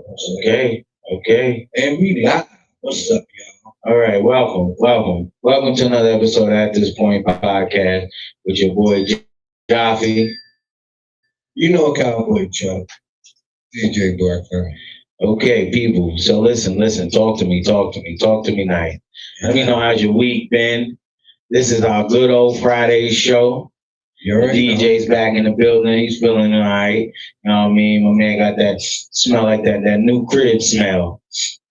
Okay, okay. And we live. What's up, y'all? All right, welcome to another episode of At This Point podcast with your boy Jaffe. You know Cowboy Chuck. DJ Barker. Okay, people. So listen. Talk to me nice. Let me know how's your week been. This is our good old Friday show. You The already know. DJ's back in the building. He's feeling all right. You know what I mean? My man got that smell like that new crib smell.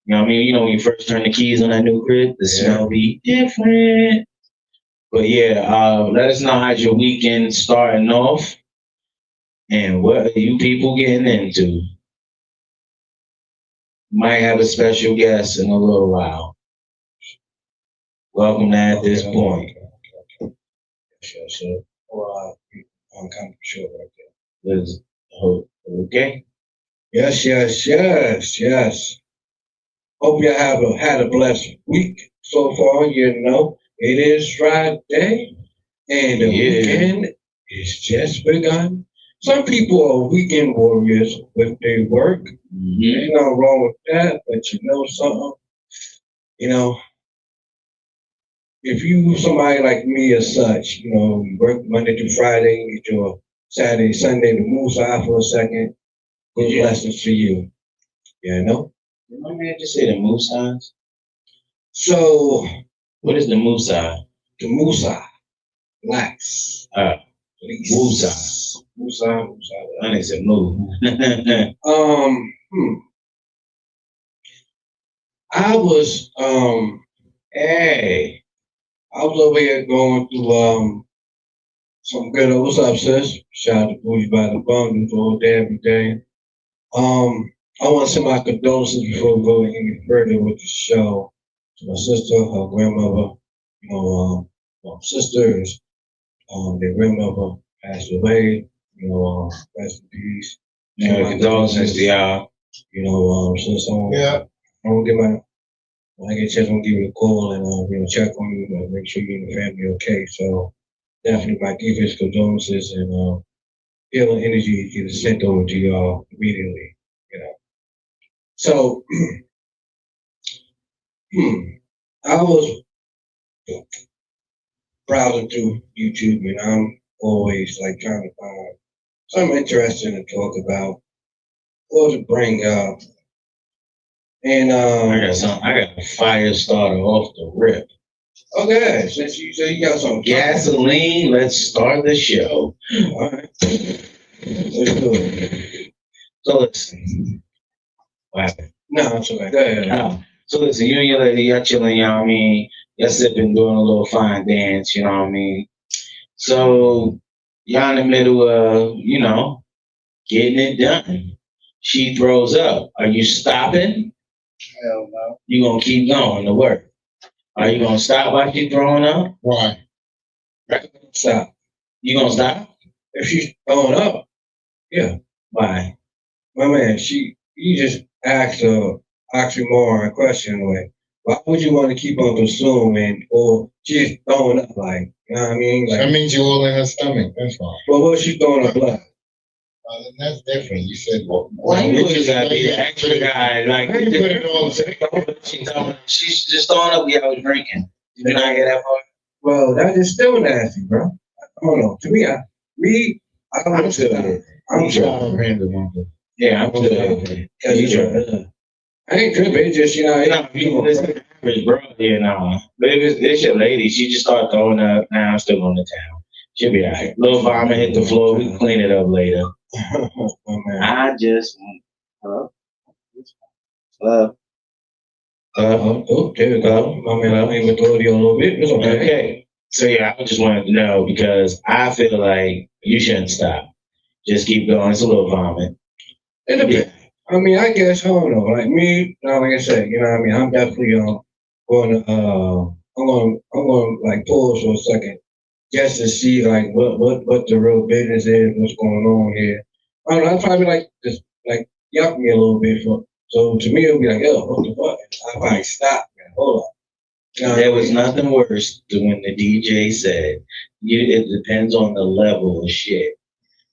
You know what I mean? You know when you first turn the keys on that new crib, the smell be different. But yeah, let us know how's your weekend starting off and what are you people getting into. Might have a special guest in a little while. Welcome to At This Point. Sure, sure. Well, I'm kind of sure right there. Okay? Yes. Hope you have had a blessed week so far. You know, it is Friday and the weekend is just begun. Some people are weekend warriors with their work. There's nothing wrong with that, but you know something? You know, if you somebody like me as such, you work Monday through Friday, you get your Saturday, Sunday to move side for a second, good blessings to you. You know? Did my man just say the moose signs? So What is the moose sign? the Musa, relax. Please. Musa. I didn't say move. Um, I was Hey. I was over here going through some good old, what's up, sis? Shout out to Bougie by the Bum, do all day every day. I want to send my condolences before we go any further with the show to my sister, her grandmother, my sisters, their grandmother passed away, rest in peace. Yeah, condolences to y'all. Since I'm gonna get my when I get a chance, I'm gonna give you a call and check on you, make sure you and the family okay. So definitely my deepest condolences and healing energy get sent over to y'all immediately. You know. So I was browsing through YouTube and I'm always like trying to find something interesting to talk about or to bring up. And I got a fire starter off the rip. okay, since you say you got some Gasoline, let's start the show. all right, let's do it. So listen. What happened? No, it's okay. Go ahead. So listen, you and your lady, y'all chilling, you know what I mean? Y'all sipping, doing a little fine dance, you know what I mean? So y'all in the middle of, getting it done. She throws up. Are you stopping? Hell no. You gonna keep going to work? Are you gonna stop while she throwing up? Why? Stop. You gonna stop? If she's throwing up, yeah. Why? My man, you just asked a oxymoron question like, why would you want to keep on consuming or she's throwing up like, you know what I mean? Like, That means you're all in her stomach. That's why. well, what she throwing up blood? Then that's different. You said, Why you always gotta be the extra guy? Like, How you put it all together? she's just throwing up. Yeah, I was drinking. Did you not get that part? Well, that is still nasty, bro. I don't know. To me, I don't know. I'm sure. Yeah, I'm sure. I ain't tripping. It's just, Listen, average, bro. Yeah, no. But if it's your lady, she just start throwing up. Now I'm still on the town. She'll be all right. Little vomit hit the floor. We can clean it up later. Oh, man. I just. Oh, there we go. My man, I even throw you a little bit. It's okay. Okay. So yeah, I just wanted to know because I feel like you shouldn't stop. Just keep going. It's a little vomit. It depends. I mean, I guess I don't know. Like me, like I said, you know what I mean. I'm definitely going to I'm going to like pause for a second just to see like what the real business is, what's going on here. I don't know. I'd probably like just like yuck me a little bit for. So to me, it'll be like, yo, what the fuck? I probably stop, man. Hold on. There was nothing worse than when the DJ said, "It depends on the level of shit."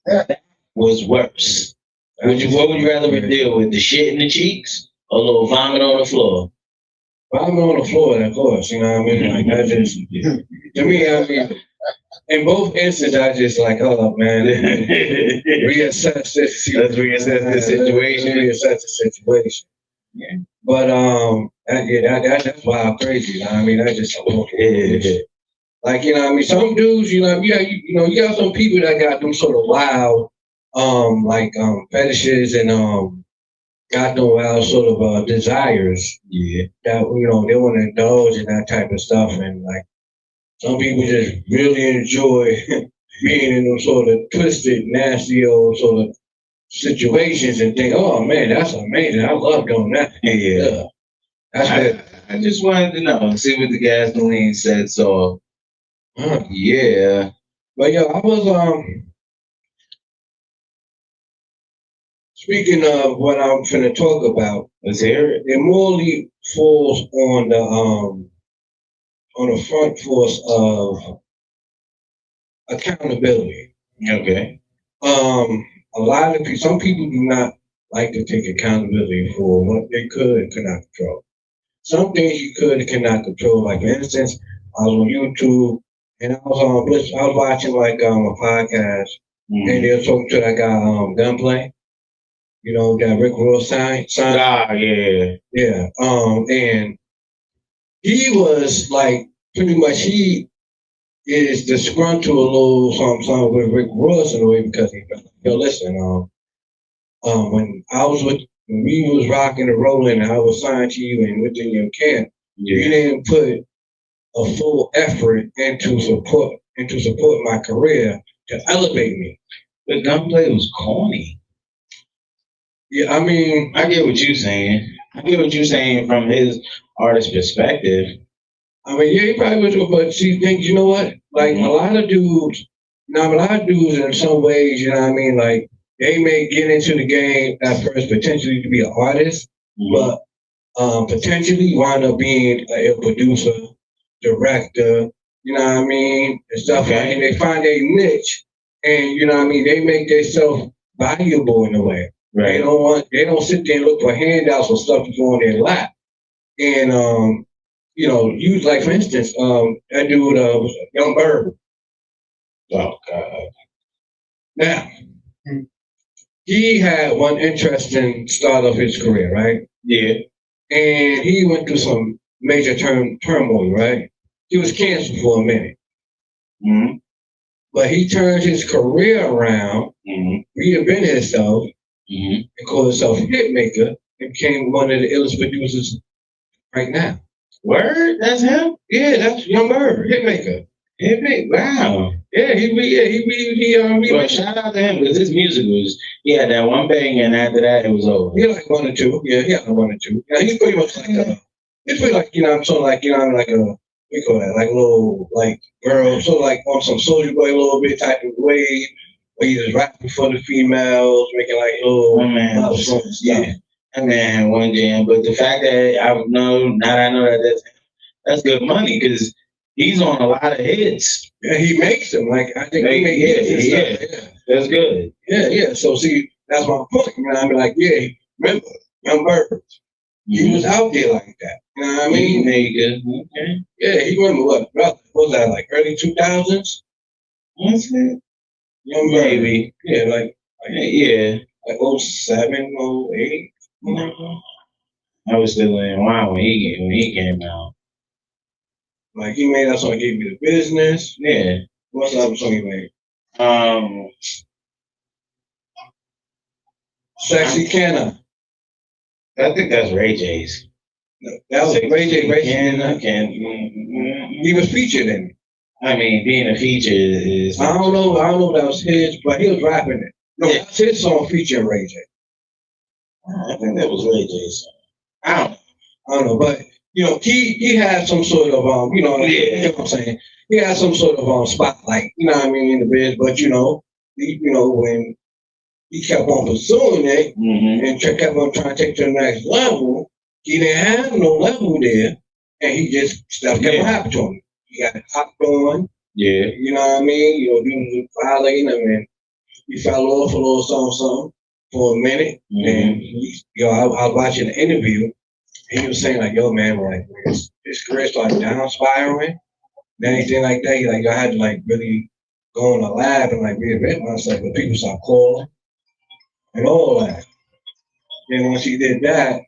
That was worse. What would you rather deal with? The shit in the cheeks or a little vomit on the floor? Vomit on the floor, of course. You know what I mean? Like I just, to me, I mean, in both instances, I just like, oh man, reassess this. Let's reassess the situation. Reassess the situation. Yeah. But that's why I'm crazy. You know what I mean? I just like, you know what I mean? Some dudes, you know, you got some people that got them sort of wild, fetishes and got them wild sort of desires. Yeah. That you know they want to indulge in that type of stuff, and like some people just really enjoy being in those sort of twisted, nasty old sort of situations and think, oh man, that's amazing. I love doing that. Yeah. That's it. I just wanted to know, see what the gasoline said. So, yeah. But yo, I was speaking of what I'm finna talk about. Let's hear it. It morally falls on the front force of accountability. Okay. A lot of people, some people do not like to take accountability for what they could and could not control. Some things you could and cannot control. Like for instance, I was on YouTube and I was watching like a podcast and they were talking to that guy Gunplay. You know, that Rick Ross sign. Ah, yeah. Yeah. And he was like pretty much he is disgruntled a little something with Rick Ross in a way because he yo listen, when we was rocking and rolling and I was signed to you and within your camp, you didn't put a full effort into support my career to elevate me. The Gunplay was corny. Yeah, I mean, I get what you're saying. I get what you're saying from his artist perspective. I mean, yeah, he probably was, but see, think you know what? Like a lot of dudes in some ways, you know what I mean? Like they may get into the game at first potentially to be an artist, but potentially wind up being a producer, director, you know what I mean, and stuff like that. And they find a niche, and you know what I mean. They make themselves valuable in a way. Right. They don't sit there and look for handouts or stuff to go on their lap. And you know, use like for instance, that dude was Young Bird. Oh God. Now, he had one interesting start of his career, right? Yeah. And he went through some major turmoil, right? He was canceled for a minute. Mm-hmm. But he turned his career around, reinvented himself, and called himself Hitmaker, and became one of the illest producers right now. Word? That's him? Yeah, that's Young Bird, Hitmaker. Hitmaker? Wow. Yeah, Well, shout out to him because his music he had that one bang and after that it was over. He had like one or two. Yeah, he had like one or two. Yeah, he's pretty much like he's pretty like, you know, I'm sort of like, you know, like a, we call that, like a little, like, girl, sort of like on some Soulja Boy a little bit type of way, where he was rapping for the females, making like little songs. Yeah. That man had one jam, but the fact that now that I know that that's good money because he's on a lot of hits. Yeah, he makes them. Like I think he makes hits. Yeah, that's good. Yeah. So see, that's my point. You know, I mean, like, yeah, remember Young Bird? He was out there like that. You know what I mean? Okay. Yeah, he remember what was that, like early 2000s? What's that? Young Bird. Maybe. Yeah, like 07, 08. I was still in wow when he came out. Like he made that song, Gave Me the Business. Yeah. What's the other song he made? Sexy Canna. I think that's Ray J's. No, that was Ray J. He was featured in it. I mean, being a feature is. I don't know if that was his, but he was rapping it. No, that's his song featuring Ray J. I think that was Ray J's song. I don't know, but you know, he had some sort of you know what I'm saying? He had some sort of spotlight, you know what I mean, in the biz, but you know, when he kept on pursuing it and kept on trying to take to the next level, he didn't have no level there, and he just stuff kept happening to him. He got hopped on. Yeah. You know what I mean? You know, dudes violating him, and he fell off a little something. for a minute. Mhm. And I was watching an interview. He was saying like, "Yo, man, like his career started down spiraling, and anything like that. He like I had to like really go in the lab and like reinvent myself. But people stopped calling and all that. Then once he did that,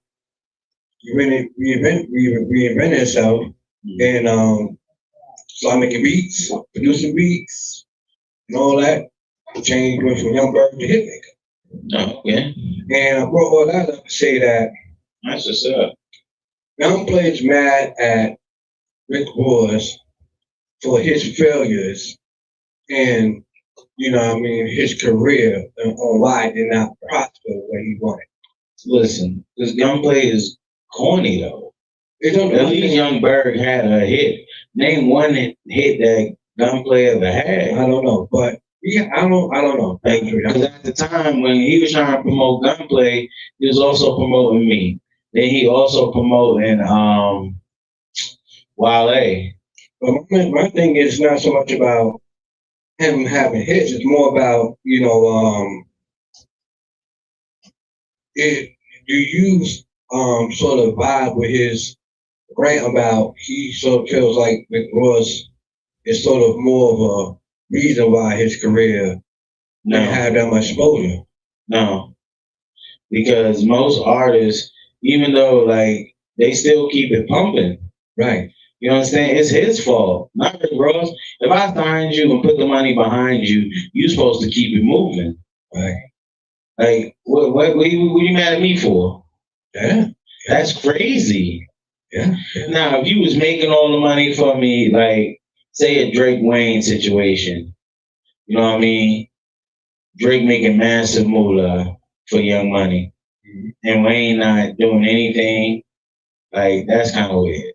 he really reinvented himself and started making beats, producing beats, and all that. Changed went from Young Bird to Hitmaker. Oh, okay. And I brought all that up to say that That's what's up. Young Play's mad at Rick Ross for his failures and, his career and on why it did not prosper the way he wanted. Listen, this Gunplay is corny though. It don't At least Young Berg had a hit. Name one hit that Gunplay ever had. I don't know, but yeah, I don't know. Because at the time when he was trying to promote Gunplay, he was also promoting me. Then he also promoting Wale. But my thing is not so much about him having hits. It's more about do you sort of vibe with his rant about he sort of feels like Rick Ross is sort of more of a reason why his career didn't have that much exposure. No, because most artists, even though like they still keep it pumping, right? You understand? It's his fault, not Rick Ross. If I signed you and put the money behind you, you're supposed to keep it moving, right? Like what you mad at me for? Yeah, that's crazy. Yeah. Now, if you was making all the money for me, like say a Drake Wayne situation, you know what I mean? Drake making massive moolah for Young Money, and Wayne not doing anything, like that's kind of weird.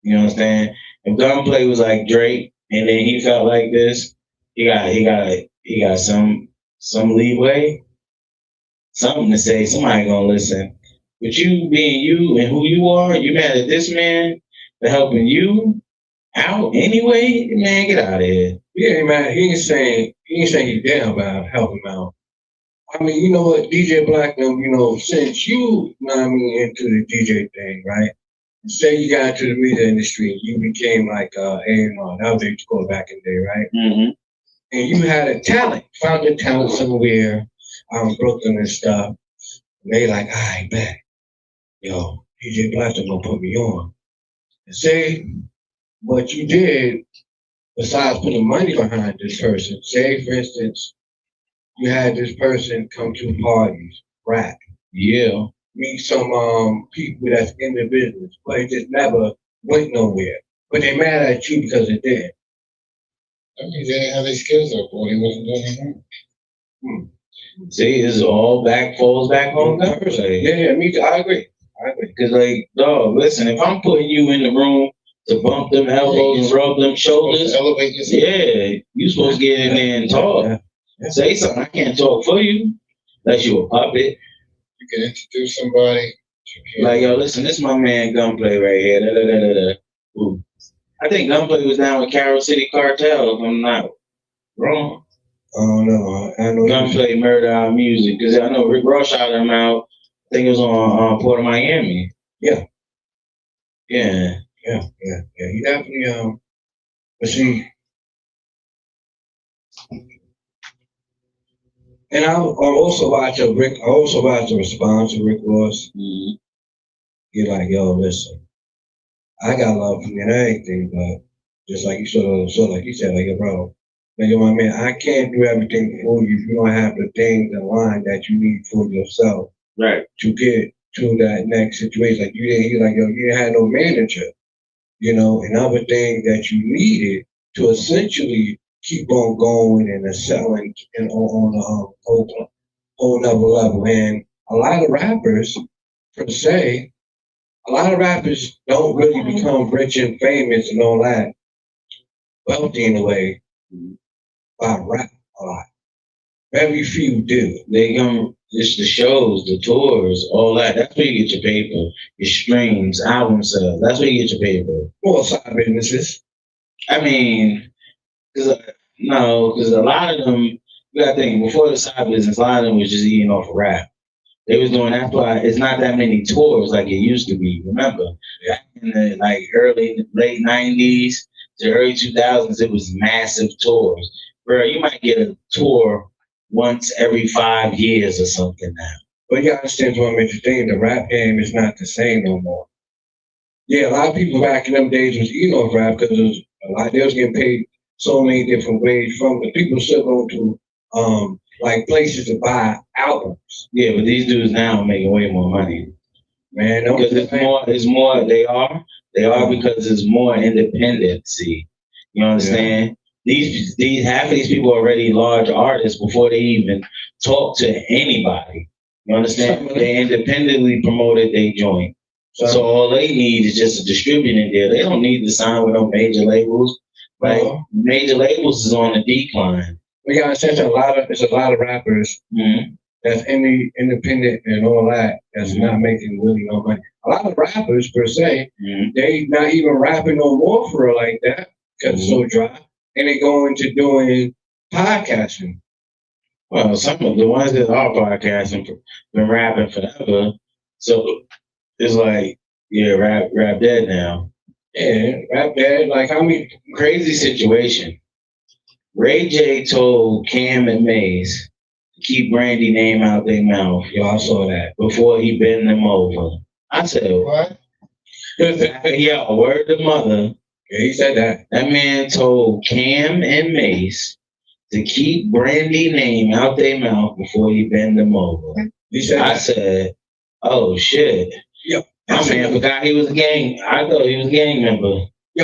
You know what I'm saying? If Gunplay was like Drake, and then he felt like this, he got some leeway, something to say. Somebody gonna listen. But you being you and who you are, you mad at this man for helping you out anyway? Man, get out of here. Yeah, man. He ain't saying he damn about help him out. I mean, you know what, DJ Black, since you know what I mean, into the DJ thing, right? Say you got into the music industry, you became like A&R. That was what you call it back in the day, right? Mm-hmm. And you had a talent, found your talent somewhere, Brooklyn and stuff. And they like, all right, bet. Yo, DJ Black's gonna put me on. And say what you did, besides putting money behind this person. Say, for instance, you had this person come to parties, rap. Yeah. Meet some people that's in the business, but it just never went nowhere. But they mad at you because it did. That means they didn't have their skills up, or they wasn't doing it. See, it's all falls back on Gunplay. Yeah, me too. I agree. Because like, dog, listen, if I'm putting you in the room to bump them elbows and rub them shoulders, elevate yourself. Yeah, you supposed to get in there and talk. Yeah. Say something. I can't talk for you unless you a puppet. You can introduce somebody. Like, yo, listen, this is my man Gunplay right here. Da, da, da, da, da. Ooh. I think Gunplay was down with Carol City Cartel, if I'm not wrong. Oh no, I know. Gunplay Murder Our Music, because I know Rick Ross shot him out. I think it was on Port of Miami. Yeah. Yeah. He definitely but see. And I also watch a response to Rick Ross. Mm-hmm. You're like, yo, listen, I got love for you and everything, but just like you like you said, like, bro, like, my man, I can't do everything for you if you don't have the things in line that you need for yourself. Right. To get to that next situation. Like you didn't have no manager, and other things that you needed to essentially keep on going and selling and on a whole nother level. And a lot of rappers, per se, don't really become rich and famous and all that, wealthy in a way, by rap a lot. Very few do. They come, it's the shows, the tours, all that. That's where you get your paper, your streams, album sales. That's where you get your paper. Well, side businesses. I mean, because a lot of them, You gotta think, before the side business, a lot of them was just eating off of rap. They was doing, that's why it's not that many tours like it used to be. Remember, back in the like late 90s to early 2000s, it was massive tours. Bro, you might get a tour once every 5 years or something now. But you understand what makes you think the rap game is not the same no more. Yeah, a lot of people back in them days was eating off rap because they was getting paid so many different ways from the people still going to like places to buy albums. Yeah, but these dudes now are making way more money. Man, Because it's more, they are because it's more independency. You understand? These half of these people are already large artists before they even talk to anybody. You understand? They independently promoted their joint. So all they need is just a distributing deal. They don't need to sign with no major labels. Like major labels is on the decline. We got a lot of rappers that's independent and all that that's not making really no money. A lot of rappers per se, they not even rapping no more for real like that because it's so dry, and they go into doing podcasting. Well, some of the ones that are podcasting been rapping forever, so it's like, yeah, rap dead now. Yeah, rap dead. Like, how many crazy situation? Ray J told Cam and Maze to keep Brandy name out their mouth. Y'all saw that before he bend them over. I said, what? Yeah, word to mother. Yeah, he said that. That man told Cam and Mace to keep Brandy name out their mouth before he bend them over. He said I said, oh shit. Yo, my man forgot he was a gang. I thought he was a gang member. I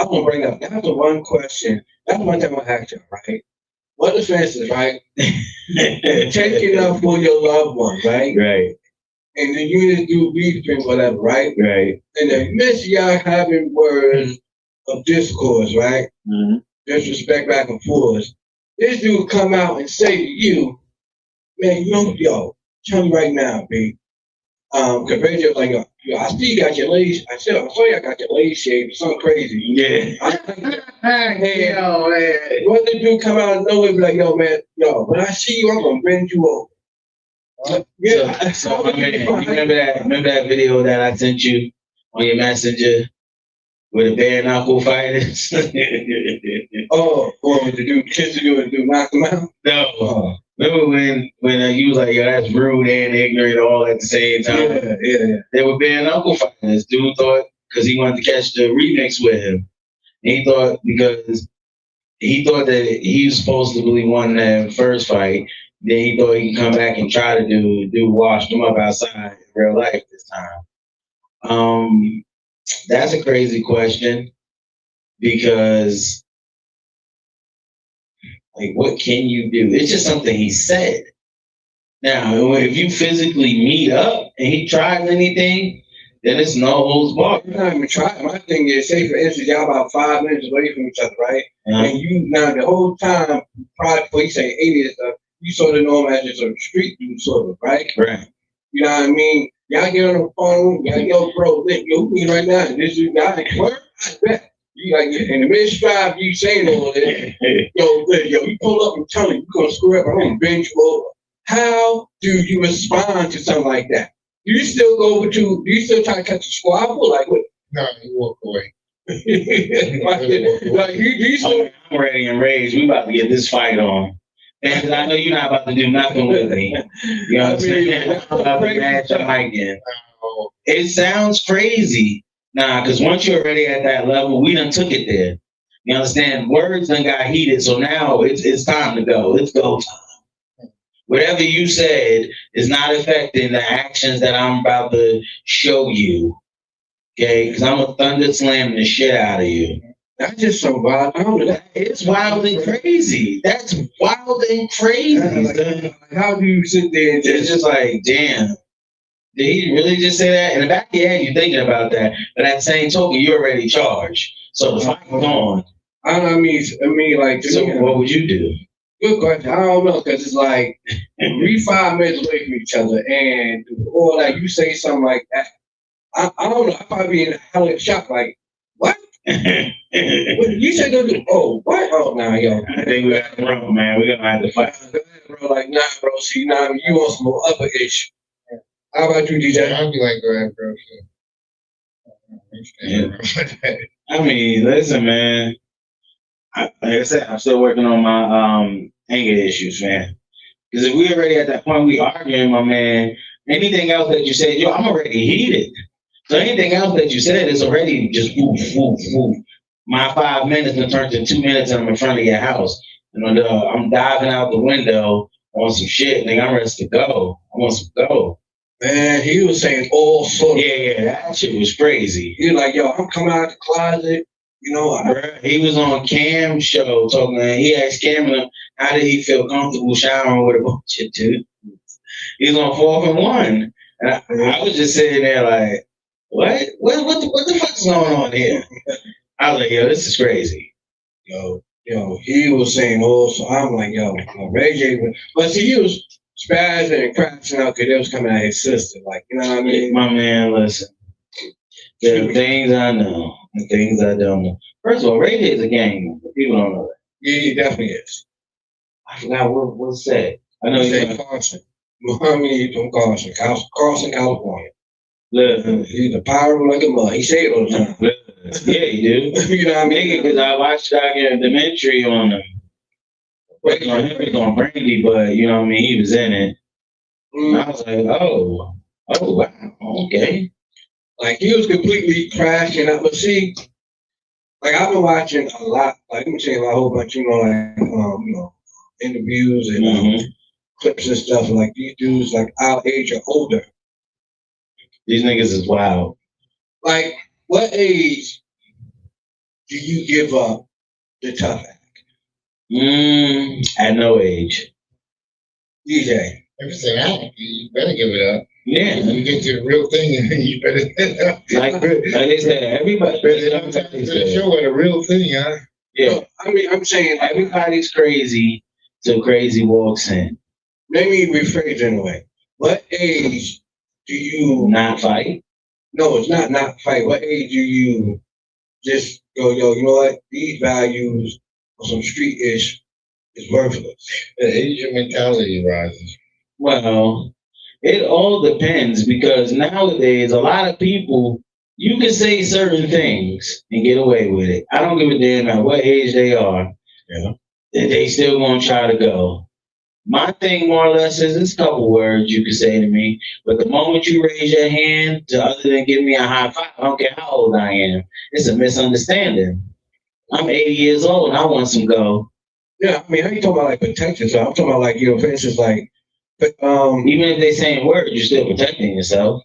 want to bring up. That's the one question. That's one thing I want to ask you, right? What offenses, right? Taking up for your loved one, right? Right. And then you just do beefing, whatever, right? Right. And then miss y'all having words of discourse, right? Mm-hmm. Disrespect back and forth. This dude come out and say to you, man, tell me right now, B. Compared to like, I see you got your legs. I saw you got your legs shaved. Something crazy. Yeah. Hey, yo, man. What the dude come out of nowhere and be like, yo, man, when I see you, I'm gonna bend you over. Yeah. So you remember that video that I sent you on your messenger with the bare knuckle fighters? With the dude kissing you and the dude knock him out? No. Remember when you was like, yo, that's rude and ignorant all at the same time? Yeah. They were bare knuckle fighters. Dude thought because he wanted to catch the remix with him. And he thought because he thought that he was supposed to be won that first fight. Then he thought he could come back and try to do wash them up outside in real life this time. That's a crazy question because, like, what can you do? It's just something he said. Now, if you physically meet up and he tries anything, then it's no holds barred. You're not even trying. My thing is, say for instance, y'all about 5 minutes away from each other, right? And you now the whole time, probably before you say 80 and stuff, you sort of know him as just a street dude, sort of, right? Right. You know what I mean? Y'all get on the phone, yo, bro, who me right now? This is guy, where? I bet. You like in the mid strive, you saying all this. yo, you pull up and tell him you're gonna screw up, I'm gonna bend you over. How do you respond to something like that? Do you still go over do you still try to catch a squabble? Like what? No, you walk away. I'm ready and raged. We about to get this fight on. And I know you're not about to do nothing with me. You know what I'm saying? I'm about to match your mic in. It sounds crazy. Nah, because once you're already at that level, we done took it there. You understand? Words done got heated, so now it's time to go. It's go time. Whatever you said is not affecting the actions that I'm about to show you. Okay? Because I'm going to thunder slam the shit out of you. That's just so wild. It's wild and crazy. That's wild and crazy. How do you sit there and it's just like, damn. Did he really just say that? In the back of your head, you're thinking about that. But at the same token, you're already charged. So the fight's on. I mean, like. So what would you do? Good question. I don't know, because it's like, we 5 minutes away from each other, or like you say something like that. I don't know. I'd probably be in a hell of a shock, like, what? You said go do. Oh, what? Oh, nah, yo. I think we got to run, man. We're gonna have to fight. Bro, like, nah, bro. See, nah, you want some more upper issue. How about you, DJ? I'll be like, go ahead, bro. Yeah. I mean, listen, man. Like I said, I'm still working on my anger issues, man. Because if we already at that point, we arguing, my man. Anything else that you said, yo, I'm already heated. So anything else that you said is already just woof, woof, woof. My 5 minutes and turns into 2 minutes and I'm in front of your house. And I'm diving out the window on some shit. Nigga, I'm ready to go. I want some go. Man, he was saying all sorts. Yeah, that shit was crazy. He was like, yo, I'm coming out the closet. You know, he was on Cam's show talking. He asked Cam how did he feel comfortable showering with a bunch of dudes. He's on 4th and 1, and I was just sitting there like, what the fuck's going on here? I was like, yo, this is crazy. Yo, he was saying also. I'm like, yo, Ray J. But see, he was spazzing and crashing out because it was coming out his sister. Like, you know what I mean? My man, listen. There are things I know and things I don't know. First of all, Ray J is a gang. People don't know that. Yeah, he definitely is. I forgot what's that. I know he's Carson. I mean, he's from Carson, California. Listen. He's a pirate like a mud. He say it all the time. Yeah, he do. You know what I mean? Because I watched a documentary on him. It was on Brandy, but you know what I mean? He was in it. And I was like, oh, wow, okay. Like, he was completely crashing out. But see, like, I've been watching a lot, like, I'm saying a whole bunch, interviews and clips and stuff. Like, these dudes, like, our age or older. These niggas is wild. Like, what age do you give up the tough act? At no age. DJ. If it's an act, you better give it up. Yeah. You get to the real thing, you better. like they said, everybody. Better show it a real thing, huh? Yeah. So, I mean, I'm saying everybody's crazy till crazy walks in. Let me rephrase in a way. What age do you not fight? No, it's not fight. What age do you just go, yo, you know what? These values of some street ish is worthless. The age of mentality rises. Well, it all depends because nowadays a lot of people, you can say certain things and get away with it. I don't give a damn at what age they are. Yeah. They still gonna try to go. My thing more or less is it's a couple words you can say to me, but the moment you raise your hand to other than give me a high five, I don't care how old I am. It's a misunderstanding. I'm 80 years old and I want some go. Yeah, I mean, how you talking about like protection? So I'm talking about like, for instance, like, even if they saying words, you're still protecting yourself.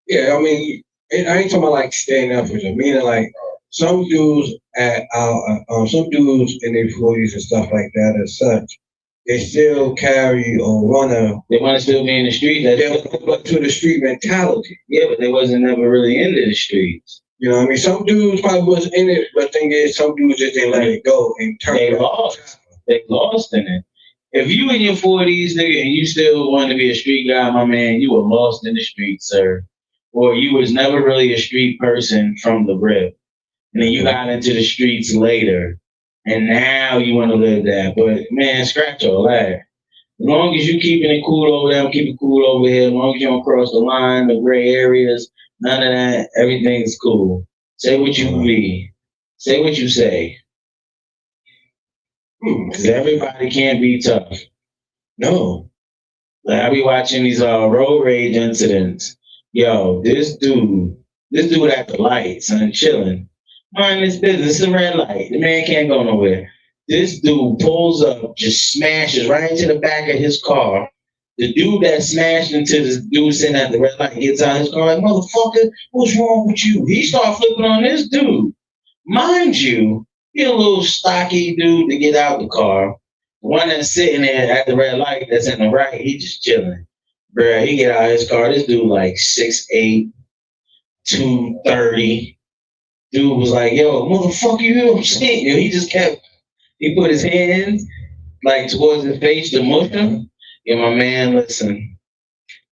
Yeah, I mean, I ain't talking about like standing up for them. Meaning like some dudes some dudes in their 40s and stuff like that as such, they still carry or they want to still be in the street. They want to the street mentality. Yeah, but they wasn't never really into the streets. You know what I mean? Some dudes probably wasn't in it, but the thing is, some dudes just didn't let it go and turn. They lost in it. If you in your 40s, nigga, and you still want to be a street guy, my man, you were lost in the streets, sir. Or you was never really a street person from the rip. And then you got into the streets later. And now you want to live that. But man, scratch all that. As long as you keeping it cool over there, keep it cool over here. As long as you don't cross the line, the gray areas, none of that, everything's cool. Say what you be. Say what you say. Because everybody can't be tough. No. Like, I be watching these road rage incidents. Yo, this dude at the lights and chilling. Mind his business, it's a red light. The man can't go nowhere. This dude pulls up, just smashes right into the back of his car. The dude that smashed into this dude sitting at the red light gets out of his car like, motherfucker, what's wrong with you? He started flipping on this dude. Mind you, he a little stocky dude to get out the car. The one that's sitting there at the red light that's in the right, he just chilling. Bruh, he get out of his car. This dude like 6'8", 230. Dude was like, yo, motherfucker, you know what I'm saying? Yo, he put his hands like towards his face to mush him. Yo, my man, listen.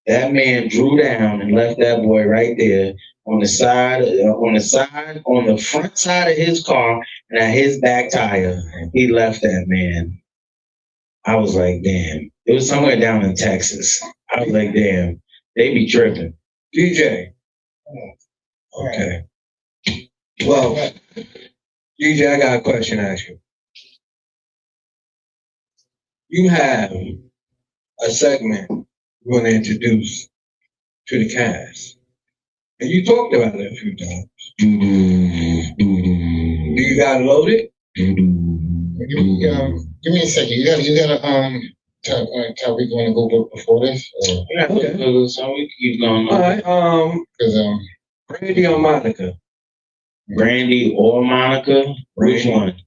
That man drew down and left that boy right there. on the side, on the front side of his car, and at his back tire. He left that man. I was like, damn. It was somewhere down in Texas. I was like, damn. They be tripping. DJ. Okay. Well, DJ, I got a question to ask you. You have a segment you want to introduce to the cast. And you talked about it a few times. Do you got it loaded? Give me a second. You gotta tell we going to go before this. Yeah, okay. So we keep going. All right. Because Brandy or Monica? Brandy or Monica? Which one?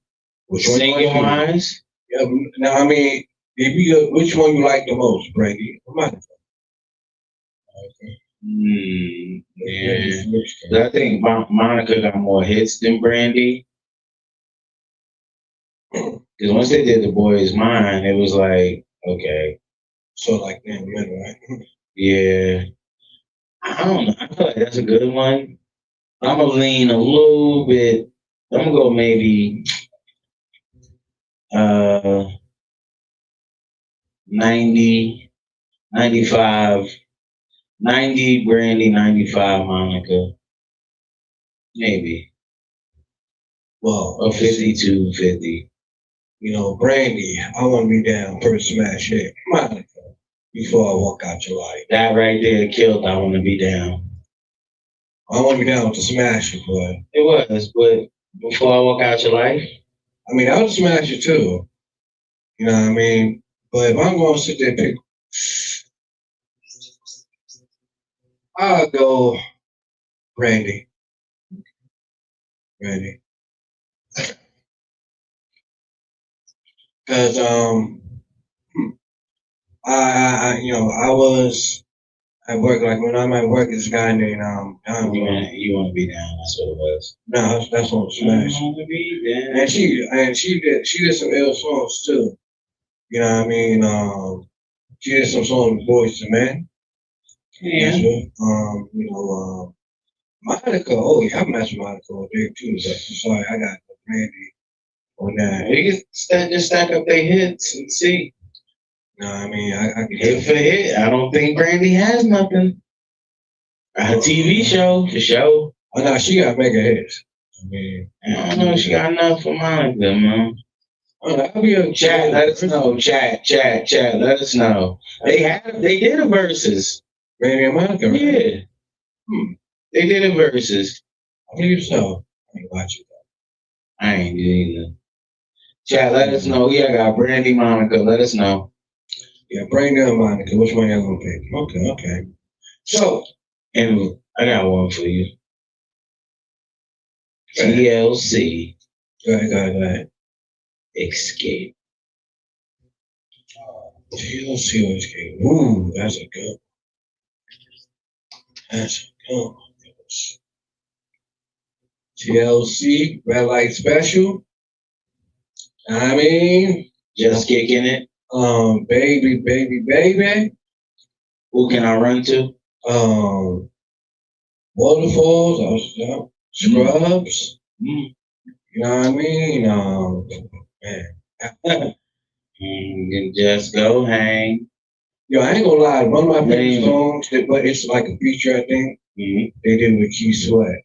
Singing wise? Yeah, now, I mean, which one you like the most, Brandy or Monica? Yeah. I think Monica got more hits than Brandy. Because once they did The Boy Is Mine, it was like, okay. So like in the middle, right? Yeah. I don't know. I feel like that's a good one. I'm going to lean a little bit. I'm going to go maybe 90, 95, 90 Brandy, 95 Monica. Maybe. Well, Or 52, 50. You know, Brandy, I want to be down for a smash hit. Monica, before I walk out your life. That right there killed I Want to Be Down. I want to be down with the smash it, boy. It was, but Before I Walk Out Your Life? I mean, I would smash it too. You know what I mean? But if I'm going to sit there and pick, I'll go Brandy. Brandy. Because I was at work. Like when I'm at work, this guy named You want to be down? That's what it was. No, that's what smash. You want to be down. And she did some ill songs too. You know what I mean? She did some songs with Boyz II Men. Yeah. Monica. Oh yeah, I messed with Monica all day too. But I'm sorry, I got Brandy on that. We can just stack up their hits and see. No, I mean, I can Hit for hit. I don't think Brandy has nothing. A TV show for sure. Oh no, she got mega hits. I mean, I don't know if she got enough for Monica, man. Oh, that'll be a Chat, let us know. Chat, let us know. They did a versus. Brandy and Monica, right? Yeah. They did a versus. I believe so. I ain't watch it though. I ain't either. Chat, let us know. Yeah, I got Brandy, Monica. Let us know. Yeah, Brandy and Monica. Which one y'all gonna pick? Okay. So, and I got one for you. TLC. Go ahead. Escape. TLC or Escape. Ooh, that's a good one. That's a good one. TLC, Red Light Special. I mean, just kicking it. Baby. Who can I run to? Waterfalls, Scrubs. You know what I mean? Man. You can just go hang. Yo, I ain't gonna lie. One of my favorite songs, but it's like a feature, I think. Mm-hmm. They did with Keith Sweat.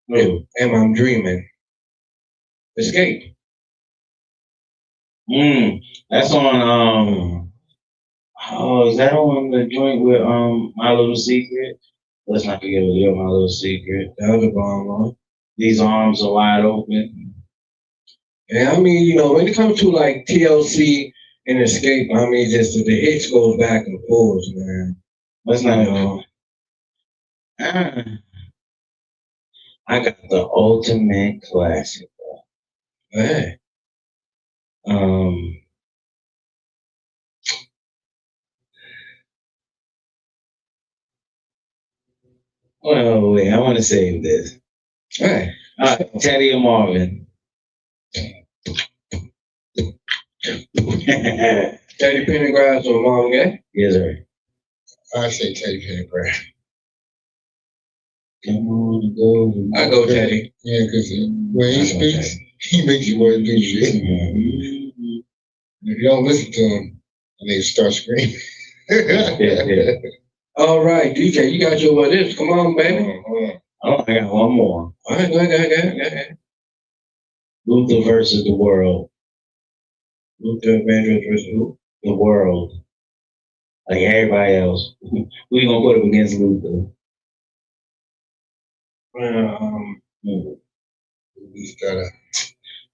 And I'm Dreaming. Escape. That's on is that on the joint with My Little Secret? Let's not forget with My Little Secret. That was a bomb one. These arms are wide open. Yeah, I mean, when it comes to like TLC and Escape, I mean, just the hits goes back and forth, man. Let's not I got the ultimate classic. Hey. Well, wait, I want to save this. Hey. Teddy and Marvin. Teddy Pendergrass or Marvin Gaye? Yes, sir. I say Teddy Pendergrass. Come on, go. I go Teddy. Yeah, because when he speaks, he makes you want to do shit. Mhm. If you don't listen to him, and they start screaming. Yeah. All right, DJ, you got your what is? Come on, baby. Oh, I got one more. All right, go ahead. Luther versus the world. Luther Vandross versus who? The world. Like everybody else. Who you gonna put up against Luther? He's gotta.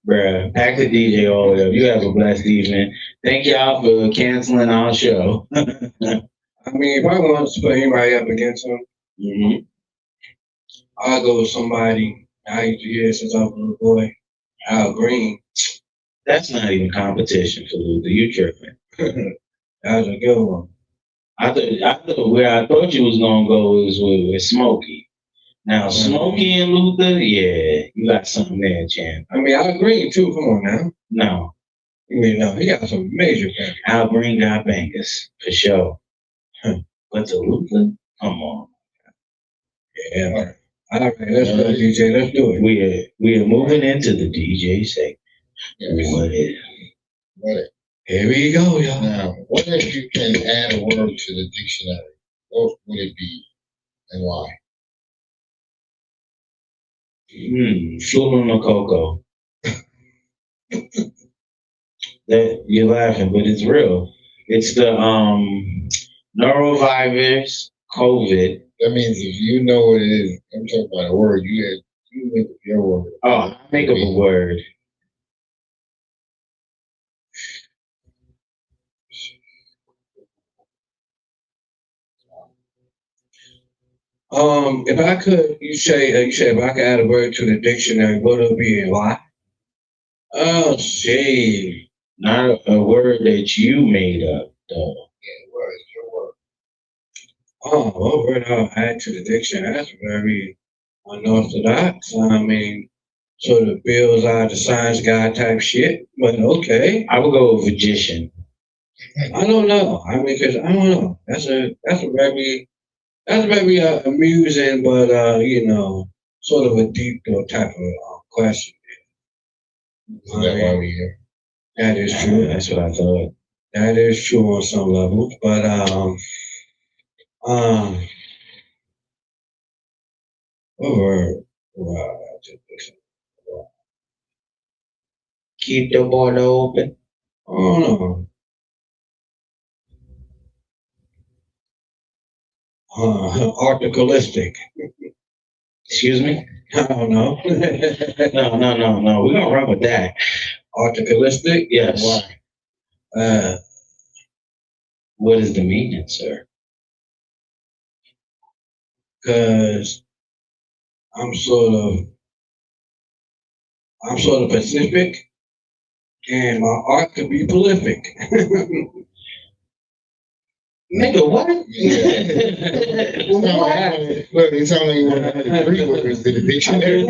Bruh, pack the DJ all the way up. You have a blessed evening. Thank y'all for canceling our show. I mean, if I want to put anybody up against him, Mhm. I'll go with somebody I used to hear since I was a little boy. Al Green. That's not even competition for Luther. You tripping. That was a good one. I thought where I thought you was gonna go is with Smokey. Now Smokey and Luther, yeah, you got something there, champ. I mean, Al Green too. Come on now. No, I mean, no, he got some major bangers. Al Green got bangers for sure. But the Luther, come on. Yeah. All right, let's go, DJ. Let's do it. We are moving into the DJ segment. What? Here we go, y'all. Now, what if you can add a word to the dictionary? What would it be, and why? Flu on cocoa. That you're laughing, but it's real. It's the norovirus COVID. That means if you know what it is, I'm talking about a word. You make up your word. Oh, I make up a word. If I could, you say if I could add a word to the dictionary, what would it be and why? Oh, shit. Not a word that you made up, though. Yeah, word, your word. Oh, what word I'll add to the dictionary? That's very unorthodox. I mean, sort of bills out the science guy type shit, but okay. I would go with magician. I don't know. I mean, because I don't know. That's a very amusing, but sort of a deep type of question. Is that why we're here? That is true. That's what I thought. That is true on some levels, but what word? Keep the border open. Oh no. Articalistic. Excuse me? I don't know. No. We're gonna run with that. Articalistic? Yes. Why? What is the meaning, sir? Because I'm sort of Pacific, and my art could be prolific. Nigga, what? Look, it sounds like you want to add 3 words to the dictionary.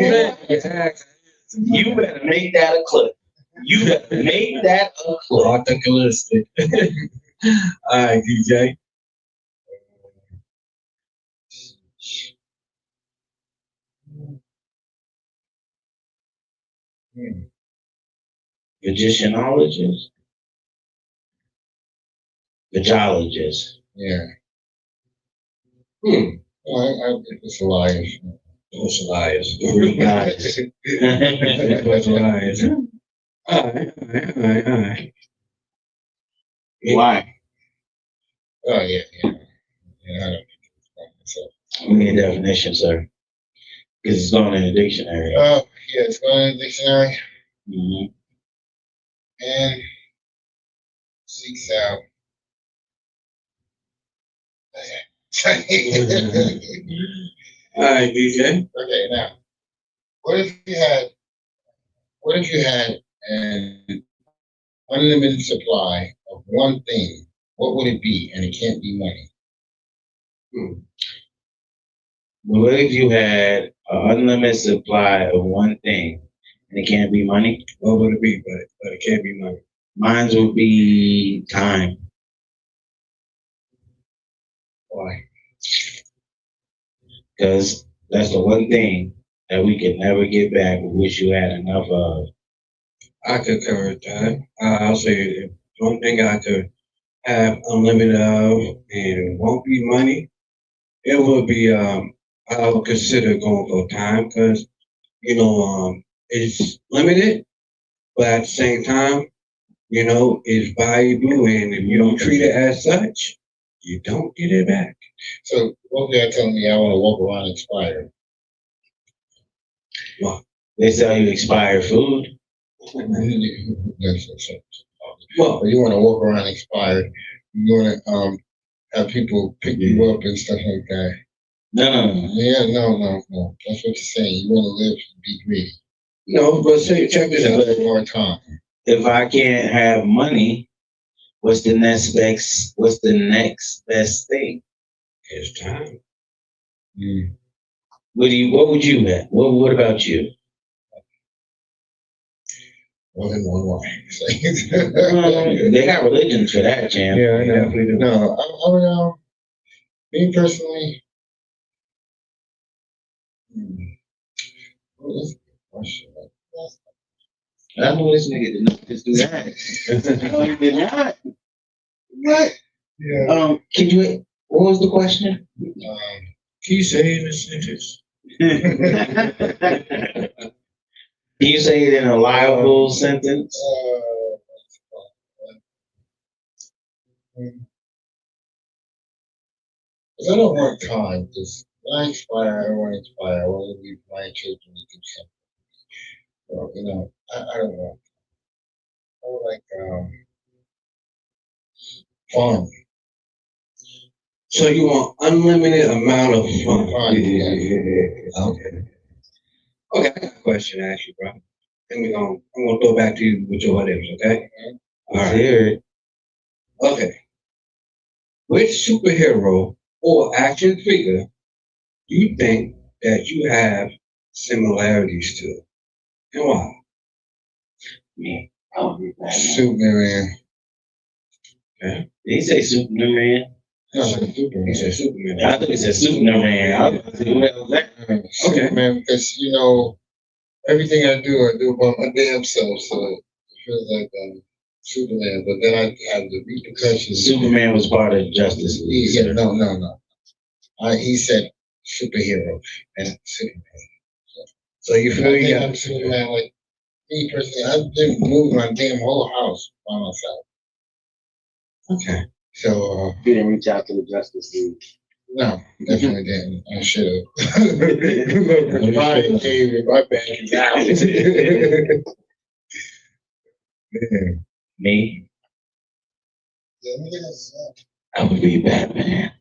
You better make that a clip. You better make that a clip. Articalistic. All right, DJ. Magicianologist? Vagologist. Yeah. I think it's a liar. It's liars. Guys. It's liars. All right. Why? Oh, yeah. I don't so. We need a definition, sir. Because it's going in the dictionary. Yeah, it's going in the dictionary. Mm-hmm. And seeks out. All right, DJ. Okay, now, what if you had an unlimited supply of one thing? What would it be? And it can't be money. What if you had an unlimited supply of one thing and it can't be money? What would it be? But it can't be money. Mine would be time. Why? Because That's the one thing that we can never get back. We wish you had enough of. I concur with that. I'll say one thing I could have unlimited of, and it won't be money. It would be I would consider going for time because it's limited, but at the same time, it's valuable, and if you don't treat it as such, you don't get it back. So what they're telling me, I want to walk around expired. Well, They sell you expired food. Well, you want to walk around expired. You want to have people pick you up and stuff like that. No. Yeah, no. That's what you're saying. You want to live and be greedy. no, but say check this out. That's more time. If I can't have money, what's the next best? What's the next best thing? It's time. What would you have? What about you? More than one wife. They got religions for that, champ. Yeah, I definitely do. No, I would, me personally, what is the question? I know this nigga did not just do that. No, he did not. What? Yeah. Can you? What was the question? Can you say it in a sentence? Can you say it in a liable sentence? Because I don't want time. Because when I expire, I don't want to expire. I want to leave my children to do something. So, I don't want. I would like fun. So you want unlimited amount of fun? Yeah. Okay. Okay, I got a question to ask you, bro. I'm gonna go back to you with your what ifs, okay? All right. Here. Okay. Which superhero or action figure do you think that you have similarities to, and why? Me. Oh, Superman. okay. Did he say Superman? No, Superman. He said Superman. I thought he said Superman. I was like, who the hell is that? Superman, because everything I do by my damn self, so it feels like Superman. But then I have the repercussions. Superman was part of Justice League. He said no. He said superhero and Superman. So you feel you I'm got Superman? Like me personally, I've been moving my damn whole house by myself. okay. So You didn't reach out to the Justice League. no, definitely didn't. I should have. My cave, my bank is out. Me? Yes. I would be Batman.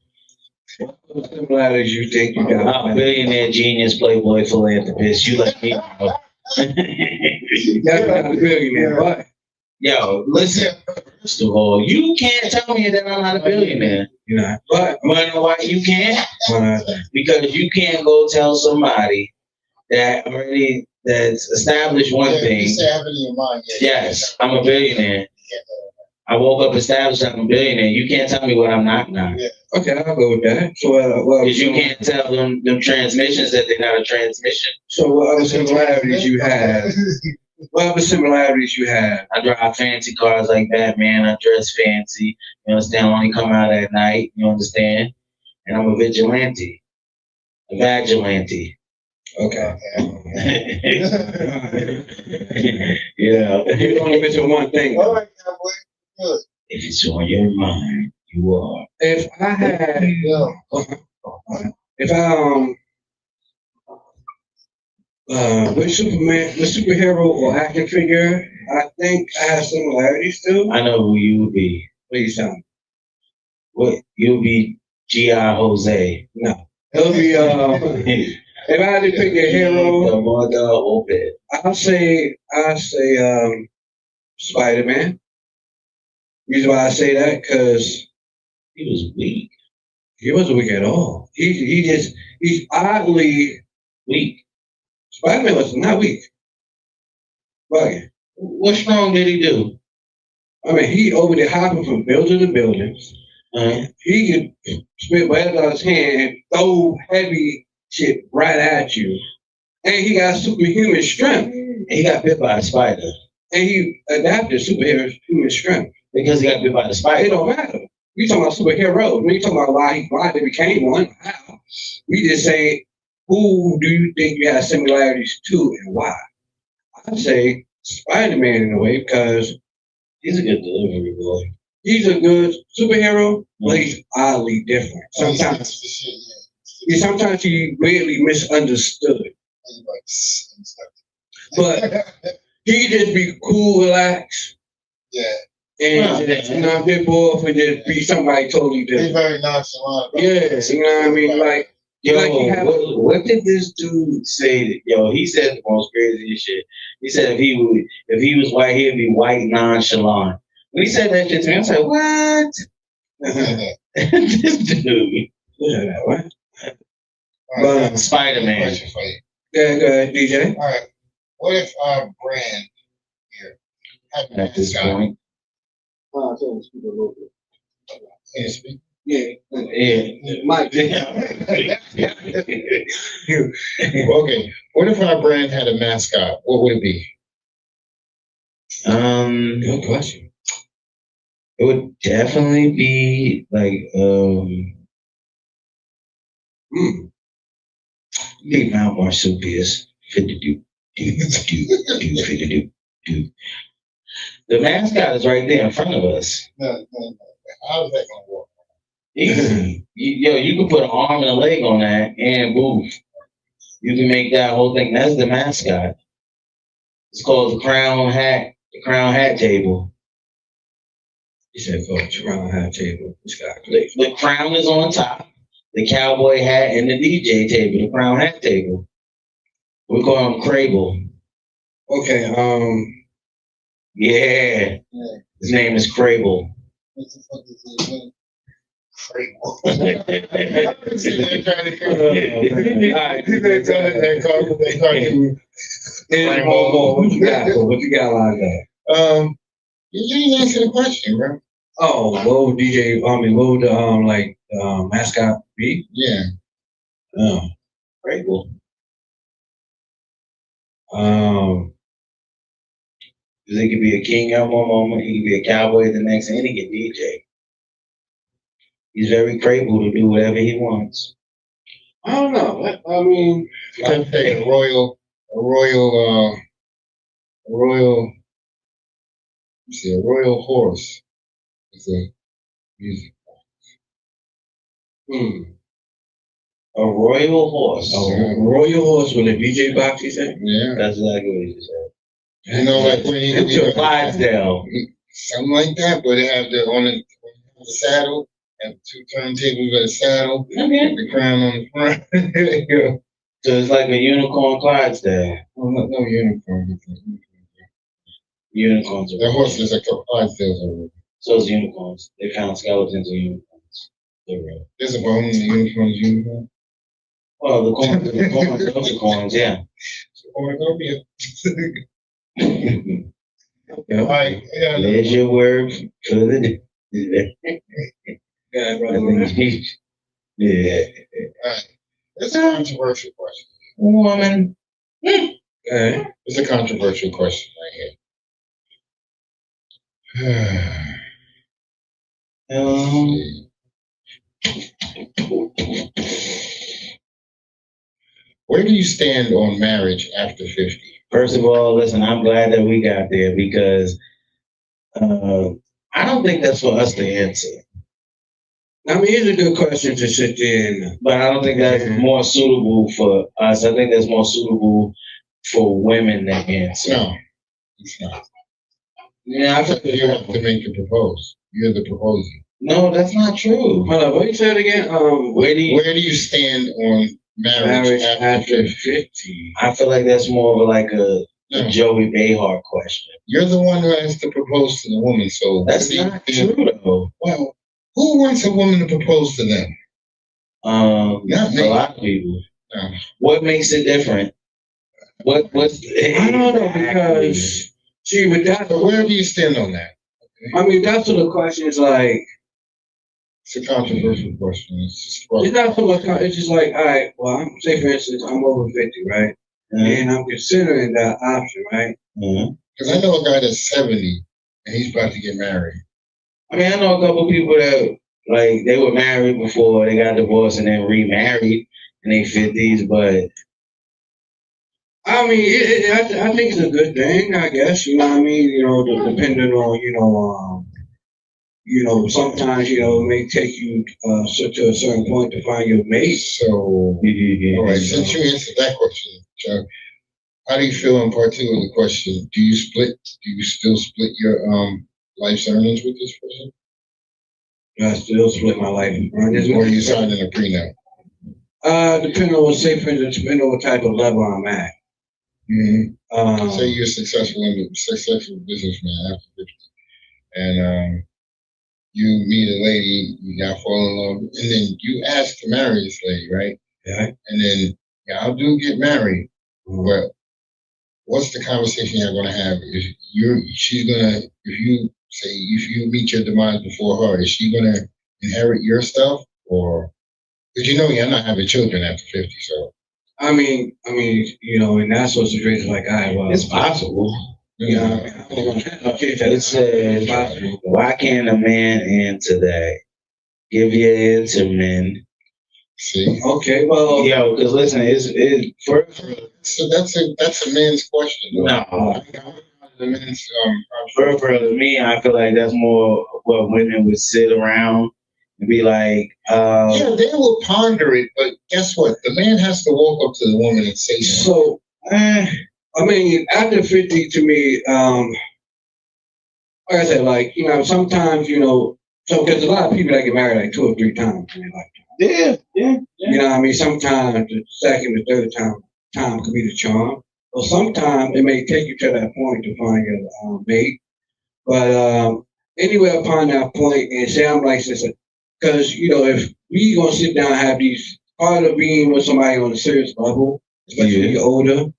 What similarities you think you I'm got? a billionaire, genius, playboy, philanthropist. You let me know. That's not a billionaire, but Yo, listen. First of all, you can't tell me that I'm not a billionaire. you're not. But You wanna know why you can't? uh, Because you can't go tell somebody that's established one You thing. say have it in your mind. Yeah. Yes, I'm a billionaire. I woke up established I'm a billionaire. You can't tell me what I'm not now. Yeah. okay, I'll go with that. So Because you can't tell them transmissions that they're not a transmission. So what other similarities you have? What other similarities you have? I drive fancy cars like Batman. I dress fancy. You understand? I only come out at night. You understand? And I'm a vigilante. A vigilante. Okay. Yeah. You only mention one thing. All right, cowboy. Good. If it's on your mind, you are. If I had, Yeah. if I which superhero or action figure I think I have similarities to? I know who you would be. Please tell me. What you'll be G.I. Jose. No. It'll be if I had to pick a hero, The mother of it. I'll say Spider-Man. Reason why I say that because He was weak. he wasn't weak at all. He's oddly Weak. Spider-Man was not weak. Right. What strong did he do? I mean, he over there hopping from building to building. He could spit webs out his hand and throw heavy shit right at you. And he got superhuman strength. He got bit by a spider And he adapted superhuman strength. because he got bit by the It spider. don't matter. We talking about superheroes. We talking about why they became one. How? We just say, who do you think you have similarities to and why? I say Spider-Man in a way because He's a good delivery boy. he's a good superhero, but he's oddly different. Sometimes he really misunderstood. But he just be cool, relaxed, Yeah, and just, you know, dip off and just be somebody totally he's different. very nonchalant. Yeah, you know what I mean? Like, Yo, like he have, what did this dude say? Yo, he said the most craziest shit. He said if he was white, he'd be white nonchalant. When he said that shit to me, I was like, what? This dude. yeah, what? All right, Spider-Man. question for you. Go ahead, DJ. All right, what if our brand here had a At this mascot? point. Can you speak? Yeah. Yeah. Mike. Okay, what if our brand had a mascot? What would it be? Good question. It would definitely be like big Mount Marsupius. Fit to do. The mascot is right there in front of us. No. How's that gonna work? Easy. You can put an arm and a leg on that and move. You can make that whole thing. That's the mascot. It's called the Crown Hat Table. He said, "Coach, around the high table. This guy, The crown is on top. The cowboy hat and the DJ table. The Crown Hat Table. We call him Crable. Okay. Yeah. His name is Crable. What the fuck is it? They're trying to What you got? What you got lined up? You didn't answer the question, bro. Oh, what would DJ? What would the mascot be? Yeah. Oh, Crable. Because he could be a king at one moment, he could be a cowboy the next, and he can DJ. He's very Crable to do whatever he wants. I don't know. I mean, I'd say a royal, a royal horse. It's a music. A royal horse. a royal horse with a DJ box. You said? Yeah. That's exactly what he said. You know, like when you It's a Clydesdale. something like that, but they have the saddle and two turntables with a saddle, Okay. the crown on the front. Yeah. So it's like a unicorn Clydesdale. Well, no unicorn. Unicorns are The horse is like a Clydesdale. So it's unicorns. They found skeletons of unicorns. They're real. There's a bone in the unicorn's unicorn. Well, the corns, those are corns, yeah. Cornucopia. There's All right. Yeah. your word for the day. Yeah, I brother. think yeah. All right. It's a controversial question. Woman. Okay. It's a controversial question right here. Where do you stand on marriage after 50? First of all, listen, I'm glad that we got there because I don't think that's for us to answer. I mean, it's a good question to sit there and. But I don't think that's more suitable for us. I think that's more suitable for women to answer. No, it's not. Yeah, I think You have to make the propose. You're the proposer. no, that's not true. Hold on, what you said again? Where do you? Where do you stand on marriage after 50? I feel like that's more of like a No. Joey Behar question. You're the one who has to propose to the woman, so That's where do you not stand? true though. Well, who wants a woman to propose to them? Not me. A lot of people. No. What makes it different? What's I don't know because see, with that, So where do you stand on that? I mean, that's what the question is like. It's a controversial question. It's It's not so much. It's just like, all right. Well, I'm say for instance, I'm over 50, right? And I'm considering that option, right? because I know a guy that's 70 and he's about to get married. I mean, I know a couple people that like they were married before they got divorced and then remarried in their 50s, but I mean, I think it's a good thing, I guess. You know what I mean? You know, depending on sometimes it may take you to a certain point to find your mate. So, all right, since you answered that question, Chuck, how do you feel in part two of the question? Do you still split your life's earnings with this person? I still split my life earnings. Or are you signing a prenup? Depending on depending on what type of level I'm at. Say you're successful businessman after 50, and you meet a lady, you got fall in love, and then you ask to marry this lady, right? Yeah. And then y'all do get married, but what's the conversation you're gonna have? If you meet your demise before her, is she gonna inherit your stuff, or because you're not having children after 50, so. I mean, in that sort of situation, like it's possible. Yeah, It says, why can't a man answer that? Give your answer, men. See? Okay, well, because listen, so that's a man's question. No. The men's For me, I feel like that's more what women would sit around and be like, yeah, they will ponder it, but guess what? The man has to walk up to the woman and say so. I mean, after 50, to me, like I said, sometimes, because a lot of people that get married like 2 or 3 times in their lifetime. Yeah. You know what I mean? Sometimes the second or third time could be the charm. Well, sometimes it may take you to that point to find your mate. But anywhere upon that point, and say I'm like this, because, if we going to sit down and have these, part of being with somebody on a serious level, especially when you're older,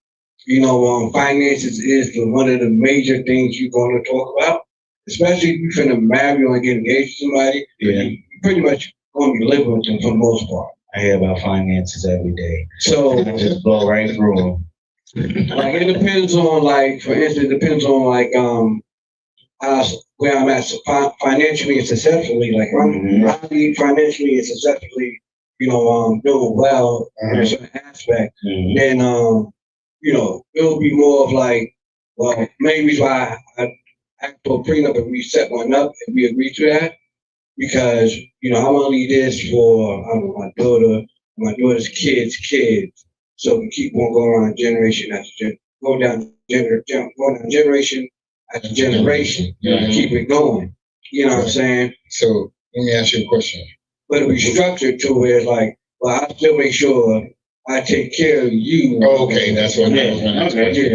finances is one of the major things you're going to talk about, especially if you're going to marry or get engaged to somebody. Yeah. You're pretty much going to be living with them for the most part. I hear about finances every day. So I just blow right through them. Like it depends on, for instance, where I'm at financially and successfully. Like I'm financially and successfully, doing well in a certain aspect. Then it'll be more of like, well, maybe why I act for a prenup and we set one up and we agree to that, because I want to leave this for my daughter's kids, so we keep on going on generation after generation after generation, keep it going. You know what I'm saying? So let me ask you a question. But it'll be structured to where it's like, well, I still make sure I take care of you. Oh, okay, that's what I was So you're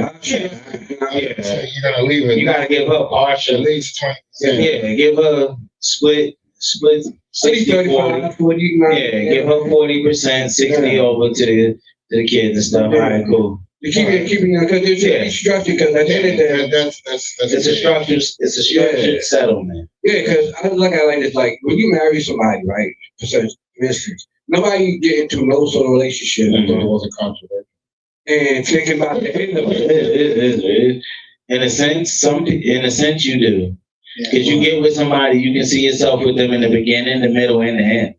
gonna leave it. You gotta give her partial. At least 20%. Yeah, give her split 60, 40. Yeah, give her 40%, 60 over to the kids and stuff. All right, cool. You keep it, because it's structured. Because at the end of the day, that's it's a structured settlement. Yeah, because I look at it like this: like when you marry somebody, right? For instance, nobody get into no sort of relationship. It wasn't controversial. And thinking about the end of it. In a sense, you do. Because you get with somebody, you can see yourself with them in the beginning, the middle, and the end.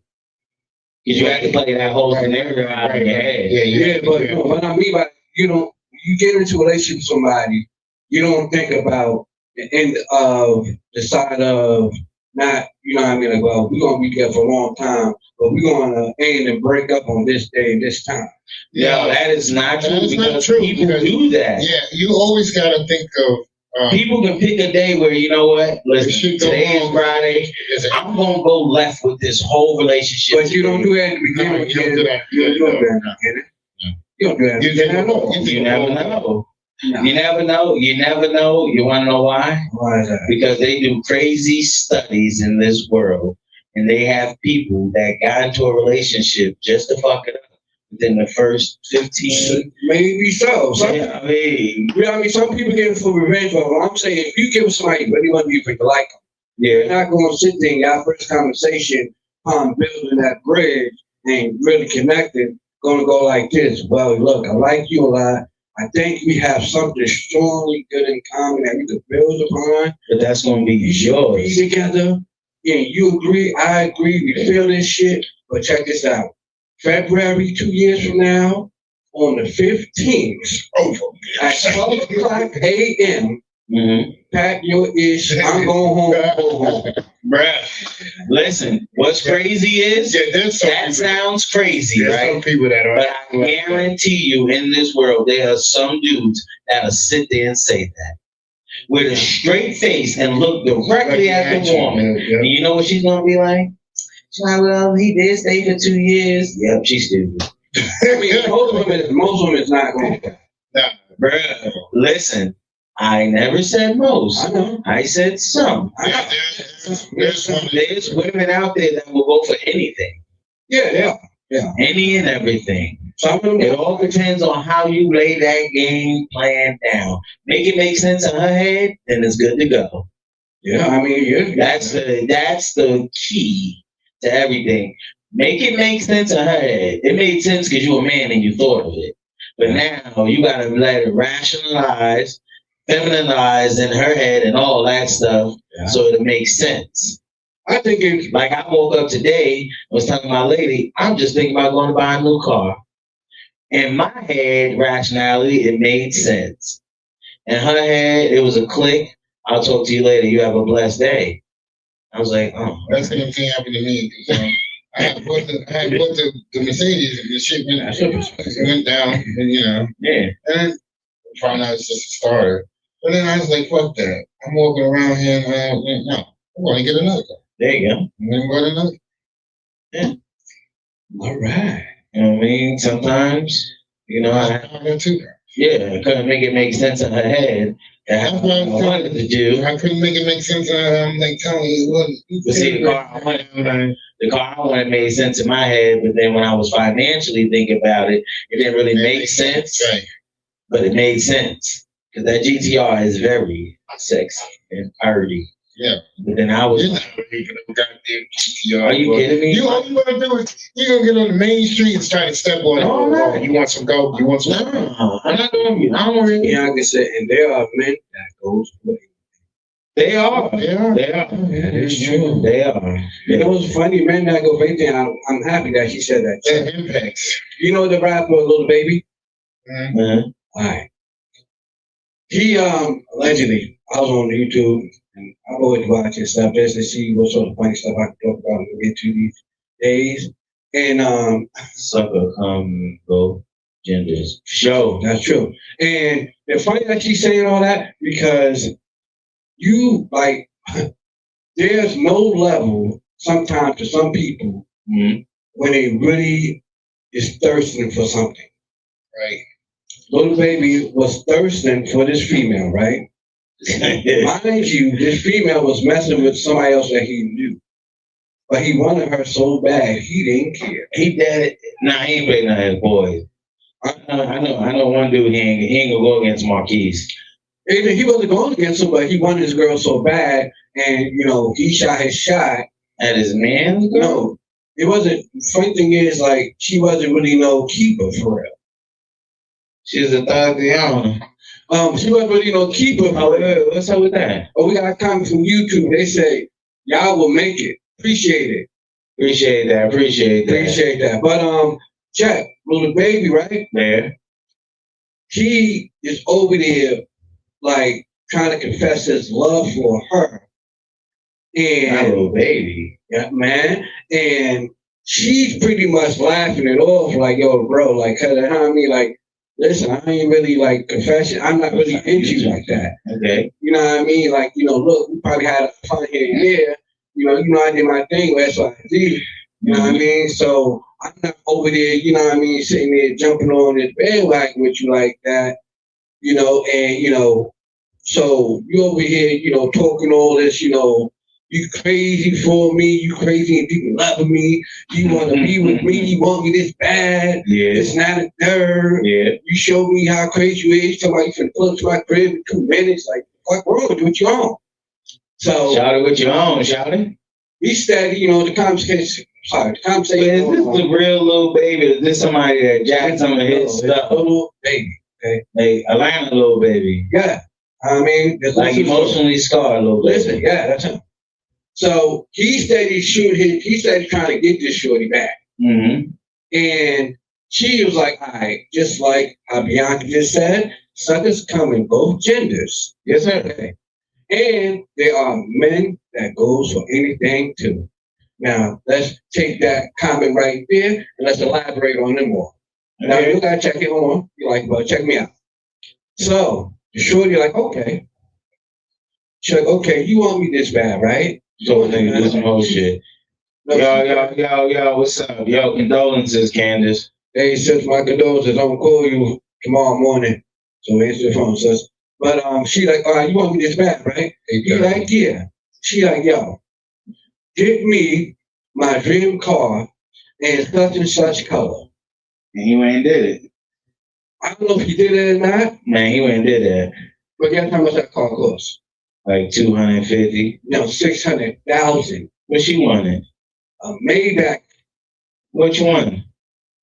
Because you have to play that whole scenario out in your head. Yeah, but what I mean by, you get into a relationship with somebody, you don't think about the end of the side of not, like, well, we're going to be together for a long time, but we're going to aim and break up on this day and this time. Yeah, that is not true. That's not true. People do that. Yeah, you always got to think of. People can pick a day where, you know what, listen, today is Friday, I'm going to go left with this whole relationship. But you don't do that in the beginning. You don't do that. You don't do that. You never know. You never know. You never know. You want to know why? Why is that? Because they do crazy studies in this world, and they have people that got into a relationship just to fuck it up within the first 15. Maybe so. Some people get it for revenge. But what I'm saying, if you give somebody you really want to be for, you like them, you're not going to sit there in your first conversation upon building that bridge and really connecting, gonna go like this. Well, look, I like you a lot. I think we have something strongly good in common that we could build upon. But that's gonna be We should yours. be together. Yeah, you agree, I agree, we feel this shit. But check this out. February 2 years from now, on the 15th, at 12 o'clock a.m., pack your ish. I'm going home. Go home. Bruh, listen, what's crazy is that sounds crazy, right? Some people that are. But I guarantee you, in this world, there are some dudes that'll sit there and say that with a straight face and look directly at the woman. And you know what she's gonna be like? She's like, well, he did stay for 2 years. Yep, she's stupid. I mean, most women's not going to. Nah. Bruh, listen, I never said most. I know. I said some. There's women out there that will go for anything. Yeah. Any and everything. Some of them, It all depends on how you lay that game plan down. Make it make sense in her head, then it's good to go. yeah, I mean, yeah. That's the key to everything. Make it make sense in her head. It made sense because you're a man and you thought of it. But now you gotta let it rationalize, femininize in her head and all that stuff so it makes sense. I think it's Like I woke up today, I was telling my lady, I'm just thinking about going to buy a new car. In my head, rationality, it made sense. In her head, it was a click. I'll talk to you later. You have a blessed day. I was like, oh. That's the same thing happened to me. I had bought the Mercedes and the shit went down, and Yeah. and found out it's just a starter. But then I was like, fuck that. I'm walking around here and no, I'm going to get another car. There you go. And then bought another. all right. You know what I mean? Sometimes, I got two cars. I couldn't make it make sense in her head. That's what I wanted to do. I couldn't make it make sense. I'm like telling you what. But see, the car I wanted made sense in my head, but then when I was financially thinking about it, it didn't really make sense. Right. But it made sense. Because that GTR is very sexy and purdy. Yeah. But then I was You're like, not really gonna goddamn GTR. are you kidding me? All you gonna do is you're gonna get on the main street and try to step on it. No, I'm not. You want some gold? You want some? No, I'm not doing it. I don't really. Yeah, like I said, and there are men that goes away. They are. Yeah. They are. That is true. They are. You know what's funny? Men that go away, I'm happy that she said that. It impacts. You know the rapper Little Baby? Mhm. All right. He allegedly, I was on YouTube and I'm always watching stuff just to see what sort of funny stuff I can talk about and get to these days. And Sucker come go genders. Show. that's true. And it's funny that she's saying all that because you like there's no level sometimes to some people Mhm. when they really is thirsting for something. Right. Little Baby was thirsting for this female, right? Mind you, this female was messing with somebody else that he knew. But he wanted her so bad, he didn't care. He did it. Nah, he ain't playing none of his boys. I know one dude, he ain't gonna go against Marquise. And he wasn't going against him, but he wanted his girl so bad, and he shot his shot. At his man's girl? No, it wasn't. Funny thing is, like, she wasn't really no keeper for real. She was a thug, I don't know. She wasn't really no keeper Oh, for real. what's up with that? Oh, we got a comment from YouTube. They say, y'all will make it. Appreciate it. Appreciate that. Appreciate that. But check, Little Baby, right? There. He is over there, like, trying to confess his love for her. And Little baby. yeah, man. And she's pretty much laughing it off, like, yo, bro, like, cause you know what I mean? Like, listen, I ain't really like confession. I'm not really into you like that. Okay. You know what I mean? Like, look, we probably had fun here and there. I did my thing with SYZ. You know what I mean? So I'm not over there, sitting there jumping on this bandwagon with you like that, so you over here, talking all this, you crazy for me, you crazy and people loving me, you want to be with me, you want me this bad, Yeah. it's not a third, Yeah. you show me how crazy you is, somebody can pull up to my crib in 2 minutes, like, what wrong with you, what you on? So Shout it with your own, shout it. he steady, the conversation sorry, the Is conversation. this the real little baby? Is this somebody that jacked some of his stuff? Little baby. Okay. Like Atlanta little baby. Yeah. I mean, Like emotionally scarred little baby. Listen, yeah, that's him. So he said he said he's trying to get this shorty back. Mm-hmm. And she was like, all right, just like how Bianca just said, suckers come in both genders. Yes, sir. Okay. And there are men that goes for anything too. Now, let's take that comment right there and let's elaborate on it more. Now, you gotta check it on. You're like, well, check me out. So, the shorty like, okay. She's like, okay, you want me this bad, right? So nigga do some whole shit. Yo, what's up? Yo, condolences, Candace. Hey, sis, my condolences. I'm gonna call you tomorrow morning. So answer the phone, sis. But she like, all right, you want me this bad, right? He like, yeah. She like, yo, get me my dream car in such and such color. And he went and did it. I don't know if he did it or not. Man, he went and did that. But guess how much that car cost? Like 250. No, 600,000. What she wanted? A Maybach. Which one?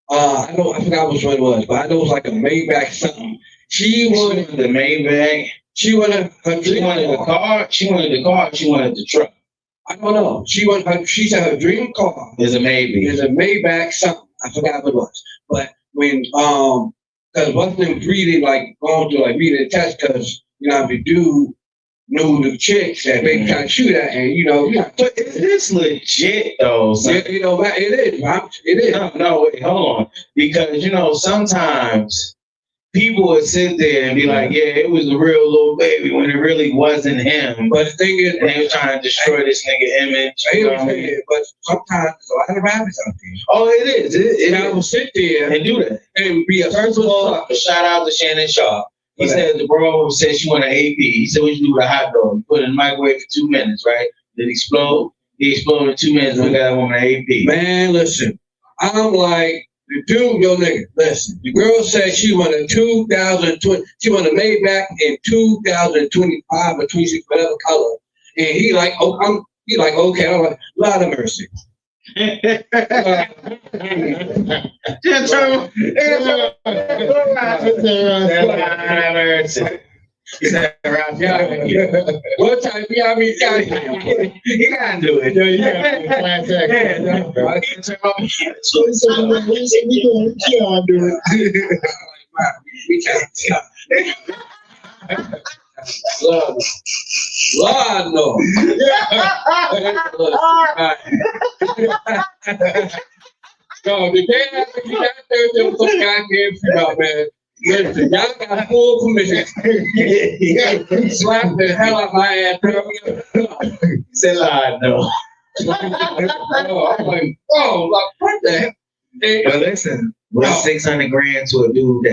I forgot which one it was, but I know it was like a Maybach something. She wanted the Maybach. She wanted her. She wanted the car. She wanted the car. She wanted the truck. I don't know. She said her dream car is a Maybach something. I forgot what it was. But when because wasn't breathing like going through like reading the test because the dude knew the chicks that they trying to shoot at, and But is this legit though? It is. It is. No, wait, hold on. Because sometimes people would sit there and be like, yeah, it was a real little baby when it really wasn't him. But the thing is, and they were trying to destroy this nigga image. But sometimes there's a lot of rappers out there. Oh, it is. It will sit there and do that. And be a first of all, shout out to Shannon Sharp. He said the bro said she wanted AP. He said, what you do with a hot dog? You put it in the microwave for 2 minutes, right? Did it explode? He exploded in 2 minutes. We got that woman AP. Man, listen. I'm like, the dude, yo nigga, listen. The girl said she wanted 2020. She wanted Maybach in 2025 or 26, whatever color. And he like, okay. I'm like, Lord of mercy. What time? Yeah, I mean, you gotta do it. Lord, no. No, the day after you got there was some goddamn shootout, man. Listen, y'all got full permission. Slap the hell out my ass. He said, Lord, no. I'm like, what the hell? But listen, what's 600 grand to a dude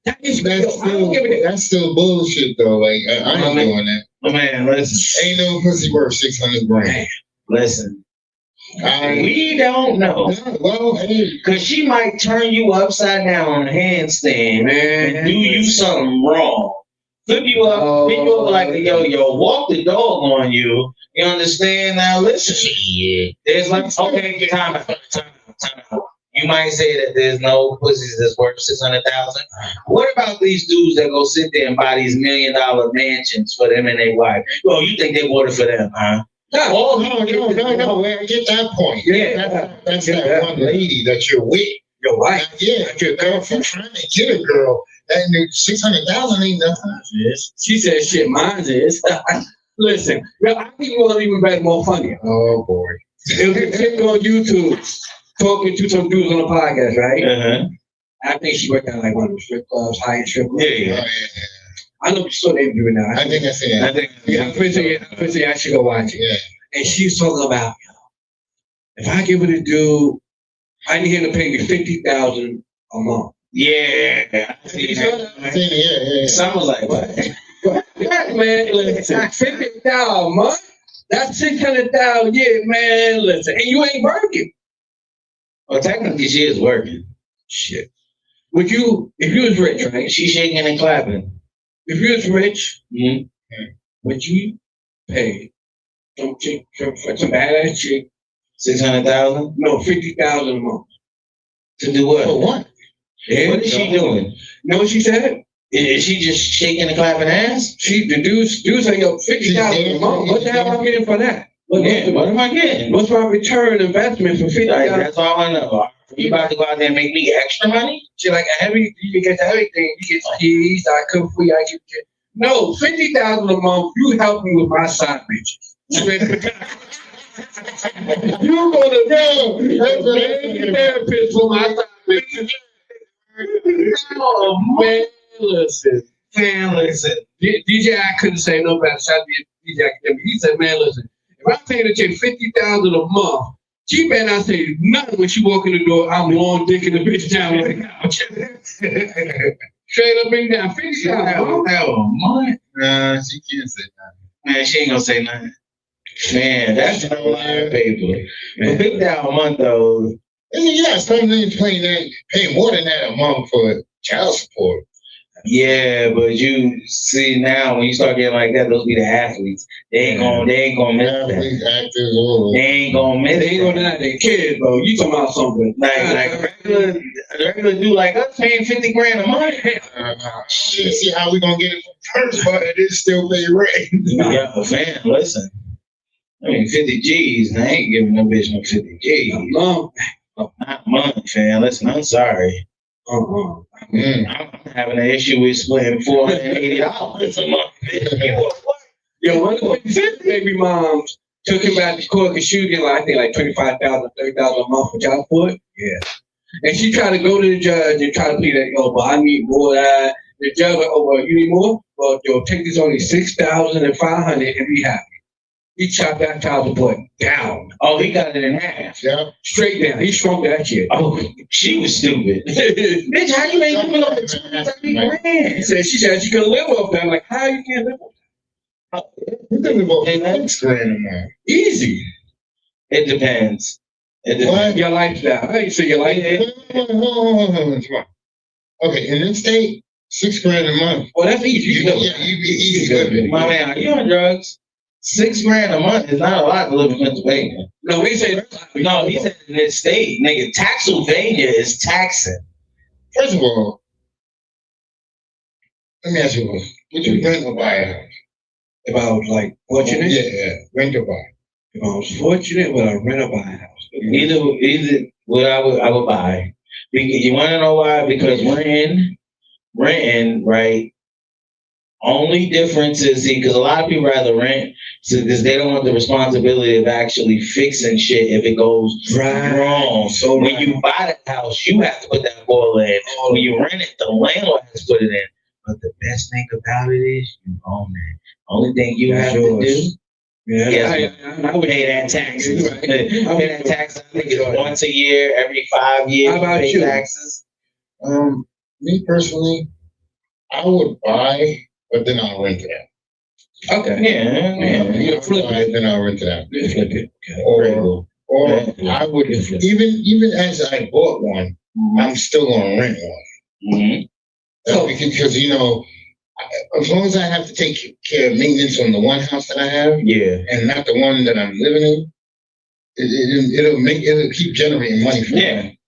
that's still bullshit though. Like I ain't doing that. Man, listen. Ain't no pussy worth 600 grand. Listen. We don't know. Well, hey. Because she might turn you upside down on a handstand and do you something wrong. Flip you up, pick you up like a yo-yo, walk the dog on you. You understand? Now listen. Yeah. There's like, okay, time out. You might say that there's no pussies that's worth 600,000. What about these dudes that go sit there and buy these $1 million mansions for them and their wife? Oh, you think they bought it for them, huh? No. I get that point. Yeah, that's that one lady that you're with. Your wife. Yeah, your girlfriend trying to get a girl. That 600,000 ain't nothing. She said, "Shit, mine is." Listen, I think you want to even bet more funny. Oh boy, it was a chick on YouTube talking to some dudes on a podcast, right? Uh-huh. I think she worked at like one of the strip clubs, high-end strip clubs. Yeah. I know so they doing that. I think I see that. I should go watch it. Yeah. And she's talking about, if I give it a dude, I need him to pay me $50,000 a month. Yeah. Yeah. Sounds like what? Man, listen, $50,000 a month? That's $600,000 a year, man. Listen, and you ain't working. Well, technically, she is working. Shit. If you was rich, right? She's shaking and clapping. If you was rich, would you pay some badass chick 600,000 No, 50,000 a month. to do what? For what? Yeah, What is she doing? You know what she said? Is she just shaking and clapping ass? The dudes say, yo, 50,000 a month. What the hell am I getting for that? What am I getting? What's my return investment for 50,000? That's all I know. You about to go out there and make me extra money? She like you can get everything. You get keys, I cook for you, I give you. No, 50,000 a month. You help me with my side bitches. You're gonna go therapist for my side bitches. Oh man, listen. DJ, I couldn't say no better. Shout out to DJ Academy. He said, man, listen, if I'm paying a chick 50,000 a month, she better not say nothing when she walk in the door. I'm long dicking the bitch down right now. Straight up, bring down 50,000 a month. Nah, she can't say that. Man, she ain't gonna say nothing. Man, that's a lot of paper. For $50 a month though. I mean, yeah, some niggas pay more than that a month for child support. Yeah, but you see now when you start getting like that, those be the athletes. They ain't gonna miss Athletes, that. actors, all They ain't gonna miss They ain't gonna deny their kids, bro. You talking about something. Like a regular dude like us paying 50 grand a month. See how we gonna get it first, but it is still pay rent. Yeah, man, listen. I mean, 50 G's, and I ain't giving no bitch no 50 G's. No. Not month, fam. Listen, I'm sorry. I'm having an issue with splitting $480 a month. Yo, one of the baby moms took him back to court because she was getting like, I think like 25,000, 30,000 a month for child support. Yeah. And she tried to go to the judge and try to plead that, yo, but I need more of that. The judge went, oh, well, you need more? Well, yo, take this only $6,500 and be happy. He chopped that child support down. Oh, he got it in half. Yeah. Straight down. He shrunk that shit. Oh, she was stupid. Bitch, how you make money off $2,000? She said she could live off that. I'm like, how you can't live off that? You can live off $6,000 a month. Easy. It depends. Your lifestyle. How you say your lifestyle? Okay, in this state, $6,000 a month. Well, that's easy. You be easy living. My man, are you on drugs? $6,000 a month is not a lot to live in Pennsylvania. No, he said in this state, nigga, Taxylvania is taxing. First of all, let me ask you this. Would you rent or buy a house? If I was like fortunate? Yeah, rent or buy. If I was fortunate, would I rent or buy a house? Either what I would buy. Because you wanna know why? Because renting, right? Only difference is, because a lot of people rather rent because they don't want the responsibility of actually fixing shit if it goes wrong. So when you buy the house, you have to put that boiler in. When you rent it, the landlord has to put it in. But the best thing about it is you own it. Only thing you have to do, I would pay that taxes. Pay that tax. I think it's once a year, every 5 years. How about you? Taxes. Me personally, I would buy, but then I'll rent it out. Okay. Yeah. Flip it, then I'll rent it out. Flip it. Or I would, even as I bought one, I'm still gonna rent one. Mm-hmm. So because as long as I have to take care of maintenance on the one house that I have, and not the one that I'm living in, it'll keep generating money for me.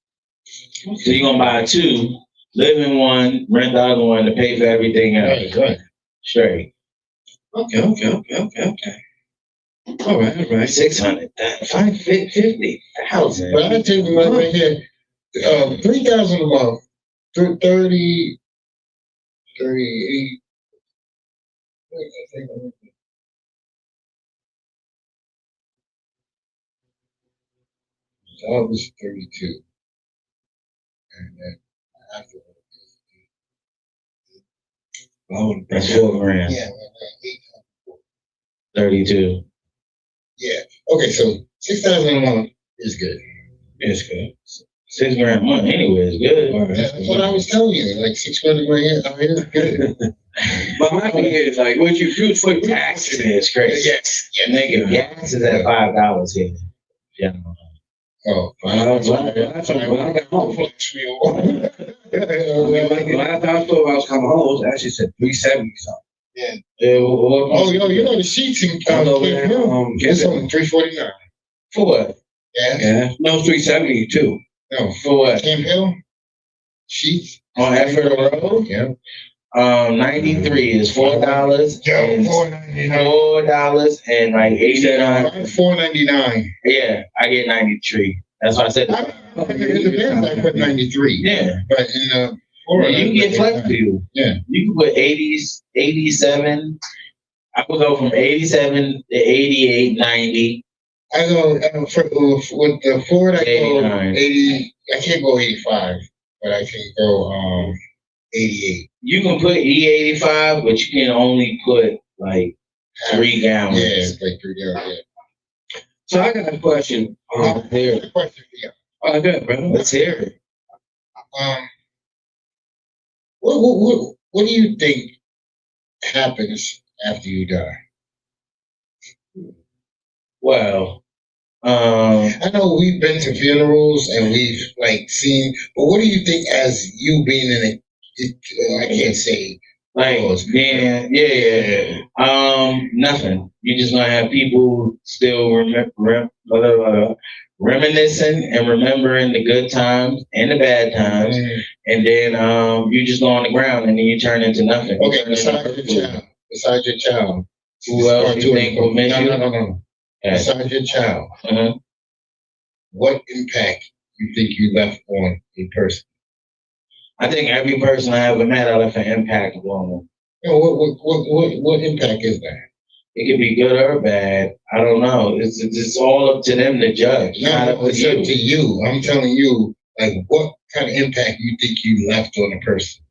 So you're gonna buy two, live in one, rent the other one to pay for everything else. Right. Straight. Okay. All right. 600, 50,000. But I tell you right here, 3,000 a month, 30, 38. I was 32, and then after. That's $4,000. Yeah. 32. Yeah. Okay, so 6,000 a month is good. It's good. $6,000 a month anyway is good. That's what I was telling you. Like $6,000 a year, is good. But my thing is, like, what you do for taxes is crazy. Yes. Yeah, nigga, gas is at $5 here. Yeah. Oh, that's when I got home. The last time I was coming home, it actually said 370 something. Yeah. Oh, the sheets in it's only $349. For what? Gas? Yeah. No, 370 too. No. For what? Camp Hill? Sheets? On Effort Road? Yeah. 93 is $4. Yo, and $4 and like 89. $4.99. Yeah, I get 93. That's why I said. In the Benz, I put 93. Yeah. But in the Yeah, you can get flex fuel. Yeah. You can put 80s, 87. I would go from 87 to 88, 90. I go with the Ford. I go 89. 80. I can't go 85, but I can go 88. You can put E85, but you can only put like 3 gallons. Yeah, it's like 3 gallons. Yeah. So I got a question. Here. A question for you. Oh, good, brother. Let's hear it. What do you think happens after you die? Well, I know we've been to funerals and we've like seen, but what do you think as you being in I can't say like, yeah. Nothing. You're just gonna have people still reminiscing and remembering the good times and the bad times, and then you just go on the ground and then you turn into nothing. Okay, besides your child, who else do you think will miss you? No. Yeah. Besides your child, what impact you think you left on a person? I think every person I ever met, I left an impact on them. You know, what impact is that? It could be good or bad. I don't know. It's all up to them to judge. No, it's up to you. I'm telling you, like, what kind of impact you think you left on a person?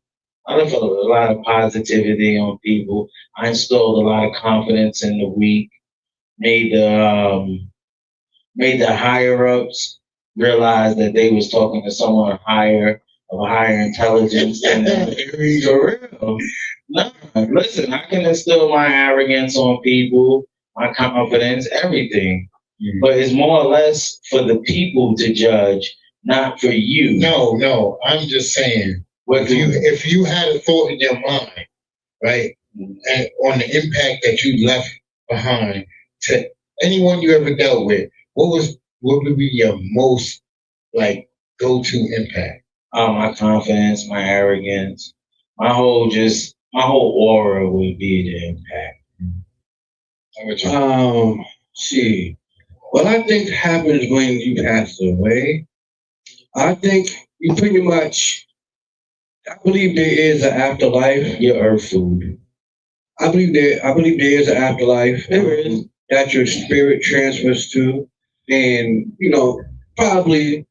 I left a lot of positivity on people. I instilled a lot of confidence in the weak. Made the higher ups realize that they was talking to someone higher, of a higher intelligence than them. For real. No, listen, I can instill my arrogance on people, my confidence, everything. But it's more or less for the people to judge, not for you. No, I'm just saying, if you had a thought in your mind, right, and on the impact that you left behind to anyone you ever dealt with, what would be your most like go-to impact? My confidence, my arrogance, my whole aura would be the impact. See, what I think happens when you pass away, I think you pretty much, I believe there is an afterlife. Your earth food. I believe there is an afterlife. There is. That your spirit transfers to, and probably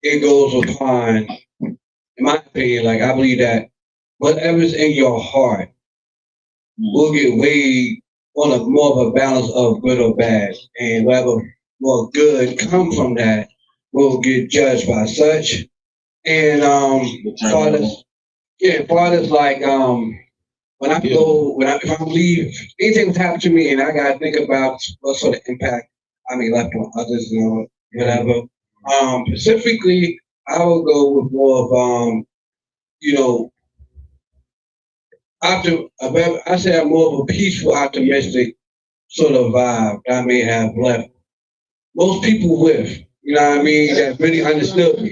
it goes upon, in my opinion, like I believe that whatever's in your heart will get weighed on a more of a balance of good or bad, and whatever more good come from that will get judged by such. And fathers like when I go if I leave, anything that's happened to me, and I gotta think about what sort of impact I may left on others, whatever. Specifically, I would go with more of I say I'm more of a peaceful, optimistic sort of vibe that I may have left most people with. You know what I mean? That really understood me.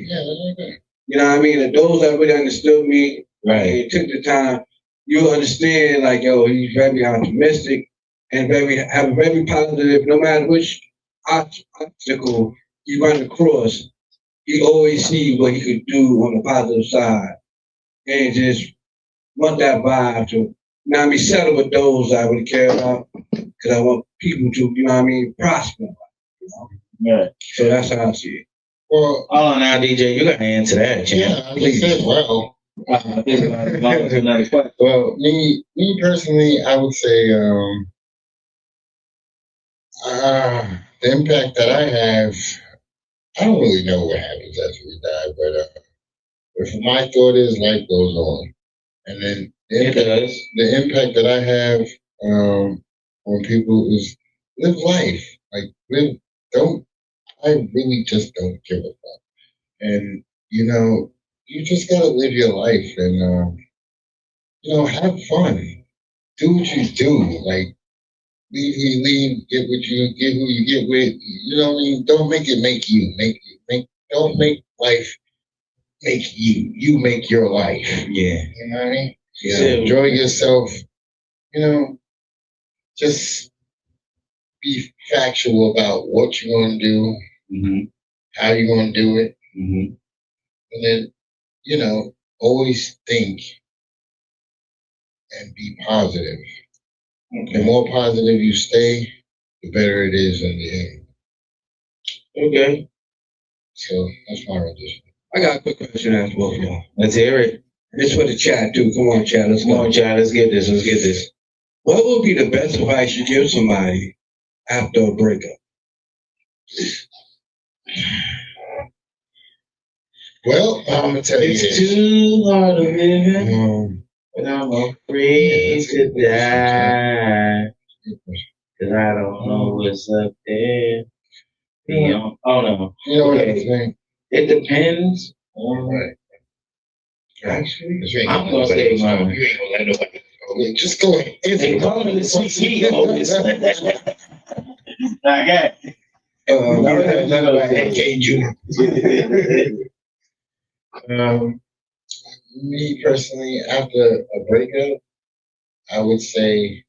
You know what I mean? And those that really understood me, right, and took the time, you'll understand, like, yo, he's very optimistic and have a very positive, no matter which obstacle he run across, he always see what he could do on the positive side. And just want that vibe to, settle with those I really care about, because I want people to, prosper. Right. So that's how I see it. Well, hold on now, DJ, you gotta answer that, champ. Yeah, please. Well, well, me personally, I would say the impact that I have, I don't really know what happens after we die, but if my thought is life goes on, and then the impact that I have on people is live life, I really just don't give a fuck, and you just gotta live your life and have fun, do what you do, like leave, get what you get, who you get with. You know what I mean? Don't make it make you. Don't make life make you. You make your life. Yeah. You know what I mean? Yeah. So enjoy yourself. You know, just be factual about what you're going to do, how you're going to do it, and then, you know, always think and be positive. Okay. The more positive you stay, the better it is in the end. Okay. So that's my rendition. I got a quick question to ask both of y'all. Let's hear it. This for the chat too. Come on, chat. Come on, chat. Let's get this. Let's get this. What would be the best advice you give somebody after a breakup? Well, I'm gonna tell you it's this. Too hard to live, but I'm afraid to die. Cause I don't know what's up there. Oh no. You know what I'm saying? It depends. Right. Actually, I'm gonna say mine. You ain't gonna let nobody. Okay, just go ahead. They call me the CEO. Okay. Me personally, after a breakup, I would say,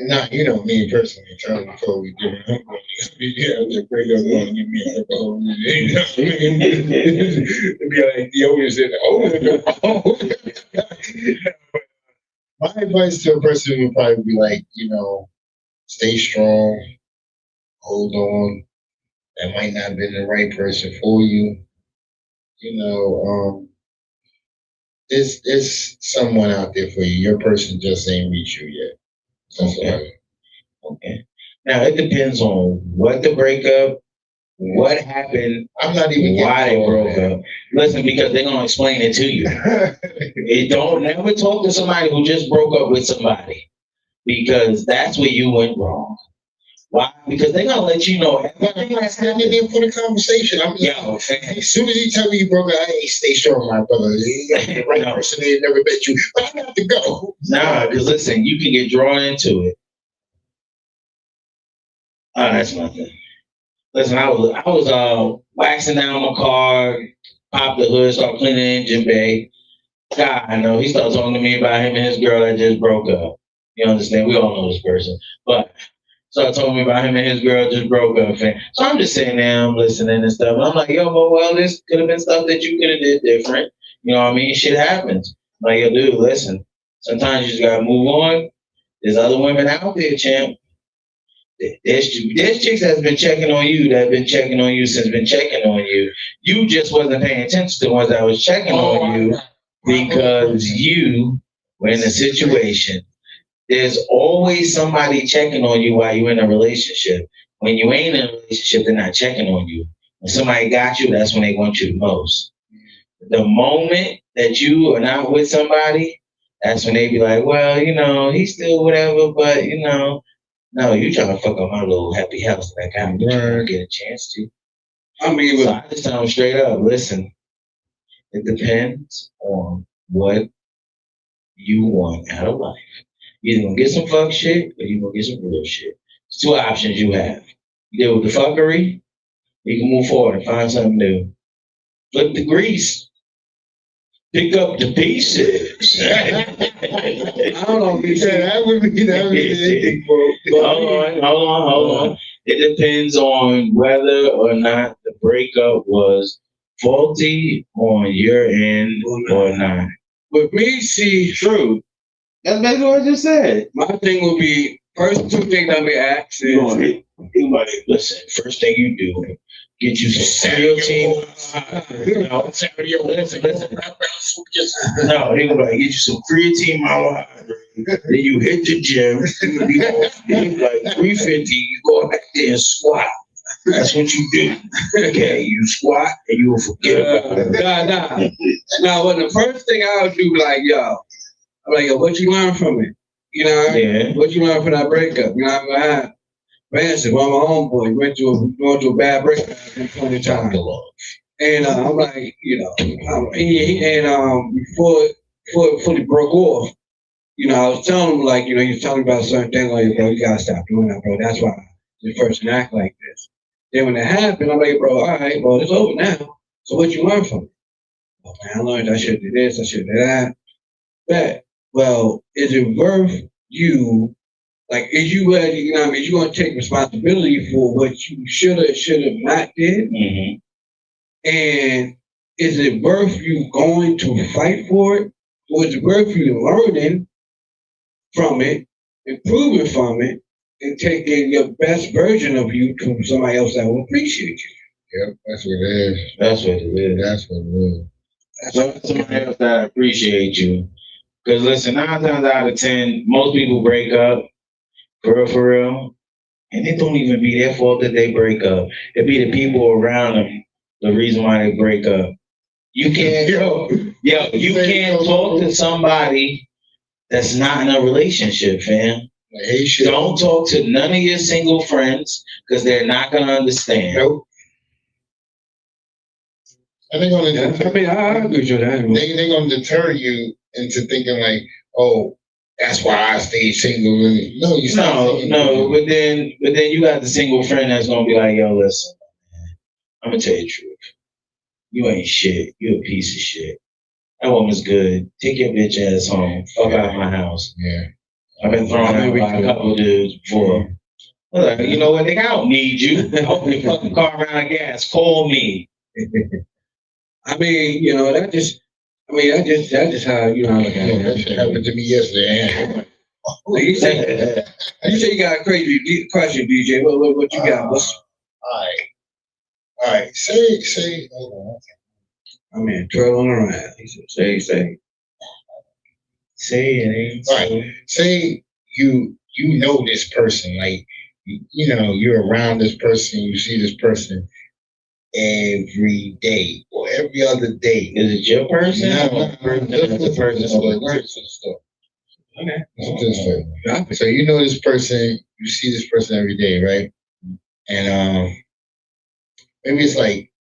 not, you know, me personally, totally different. Yeah, the breakup going to give me alcohol. It'd be like the oldest in the My advice to a person would probably be like, you know, stay strong, hold on. That might not have been the right person for you. You know, there's someone out there for you. Your person just ain't reached you yet. Okay. Now it depends on what the breakup, what happened. I'm not even why they broke up. Listen, because they're gonna explain it to you. Don't never talk to somebody who just broke up with somebody, because that's where you went wrong. Why? Because they're gonna let you know everything that's happening there for the conversation. I'm as soon as you tell me you broke up, hey, stay strong, my brother. The right person, they never met you, but I got to go. Nah, because listen, you can get drawn into it. Oh, that's nothing. Listen, I was waxing down my car, popped the hood, started cleaning the engine bay. God, I know, he started talking to me about him and his girl that just broke up. You understand? We all know this person, but. So told me about him and his girl just broke up. So I'm just sitting there, I'm listening and stuff. And I'm like, yo, well, this could have been stuff that you could have did different. You know what I mean? Shit happens. I'm like, yo, dude, listen. Sometimes you just gotta move on. There's other women out there, champ. There's chicks that's been checking on you, that been checking on you since been checking on you. You just wasn't paying attention to the ones that was checking on you because you were in a situation. There's always somebody checking on you while you're in a relationship. When you ain't in a relationship, they're not checking on you. When somebody got you, that's when they want you the most. The moment that you are not with somebody, that's when they be like, well, you know, he's still whatever, but, you know, no, you trying to fuck up my little happy house that I got, but you don't get a chance to. I mean, so I just tell them straight up, listen, it depends on what you want out of life. You're either gonna get some fuck shit or you're gonna get some real shit. It's two options you have. You deal with the fuckery, you can move forward and find something new. Flip the grease. Pick up the pieces. I don't know if you said that would be Hold on. It depends on whether or not the breakup was faulty on your end or not. With me, see, true. That's basically what I just said. My thing would be, first two things I'll be asked is, listen, first thing you do, get you some creatine. No, he gonna get you some creatine monohydrate. Then you hit the gym. You like 350. You go back there and squat. That's what you do. Okay, you squat and you will forget about it. Nah. Well, the first thing I would do, like, yo, I'm like, yo, what you learn from it? You know what I mean? Yeah. What you learn from that breakup? You know what I mean? For instance, one of my homeboys went through a bad breakup in 20 times. And I'm like, you know, before it fully broke off, I was telling him, like, he was telling me about certain things, like, bro, you gotta stop doing that, bro. That's why this person act like this. Then when it happened, I'm like, bro, all right, well, it's over now. So what you learn from it? Oh, man, I learned I should do this, I should do that. But, well, is it worth you, like, is you ready, is you going to take responsibility for what you should have not did? Mm-hmm. And is it worth you going to fight for it? Or is it worth you learning from it, improving from it, and taking your best version of you to somebody else that will appreciate you? Yep, that's what it is. That's what it is. That's what it is. Somebody else that appreciate you. Because listen, 9 times out of 10, most people break up, for real, and it don't even be their fault that they break up. It be the people around them the reason why they break up. You can't, you can't talk to somebody that's not in a relationship, fam. Don't talk to none of your single friends because they're not gonna understand. Nope. And they're gonna I agree with that. They're gonna deter you into thinking like, oh, that's why I stayed single. No, you no. But then you got the single friend that's gonna be like, yo, listen, man, I'm gonna tell you the truth. You ain't shit. You a piece of shit. That woman's good. Take your bitch ass home. Fuck out of my house. Yeah. I've been thrown out by a couple of dudes before. Like, you know what? Nigga, I don't need you. Open your fucking car around the gas. Call me. That's just how, I look at it. That shit happened to me yesterday. You say you got a crazy question, DJ. What you got? All right. Say, hold on. I mean, twirling around. He said, say it. All right. Say you know this person, like, you're around this person, you see this person every day or every other day. Is it your person? No, the person. Okay. So you know this person, you see this person every day, right? And maybe it's like,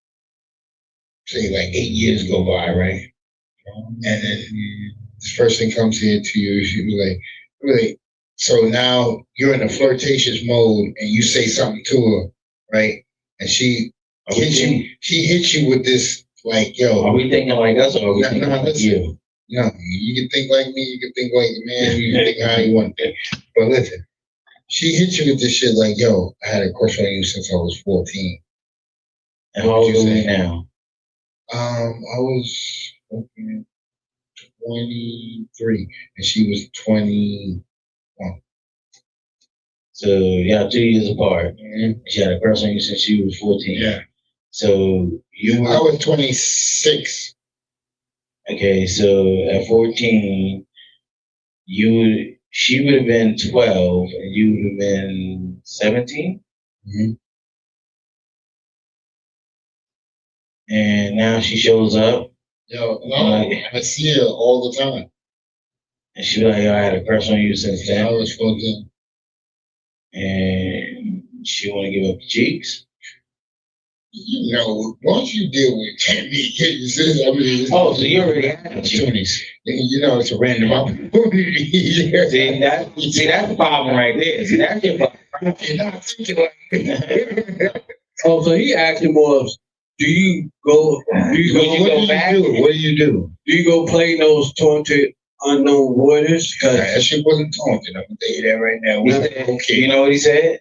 say, like 8 years go by, right? And then this person comes here to you, she be like, really? So now you're in a flirtatious mode and you say something to her, right? And she hits you with this, like, yo. Are we thinking like us or are we thinking like you? No, you can think like me, you can think like the man, you can think how you want to think. But listen, she hits you with this shit like, yo, I had a crush on you since I was 14. And how old are you now? I was 23 and she was 21. So yeah, 2 years apart. Mm-hmm. She had a crush on you since she was 14. Yeah. So I was 26. Okay, so at 14, she would have been 12 and you would have been 17. Mm-hmm. And now she shows up. Yo, no, I see her all the time. And she was like, yo, I had a crush on you since then. I was 14. And she want to give up the cheeks. Once you deal with me, so you already had opportunities. It's a random opportunity. See, that's the problem right there. See, that's your problem. So he asked him was, do you go back? What do you do? Do you go play those taunted unknown waters? That shit wasn't taunted. I'm gonna tell you that right now. Okay. You know what he said?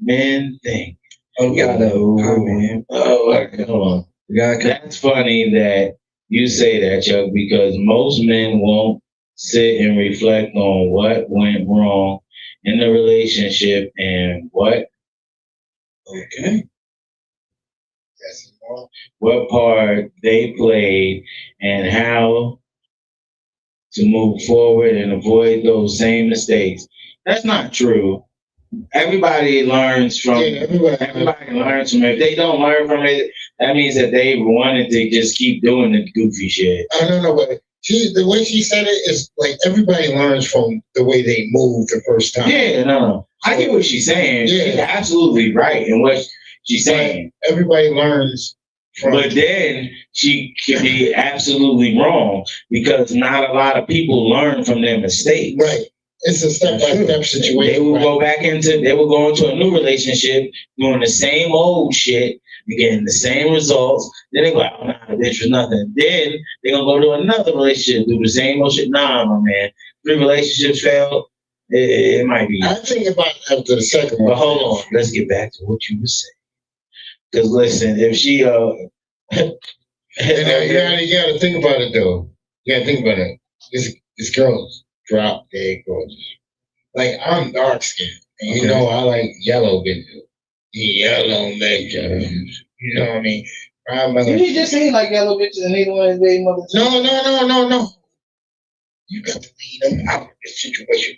Men think. Oh, man. Hold on. That's funny that you say that, Chuck, because most men won't sit and reflect on what went wrong in the relationship and what part they played and how to move forward and avoid those same mistakes. That's not true. Everybody learns from everybody learns from it. If they don't learn from it, that means that they wanted to just keep doing the goofy shit. I don't know, but the way she said it is like everybody learns from the way they move the first time. Yeah, no. I get what she's saying. Yeah. She's absolutely right in what she's saying. Everybody learns But then she could be absolutely wrong because not a lot of people learn from their mistakes. Right. It's a step-by-step situation. They will go into a new relationship doing the same old shit, getting the same results. Then they go, oh, nah, the bitch was nothing. Then they're going to go to another relationship, do the same old shit. Nah, my man. 3 relationships failed. It might be. I think about after the second one. But hold on. Let's get back to what you were saying. Because listen, if she... and you got to think about it, though. You got to think about it. This girl's drop dead gorgeous. Like, I'm dark skinned. And you know, I like yellow bitches. Yellow makeup. You know what I mean? Did he just say like yellow bitches and neither one of his baby mothers? No. You got to lead them out of this situation.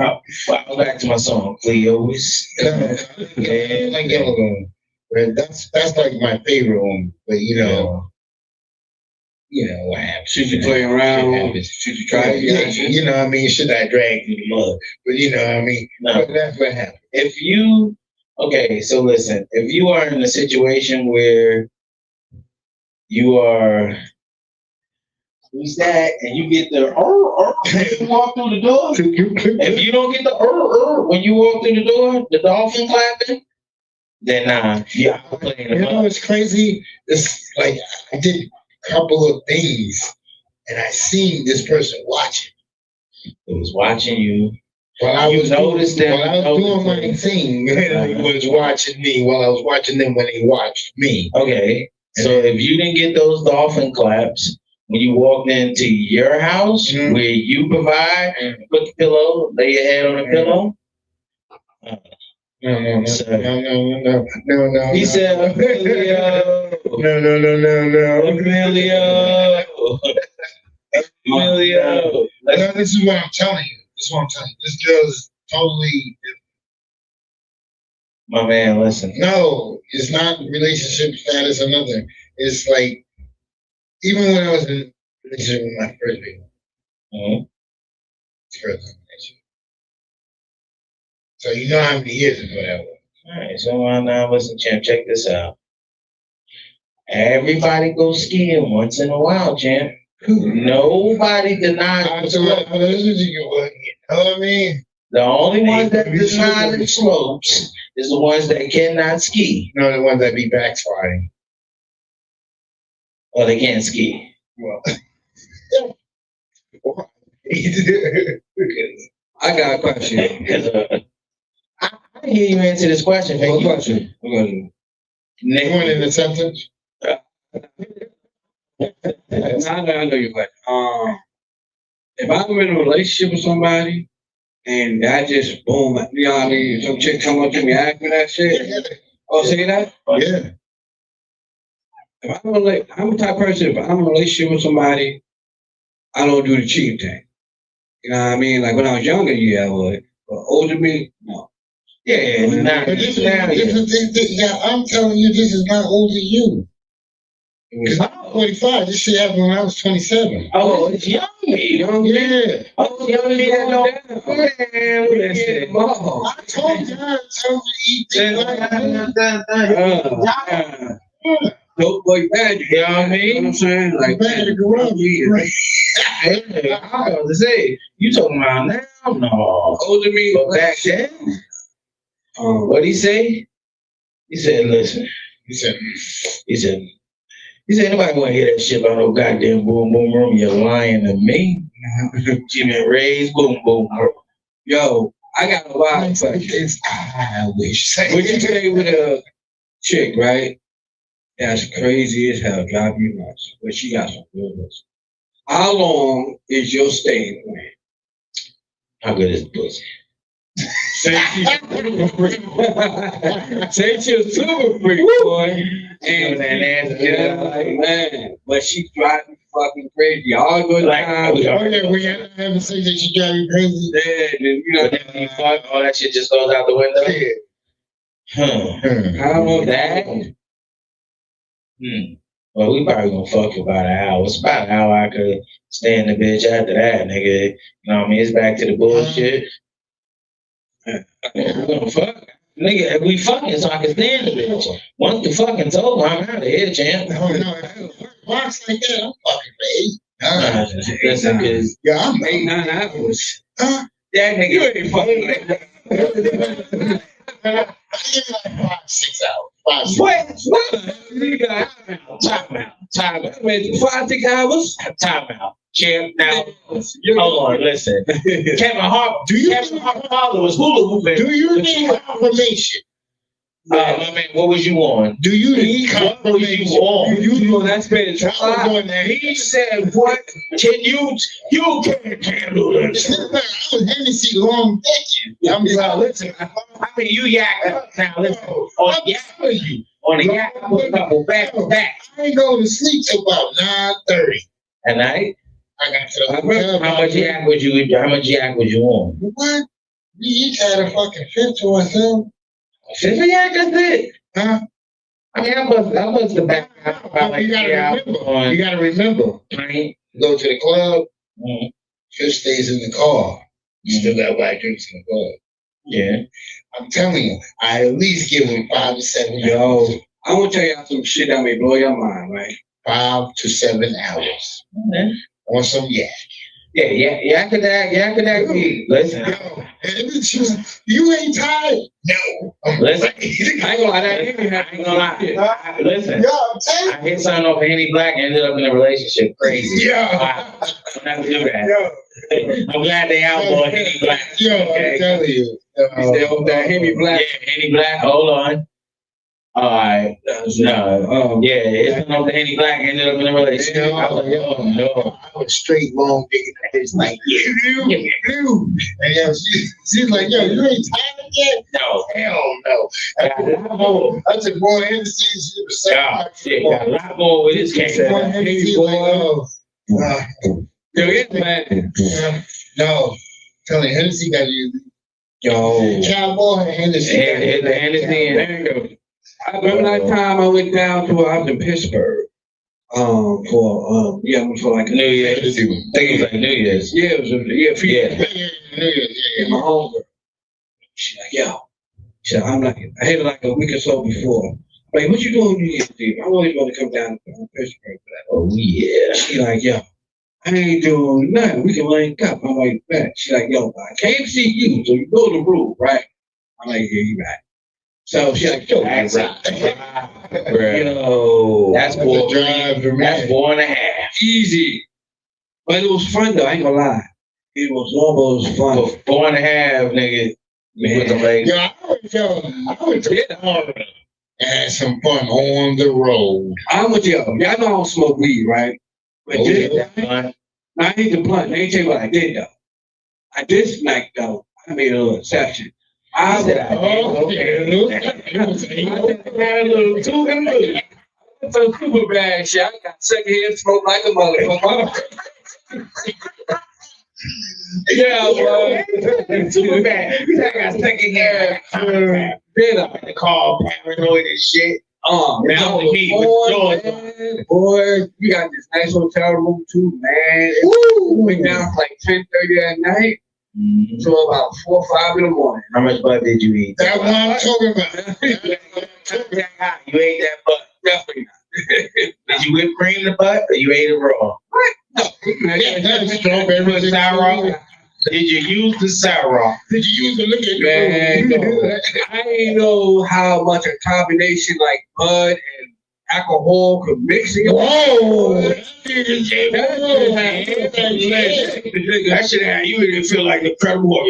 I'll go back to my song, Cleo's. I like yellow one. But that's like my favorite one. But you know what happens. Should you play around? Should you try to get you know what I mean? Should I drag through the mud? But you know what I mean? No. But that's what happened. So listen, if you are in a situation where you are who's that and you get the when you walk through the door, if you don't get the when you walk through the door, the dolphin clapping, then yeah, I'm playing you know what's crazy? It's like I did a couple of things and I seen this person watching. It was watching you. While I was doing my thing, it was watching me while I was watching them when they watched me. Okay. So if you didn't get those dolphin claps when you walked into your house where you provide, put the pillow, lay your head on the pillow. No. He said, Emilio. Emilio. No, this is what I'm telling you. This girl is totally different. My man, listen. No, it's not relationship status or nothing. It's like, even when I was in a relationship with my first baby. It's first combination. So you know how many years ago that was. All right, so now listen, champ, check this out. Everybody goes skiing once in a while, champ. Nobody denies the slopes. You know what I mean? The only ones that deny the slopes is the ones that cannot ski. No, the ones that be backsliding. Or they can't ski. Well, I got a question. I hear you answer this question. What question? You want in the sentence? I know your question. If I'm in a relationship with somebody and I just boom, you know what I mean? Some chick come up to me asking that shit. Oh, say that? Yeah. If I'm the type of person, if I'm in a relationship with somebody, I don't do the cheap thing. You know what I mean? Like when I was younger, yeah, I would. But older than me, no. Yeah, I'm telling you, this is not old to you. Because I'm 45. This shit happened when I was 27. Oh, it's young me. Yeah. Oh, young me. Man, listen. I told you, to eat Dope boy bad, you know what I mean? You know what I'm saying? Like, bad to go up. Hey, I was to say, you talking about now? No. Older me, but back then, what'd he say? He said, listen. He said, nobody want to hear that shit about no goddamn boom boom room. You're lying to me. Jimmy Ray's boom boom room. Yo, I got a lot of questions. I wish. Would you stay with a chick, right? That's crazy as hell, drive you nuts. But she got some good ones. How long is your staying point? How good is the pussy? Say she's a super freak, boy. And man, but she drives me fucking crazy. All good time. We have to say that she drives me crazy. Yeah, you know, you fuck, all that shit just goes out the window. Yeah. How long that? Well, we probably gonna fuck for about an hour. It's about an hour I could stand the bitch after that, nigga. You know what I mean? It's back to the bullshit. We're gonna fuck. Nigga, if we fucking so I can stand the bitch. Once the fucking's over, I'm out of here, champ. No, if it works like that, I'm fucking for 8 hours. Listen, cause Yeah, I'm 8-9 hours. Huh? that nigga you ain't fucking like that. I give you like 5-6 hours. 5-6 What? What? Time out. Wait, 5-6 hours? Time out. Champ, now, hold on, listen. Kevin Hart, Kevin Hart father was hula hooping. Do you need confirmation? My man, what was you on? Do you need What was you confirmation? on? You on that spend I was on that. He said, what? Can you can't handle this. I was Hennessy long decade. I'm like, listen, I mean, you yak up now. Listen, on the yak, I was a couple back to back. I ain't going to sleep till about 9:30. At night? I got to the hotel. How much yak was you on? What? We each had a fucking fifth to ourselves. Fifth yak, that's it. Huh? I mean, I must have back about like You gotta remember. You gotta remember. right? Go to the club. Mm-hmm. Fifth stays in the car. You still got white drinks in the club. Yeah. I'm telling you, I at least give him 5 to 7 Yo, hours. I want to tell y'all some shit that may blow your mind, right? 5 to 7 hours Okay. on some yak. Yeah, yak of that. Listen. Yo, and she was, you ain't tired? No. Listen. I ain't gonna lie, that ain't gonna lie. Listen. Yo, I'm telling I hit something off of Henny Black and ended up in a relationship. Crazy. you. Yo. I'm not gonna do that. Yo. I'm glad they outlawed Henny Black. Yo, Okay. I'm telling you. Stay off that Henny Black. Yeah, Henny Black. Hold on. All right. No. Yeah, it's off the Henny Black ended up in a relationship. I was like, oh no. I was straight long digging at his like, you. And yo, she's like, yo, you ain't tired yet? No. Hell no. I took one Hennessy, she was saying, Oh, shit. Got a lot more with his game. one Hennessy, like, oh. Yo, it's man. No. Telling you, Hennessy got you. Yo. Cowboy and Hennessy. And the Hennessy and There you go. I remember that time I went down to I was in Pittsburgh. For like New Year's. Hennessy. I think it was like New Year's. yeah, it was for Yeah. and my homegirl. She's like, yo. She said, I'm like, I hit it like a week or so before. I'm like, what you doing New Year's Eve? I always want to come down to Pittsburgh for that. Oh yeah. She like, yo, I ain't doing nothing. We can link up. I'm like, man. She like, yo, I can't see you, so you know the rule, right? I'm like, yeah, you right. So she like, yo, That's right. Yo. That's That's a four. drive for me. That's 4.5. Easy. But it was fun though, I ain't gonna lie. It was almost fun. For 4.5, nigga. You put the legs. Yo, I went to Florida and had some fun on the road. I'm with y'all. Y'all know I don't smoke weed, right? But I ain't the blunt. Let me tell you what I did though. I did smack though. I made a little exception. I said I had a little too good. So super bad shit. I got secondhand smoke like a motherfucker. Yeah, boy. Too bad. I got secondhand. Then I The call paranoid and shit. man, Now I the heat was with man, boy, you got this nice hotel room too, man. We went down like 10:30 at night to about 4 or 5 in the morning. How much butt did you eat? That's what I'm talking about. You ate that butt. Definitely not. Did you whip cream the butt or you ate it raw? Yeah, that's strawberry sour. Did you use the sour? Did you use the look at Man, the I didn't know how much a combination like bud and alcohol could mix it. Whoa! That shit had you didn't feel like the Incredible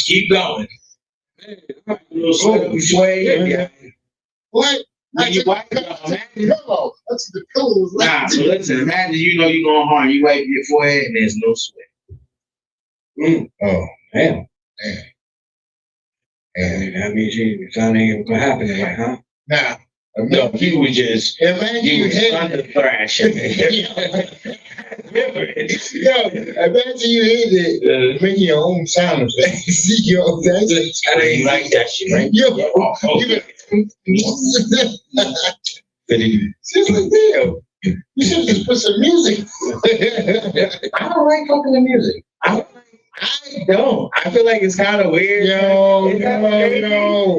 Keep going. What? When you wipe it, Pillow. That's the pillow. nah, so listen, imagine you know you're going hard, you wipe your forehead and there's no sweat. Oh, Damn. and That means something ain't gonna happen tonight, huh? now, No, you was just, imagine you you was hit under thrashing. Yo, imagine you hit it, making your own sound effects. Yo, that's I didn't like that shit, right? Yo, Oh, you She's like, damn. You should just put some music. I don't like fucking the music. I don't. I feel like it's kind of weird. Yo, It sounds crazy.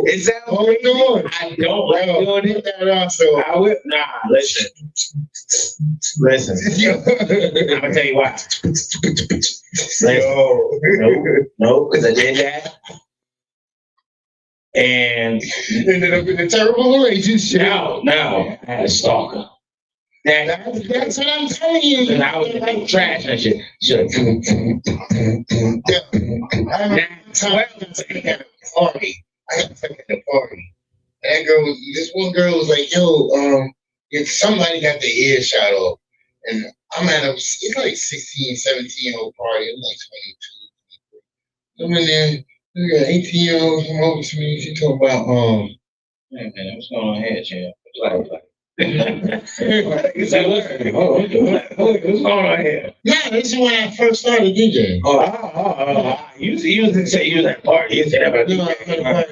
It sounds Hold crazy. on. I don't like doing it. That also. I will. Nah, listen. I'm gonna tell you why. No, because I did that. And ended up in a terrible relationship. no, I had a stalker. That's what I'm telling you. And I was like trash and shit. Party. I got stuck at the party. And that girl was, this one girl was like, yo, if somebody got the ear shot off. And I'm at it's like 16, 17-year-old party. I'm like 22, 23. I'm in there. We got 18-year-olds come over to me. She talking about, hey man, what's going on here, champ? Like, what's going on here? nah, this is when I first started DJing. You was say you was at party. You said about DJing.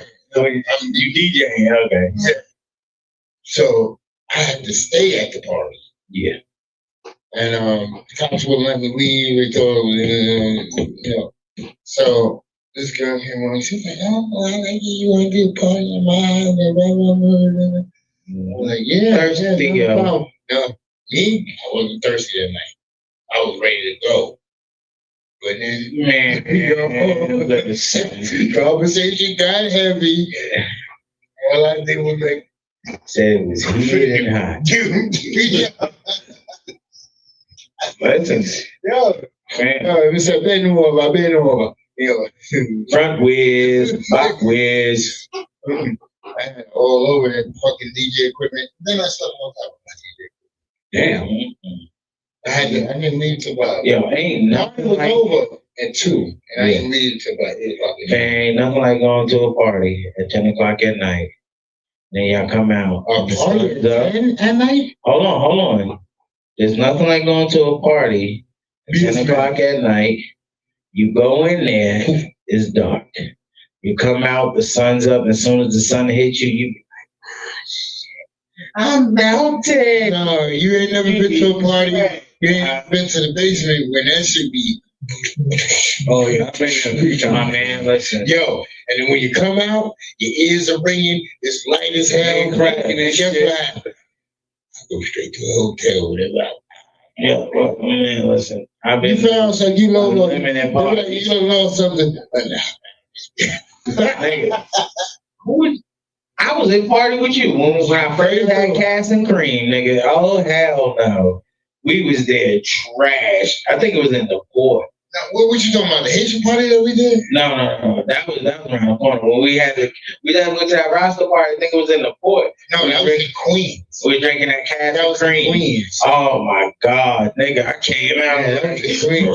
You DJing, okay. Yeah. So I had to stay at the party. Yeah. And the cops wouldn't let me leave. They thought it was, So this girl came on. She was like, "Oh, you want to do a party of mine?" I was like, "Yeah, thirsty, no, me, I wasn't thirsty that night. I was ready to go. But then, conversation got heavy. All I did was like, said it was heated and hot. Listen, it was a bend over. Front whiz, back whiz. I had all over that fucking DJ equipment. Then I slept on top of my DJ equipment. Damn. I didn't leave till about. Yo, ain't nothing was like over at 2, and I didn't leave till about 8 o'clock. ain't nothing like going to a party at 10 o'clock at night. Then y'all come out. A party at 10 at night? Hold on. There's nothing like going to a party at 10 o'clock at night. You go in there, it's dark. You come out, the sun's up, and as soon as the sun hits you, you be like, shit, I'm melted. No, you ain't never been to a party. You ain't been to the basement when that should be. Oh, yeah. I've been there 3 times. My man, listen. Yo, and then when you come out, your ears are ringing, it's light as hell, cracking and shit. I go straight to a hotel, whatever. Yeah, well, man, listen. I've been. You found something, you know, parties. you don't know something. Nigga, I was in party with you when I first had Cass and Cream, nigga. Oh hell no, we was there trash. I think it was in the port. Now, what was you talking about? The Haitian party that we did? No. That was around the corner when we went to that roster party. I think it was in the port. No, that was in Queens. We were drinking that Cass and Cream. Queens. Oh my god, nigga! I came out. Yeah, that was in Queens.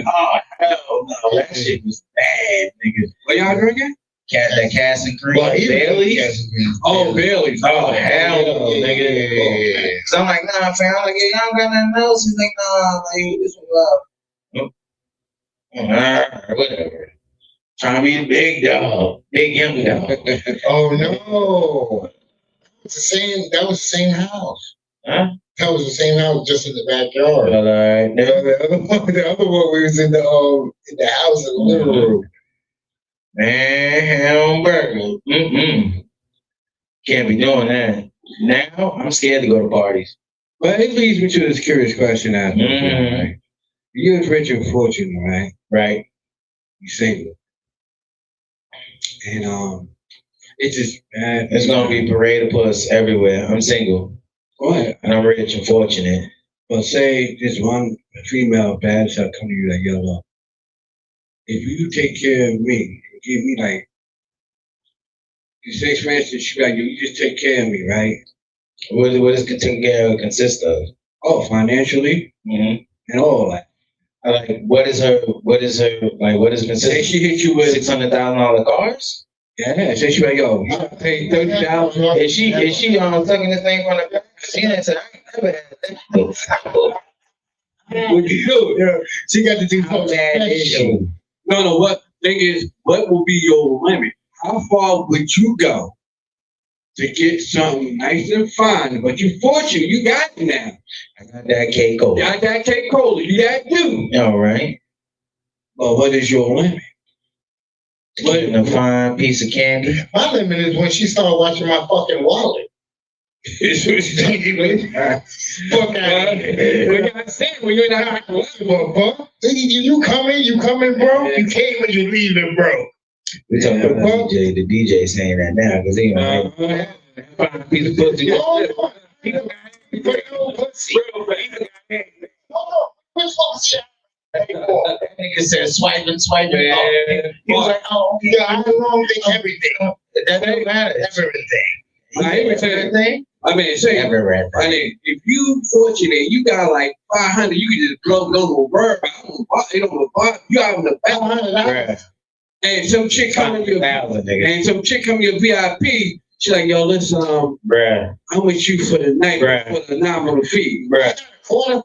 Oh hell no, that shit was bad, nigga. What y'all drinking? That Cass and Cream. Well, Bailey's. Oh, Bailey's. Oh hell no, nigga. Yeah. So I'm like, nah, fam. I'm like, yeah, y'all got nothing else? He's like, nah, like, this one whatever. Trying to be the big dog, big young dog. Oh no. That was the same house. Huh? That was the same house, just in the backyard. Well, all right. The other one, we was in the house in the living room. Man, hamburger. Can't be doing that. Now I'm scared to go to parties. But it leads me to this curious question after. Right? You was rich and fortunate, right? Right. You single. And it's just bad. It's gonna be parade of puss everywhere. I'm single. Go ahead. And I'm rich and fortunate. But say this one female bad shot come to you like, yo, look, if you take care of me, give me like, you say, for instance, she like, you just take care of me, right? What does taking care of consist of? Oh, financially and all that. Like, what is consist? Say she hit you with $600,000 cars? Yeah, say she like, yo, you gotta pay $30,000. Is she sucking this thing from the back? She didn't say, I ain't never had that. What you do? Yeah, she got to do How bad is she? No, what thing is, what will be your limit? How far would you go to get something nice and fine, but you fortunate, you got it now. I got that cake over. You got that cake cola, you got you. All right. But what is your limit? Getting a fine piece of candy. My limit is when she started watching my fucking wallet. Fuck out of here. What I said when you're not You coming, bro? You came and you leaving, bro. We talking about the DJ saying that now because he don't fine piece of pussy. That nigga said swiping. He was like, oh, yeah, I don't think everything. That don't matter. Everything. I mean, say, if you fortunate, you got like 500, you can just blow it on the bird. You out in the back. And some chick come in your VIP. She like, yo, listen, bruh, I'm with you for the night for the nominal fee. Quarter.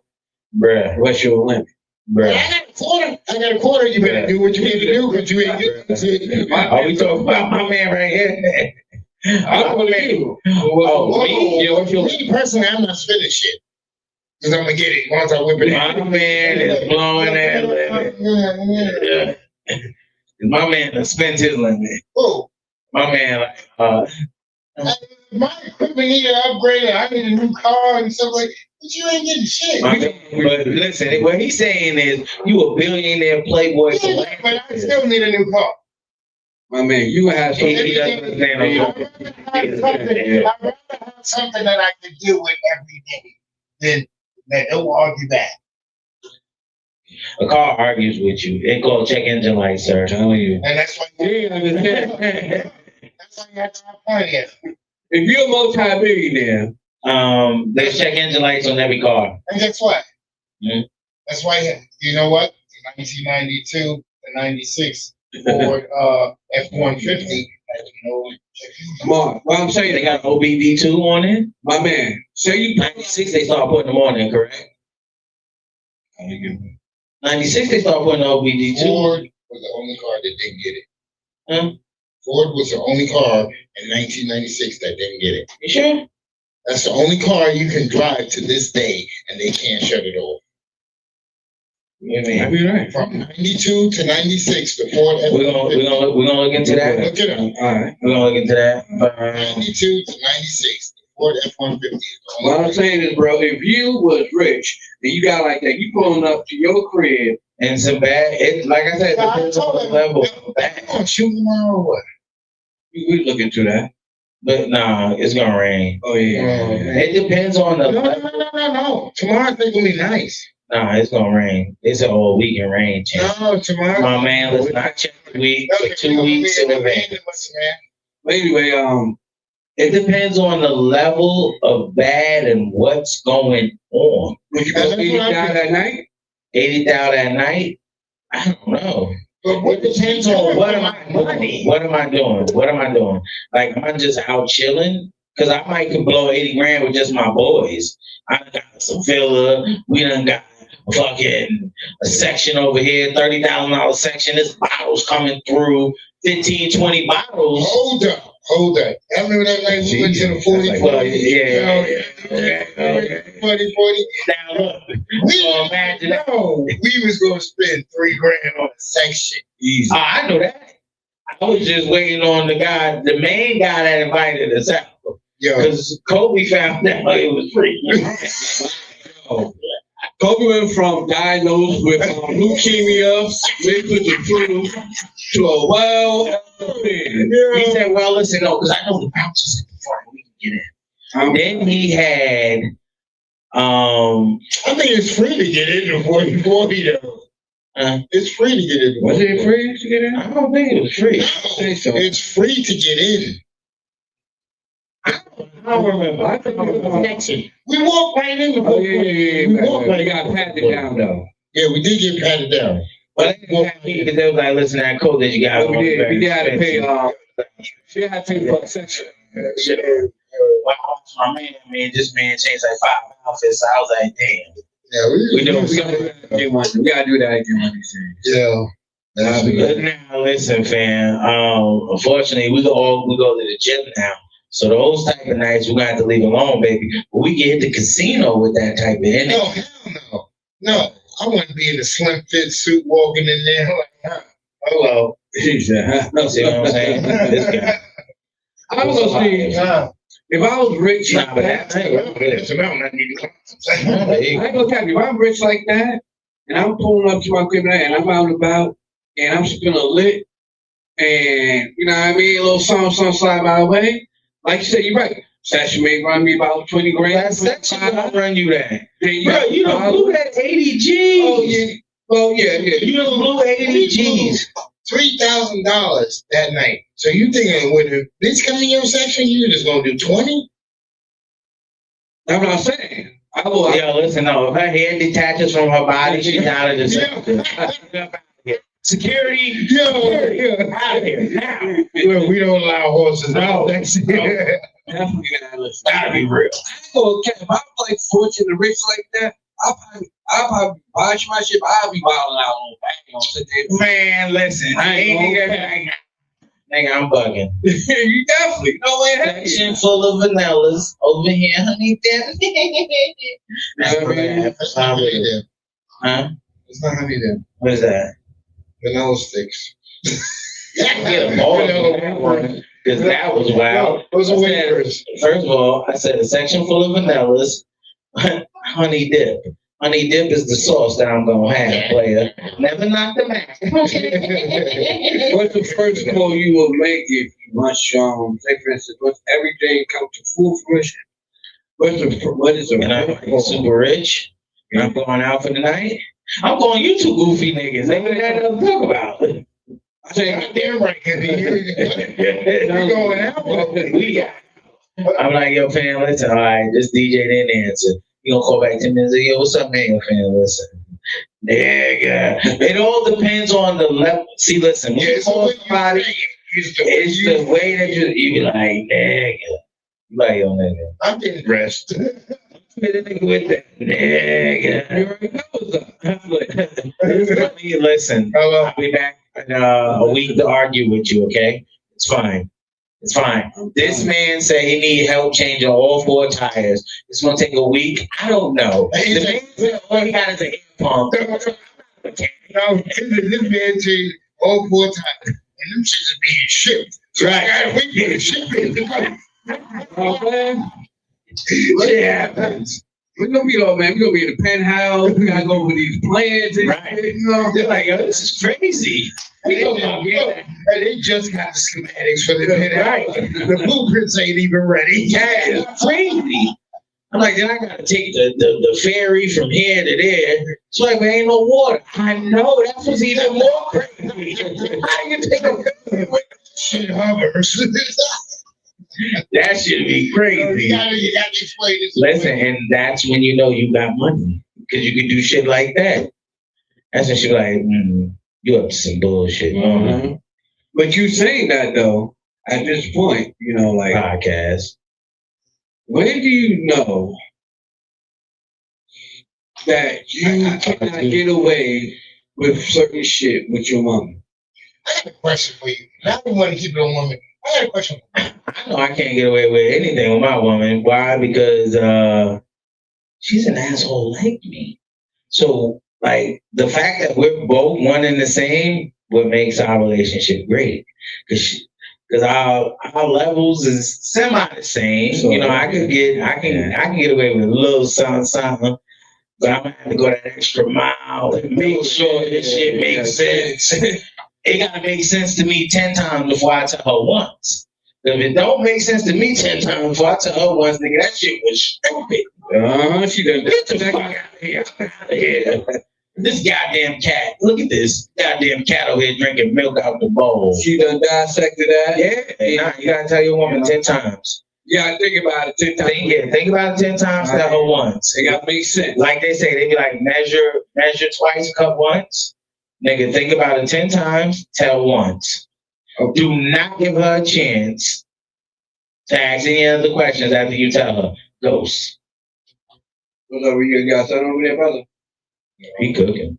Bruh. What's your limit? Bruh. I got a quarter. You better do what you need to do because you ain't getting it. Are we talking about my man right here? I'm me. Me personally, I'm not spending shit. Because I'm going to get it once I whip it out. My man is blowing that limit. Yeah. My man done spent his limit. Oh. My man, my equipment needed upgraded. I need a new car and stuff like that. But you ain't getting shit. But listen, what he's saying is you a billionaire playboy. Yeah, but I still need a new car. My man, you have I'd rather have something that I can deal with every day than that don't argue back. A car argues with you. It's called check engine light, sir. I'm telling you. And that's why you have to have plenty of. If you're a multi-billionaire, there's check engine lights on every car. And guess what? Mm-hmm. That's why, you know what? The 1992 to 96 Ford F-150. Mark, what I'm saying, They got OBD2 on it. My man, say you 96, they start putting them on there, correct? 96, they start putting OBD2. Ford was the only car that didn't get it. Huh? Ford was the only car in 1996 that didn't get it. You sure? That's the only car you can drive to this day, and they can't shut it off. You mean? I'll be right. From 92 to 96, the Ford F-150. We're gonna look into that. Look it up. All right. We're gonna look into that. 92 to 96, the Ford F-150. What I'm saying is, bro, if you was rich and you got like that, you pulling up to your crib and some bad. It, like I said, it depends on the level of bad. I'm shooting tomorrow or what? we look into that. But nah, it's gonna rain. Oh yeah. It depends on the. No. Tomorrow's gonna be nice. Nah, it's gonna rain. It's an all weekend rain. No, tomorrow. My man, let's not check the week for 2 weeks in advance. But anyway, it depends on the level of bad and what's going on. Would you go 80,000 at night? 80,000 at night? I don't know. But what depends on what am I doing? What am I doing? Like, am I just out chilling? Because I might could blow 80 grand with just my boys. I got some filler. We done got fucking a section over here, $30,000 section. There's bottles coming through, 15, 20 bottles. Hold up. I remember that night we went to the 40. Yeah. 40. Now look, imagine that. We was gonna spend $3,000 on a section. Easy. I know that. I was just waiting on the main guy that invited us out. Because Kobe found out it was free. Kobe went from diagnosed with leukemia, mixed with the flu, to a He said, well, listen, no, because I know the bouncers at the front, we can get in. Then he had, I think it's free to get into 40 though. It's free to get in. Was it free to get in? I don't think it was free. I think so. It's free to get in. I don't remember. I think it was section. We walked right in the Oh, yeah. We got patted down though. Yeah, we did get patted down. But they was like, listen, that code that you got. We did have to pay. She had to pay for a section. My man, this man changed like 5 outfits. So I was like, damn. Yeah, we gotta do that again one of these days. Yeah. Now listen, fam. Unfortunately, we go to the gym now. So those type of nights we're gonna have to leave alone, baby. But we can hit the casino with that type of energy. No, hell no. No, I want to be in a slim fit suit walking in there like, hello. See what I'm saying? This guy. I was gonna see if I was rich like that. I ain't gonna tell you, if I'm rich like that, and I'm pulling up to my crib and I'm out and about, and I'm spinning a lit, and you know what I mean, a little something slide my way. Like you said, you're right. Section may run me about 20 grand. That section gonna run you that. Bro, You done blew that 80 G's. Oh yeah. Oh yeah. You done blew 80 G's. $3,000 that night. So you thinking when a bitch come in your section, you just gonna do 20? That's what I'm saying. Yo, listen, no. If her hair detaches from her body, she's out of the section. Security, out of here now. Well, we don't allow horses out. Definitely not. Listen, gotta be real. I ain't gonna care. If I was like fortunate and rich like that, I'll probably watch my shit. I'll be wilding out on back. Man, listen, nigga, I'm bugging. You definitely no way. Section full of vanillas over here, honey. That's not honey dip. Huh? It's not honey dip. What is that? Vanilla sticks. Get them all because that was wild. Those are wafers. First of all, I said a section full of vanillas, honey dip. Honey dip is the sauce that I'm gonna have, player. Never knock the max. What's the first call you will make if you must say for instance, once everything comes to full fruition? What is And I'm super rich, and I'm going out for the night. I'm going, you two goofy niggas. Ain't nothing to talk about. I say, damn right, you're going out. I'm like, yo, fam, listen, all right, this DJ didn't answer. You gonna call back 10 minutes? Yo, what's up, man? Yo, fam, listen. Nigga. It all depends on the level. See, listen, when you call somebody, it's the way that you be like, nigga. You like, yo, nigga. I'm getting dressed. With that nigga. Listen, I'll be back in a week to argue with you, okay? It's fine. It's fine. This man said he need help changing all 4 tires. It's gonna take a week. I don't know. The man said all he got is an air pump. No, this man changed all 4 tires. And them shits is being shipped. So I gotta wait for the shipment. What happens? We're gonna be man. We're gonna be in the penthouse. We gotta go over these plans. Right. You know, they're like, oh, this is crazy. And they just got the schematics for the penthouse. Right. The blueprints ain't even ready. Yeah, it's crazy. I'm like, then I gotta take the ferry from here to there. It's like, there ain't no water. I know, that's what's even more crazy. How you take a ferry with shit hovers? That should be crazy. You gotta explain this. Listen, and that's when you know you got money. Because you can do shit like that. That's when she like, you up to some bullshit. Mm-hmm. But you saying that though, at this point, you know, like podcast. When do you know that you cannot get away with certain shit with your mom? I have a question for you. Now we want to keep it on woman. I got a question. I know I can't get away with anything with my woman. Why? Because she's an asshole like me. So, like, the fact that we're both one and the same, what makes our relationship great. Because our levels is semi the same. So, you know, I can get away with a little something, but I'm gonna have to go that extra mile and make sure this shit makes sense. It gotta make sense to me 10 times before I tell her once. If it don't make sense to me 10 times before I tell her once, nigga, that shit was stupid. She done get the fuck out of here. This goddamn cat. Look at this goddamn cat over here drinking milk out the bowl. She done dissected that? Yeah. Nah, you gotta tell your woman 10 times. You gotta think about it 10 times. Think about it 10 times, tell her once. It gotta make sense. Like they say, they be like, measure twice, cut once. Nigga, think about it 10 times, tell once. Okay. Do not give her a chance to ask any other questions after you tell her. Ghost. What's over here? You got something over there, brother? He cooking.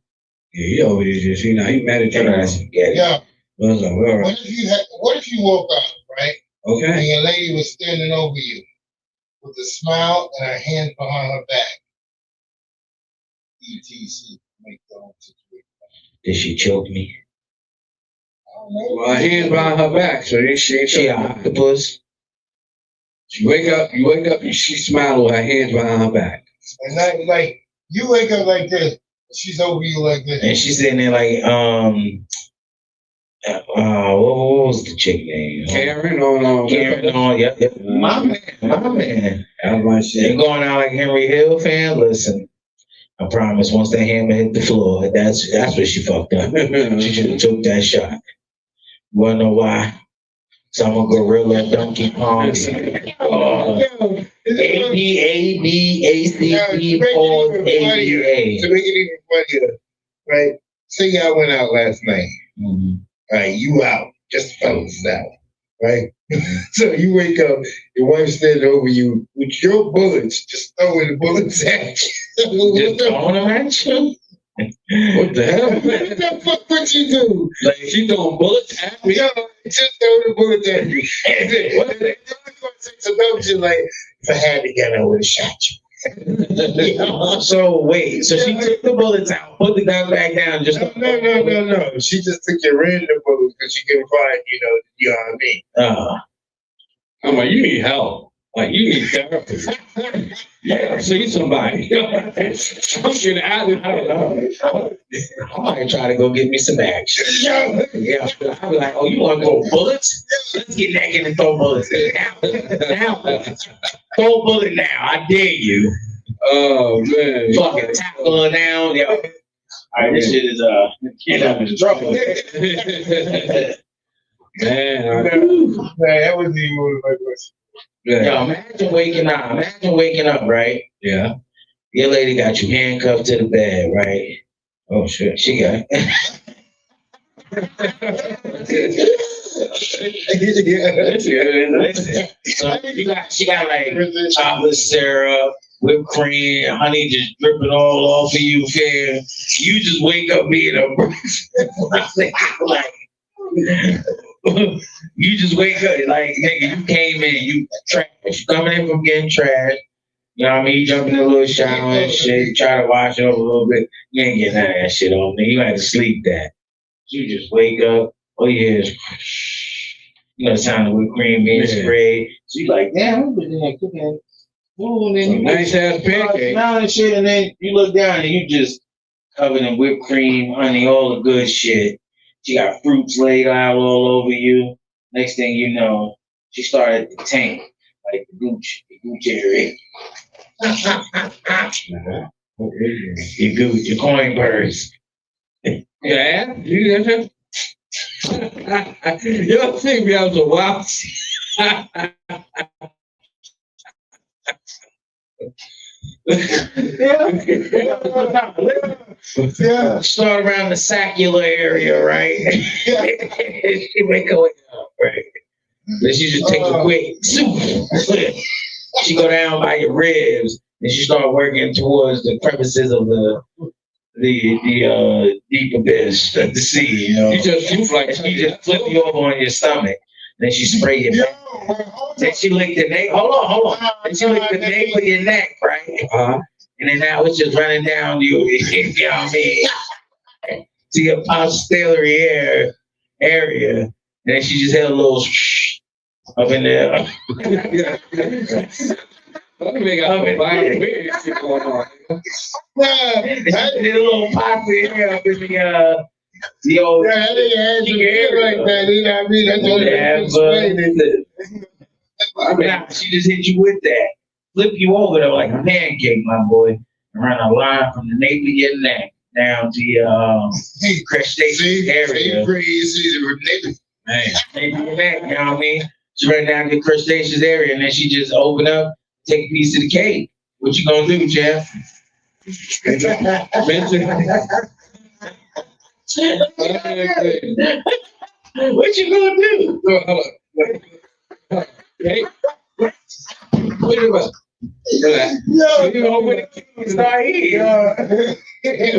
Yeah, he over there just, he meditating. Yeah. What's up? What if you woke up, right? And Okay. your lady was standing over you with a smile and her hands behind her back. ETC. Make the whole situation. Did she choke me? I don't know. Well, her hands behind her back, so she ain't She she an octopus? You wake up, and she smiling with her hands behind her back. And like you wake up like this, she's over you like this. And she's sitting there like, what was the chick name? Karen on Karen on, yep. My man. That's my They shit. going out like Henry Hill fan. Listen, I promise. Once that hammer hit the floor, that's where she fucked up. She should have took that shot. You wanna know why? So I'm a gorilla, Donkey Kong. Oh, ABABACD pause ABA. To make it even funnier, right? Say y'all went out last night. Mhm. Right, you out, just fellas out, right? So you wake up, your wife's standing over you with your bullets, just throwing the bullets at you. Just throwing them at you. What the hell? What the fuck would you do? Like she throwing bullets at me? Yo, just throw the bullets at you. What the so don't you like, if I had to get, I would have shot you. So wait, so she took the bullets out, put the gun back down, just No. She just took your random bullets because she couldn't find, you know what I mean? I'm like, you need help. Like, you need therapy. Yeah, see somebody. I'm getting out of I might try to go get me some action. Yeah, I'll be like, oh, you want to go bullets? Let's get naked and throw bullets. Now, throw a bullet now. I dare you. Oh, man. Fucking tackle her down. Yo. All right, this shit is can't have in trouble. Man, That was even one of my questions. Yo, imagine waking up, right? Yeah. Your lady got you handcuffed to the bed, right? Oh shit, she got. Listen. So she got like chocolate syrup, whipped cream, honey just dripping all off of you, fam. You just wake up being a like you just wake up like nigga, you came in, you trash. You coming in from getting trash. You know what I mean? You jump in the little shower and shit, try to wash it up a little bit. You ain't getting none of that shit on me. You had to sleep that. You just wake up, oh yeah, the sound of whipped cream being sprayed. So you like, damn, I've been in there cooking food, and then Some you nice ass pancake. smell and shit, and then you look down and you just covered in whipped cream, honey, all the good shit. She got fruits laid out all over you. Next thing you know, she started to tank, like the gooch area. Your coin purse. Yeah? You don't think me I was a wild. Yeah. Start around the saccular area, right? She wake up, right? Then she just take a quick soup. She go down by your ribs, and she start working towards the crevices of the deep abyss of the sea. You know, You just like she just flip you over on your stomach. Then she spray your back. Then she lick the nape. Hold on. Then she lick the nape of your neck, right? And then now it's just running down you. You know what I mean? To your posterior area. And then she just had a little up in there. I think I have a weird shit going on. And she did a little posse here up in the old. Yeah, I think it had to be like that. You know what I mean? That's what Nah, she just hit you with that. Flip you over there like a pancake, my boy. And run a line from the nape of your neck down to your crustacean area. Man, nape of your neck, you know what I mean? She ran down to the crustaceous area and then she just opened up, take a piece of the cake. What you gonna do, Jeff? What you gonna do? Hey, wait a minute. You know what? Start here. Hey.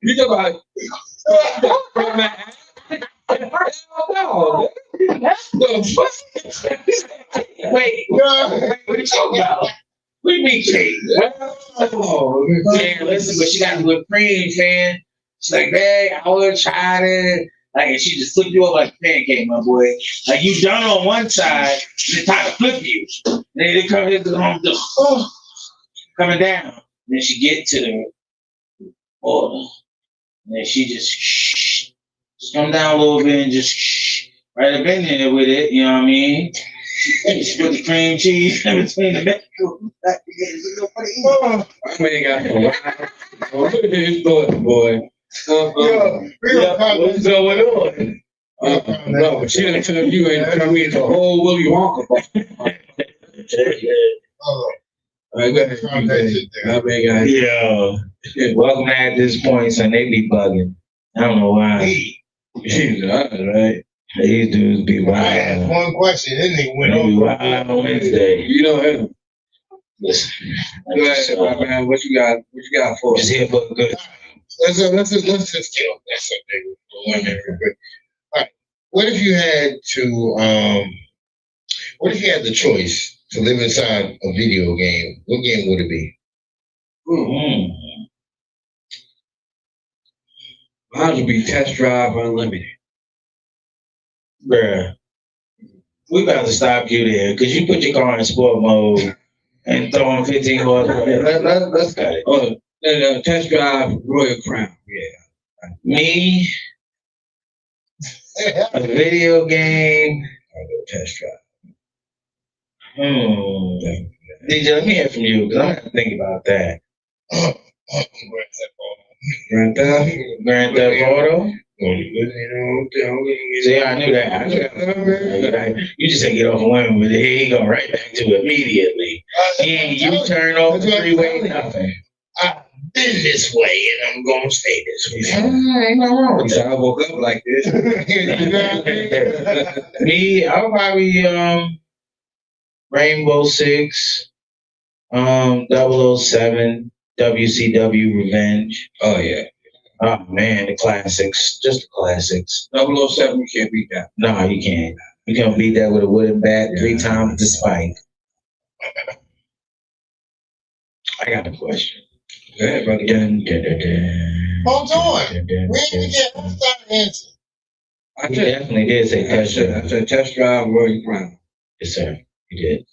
You talk about No. That's the fuck. Wait, what are you talking about? What do you mean cake? Oh, man, listen, but she got the whipped cream, man. She's like, man, I would try it. Like, and she just flipped you over like a pancake, my boy. Like, you done on one side, and they try to flip you. And then they come here to the home, coming down. Then she get to the border. And then she just come down a little bit and just right up in there with it, you know what I mean? She put the cream cheese in between the back. I mean, got look at his thoughts, boy. What's going on? No, but she didn't tell you and tell me the whole Willy Wonka. All right, go ahead. Yeah. Welcome at this point, son. They be bugging. I don't know why. Jesus, right? These dudes be wild. I asked one question, then they went They be over. wild on Wednesday. You know him. Listen. Go ahead, man. What you got for us? Just here for a good. Let's just get on that subject for 1 minute real quick. All right. What if you had the choice to live inside a video game? What game would it be? Mine would be Test Drive Unlimited. Bruh. We about to stop you there because you put your car in sport mode and throw on 15 horsepower. Let's cut it. Oh, Test Drive Royal Crown. Yeah. Me, a video game. Test Drive. DJ, let me hear from you because I'm going to think about that. Grand Theft. Grand Theft Auto. See, I knew that. You just said get off of women, but he go right back to it immediately. You turn off the freeway, nothing. I've been this way, and I'm gonna stay this way. Ain't nothing wrong with that. I woke up like this. Me, I'll probably Rainbow Six, 007, WCW Revenge. Oh yeah. Oh man, the classics, just the classics. 007, you can't beat that. No, you can't. You can't beat that with a wooden bat 3 times the spike. I got a question. Go ahead, brother. Hold on. We didn't get one answer. He definitely did say test drive. I said Test Drive Royal Crown. Yes, sir. He did.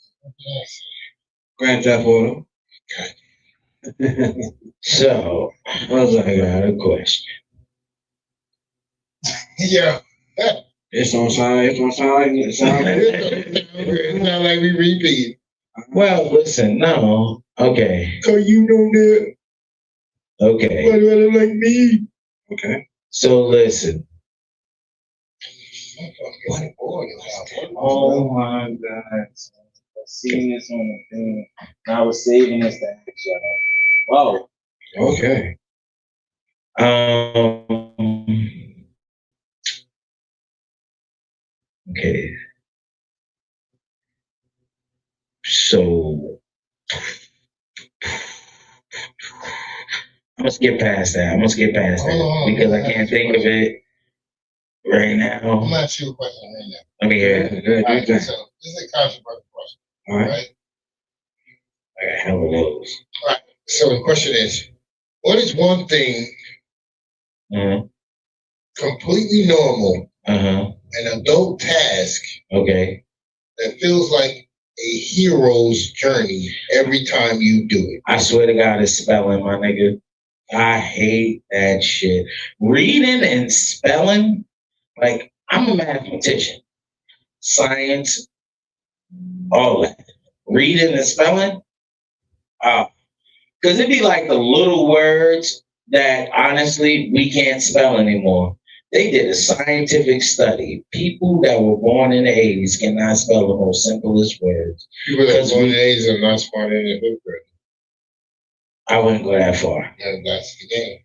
Grand Theft Auto. So, I got a question. Yeah. It's on sound like It's not like we repeat. Well, listen, no. Okay. So you know that. Okay. But like me. Okay. So listen. Oh my God. I seen this on the thing. I was saving this to ask y'all. Wow. Okay. Okay. So I'm gonna skip past that. Because I can't think of it right I'm now. gonna ask you a question right now. Let me hear it. Good. All right, so this is a controversial question. All right. Right? I got hell of those. All right. So the question is, what is one thing completely normal, an adult task Okay. that feels like a hero's journey every time you do it? I swear to God, it's spelling, my nigga. I hate that shit. Reading and spelling, like, I'm a mathematician. Science, all that. Reading and spelling, because it'd be like the little words that honestly we can't spell anymore. They did a scientific study. People that were born in the 80s cannot spell the most simplest words. People that are born in the 80s are not smarter than the fifth grade. I wouldn't go that far. And that's the game.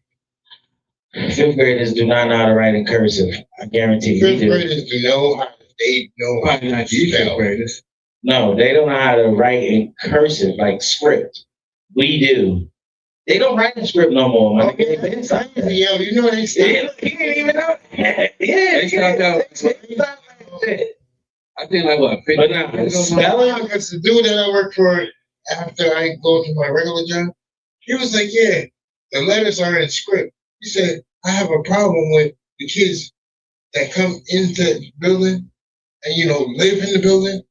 Fifth graders do not know how to write in cursive. I guarantee you. Fifth graders do know how Probably not you, fifth graders. No, they don't know how to write in cursive, like script. We do. They don't write the script no more, man. Okay. They've been stopped that. Yeah, you know they stopped. Yeah, you didn't even know. Yeah, They stopped out. they stopped that. I think like what? 50 But now, spelling, Because the dude that I worked for after I go to my regular job, he was like, yeah, the letters are in script. He said, I have a problem with the kids that come into the building and, live in the building.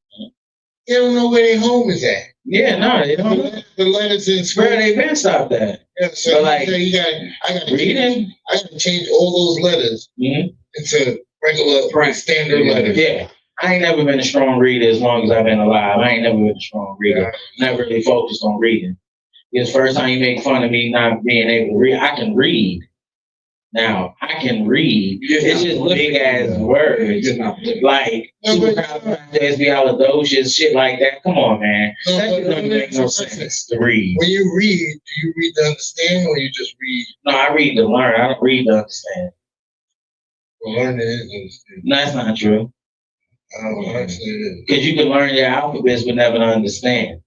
They don't know where their home is at. yeah, no, they don't know. The letters in Where script. they've been stopped that. Yeah, so But, like, like, I got to reading? change all those letters Mm-hmm. into regular standard letters. Yeah. I ain't never been a strong reader as long as I've been alive. I ain't never been a strong reader. Never really focused on reading. It's the first time you make fun of me not being able to read. I can read. Now, I can read. It's just big ass words. Like, supercalifragilisticexpialidocious, shit like that. Come on, man. That just doesn't make no sense to read. When you read, do you read to understand or you just read? No, I read to learn. I don't read to understand. Well, learn to understand. No, that's not true. Actually, Because you can learn your alphabets but never understand.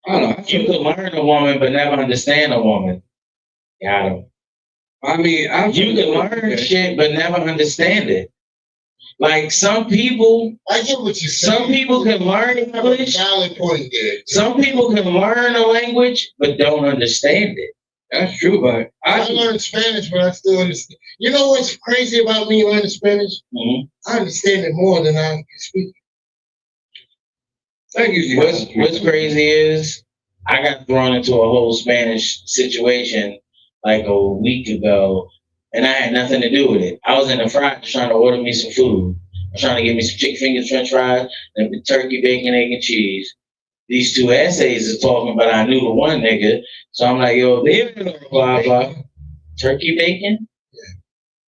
I don't know. You can learn a woman but never understand a woman. Got him. I mean, You can learn shit but never understand it. Like some people, I get what you're saying. some people can learn You have a English. valid point there. Some people can learn a language but don't understand it. That's true, but I learned Spanish, but I still understand. You know what's crazy about me learning Spanish? Mm-hmm. I understand it more than I can speak. What's crazy is I got thrown into a whole Spanish situation like a week ago, and I had nothing to do with it. I was in the fry trying to order me some food. I was trying to get me some chicken fingers, French fries, and the turkey, bacon, egg, and cheese. These two essays is talking, but I knew the one nigga, so I'm like, yo, blah blah. Turkey bacon?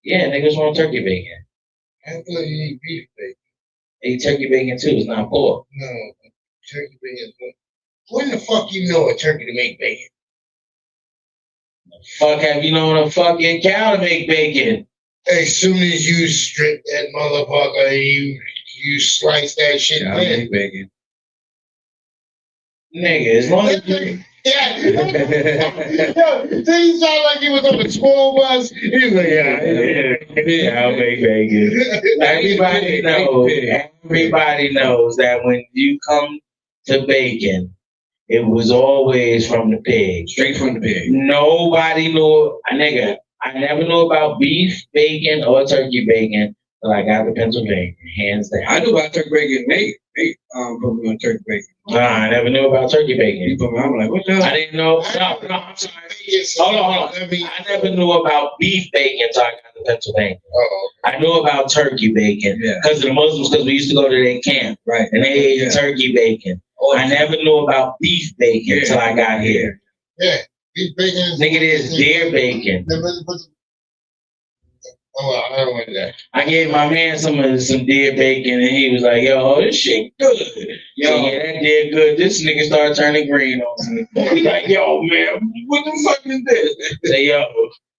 Yeah, niggas want turkey bacon. I thought you eat beef bacon. Eat turkey bacon too. It's not pork. No, turkey bacon. When the fuck you know a turkey to make bacon? Fuck, have you known a fucking cow to make bacon? As soon as you strip that motherfucker, you slice that shit I thin. make bacon. Nigga, as long as you... Yeah. Yo, so you sound like he was on the school bus. He was like, yeah, I'll make bacon. Everybody knows that when you come to bacon, it was always from the pig. Straight from the pig. Nobody knew, nigga, I never knew about beef bacon or turkey bacon until I got to Pennsylvania, hands down. I knew about turkey bacon. They put me on turkey bacon. Nah, I never knew about turkey bacon. I'm like, what the hell? I didn't know. No, I'm sorry. Hold on. I never knew about beef bacon until I got to Pennsylvania. I knew about turkey bacon because of the Muslims, because we used to go to their camp. Right. And they ate turkey bacon. I never knew about beef bacon until I got here. Yeah, beef bacon. Nigga, there's deer bacon. Oh, I don't want that. I gave my man some deer bacon, and he was like, "Yo, this shit good." Yo, yeah, that deer good. This nigga started turning green on me. He like, "Yo, man, what the fuck is this?" Say, "Yo,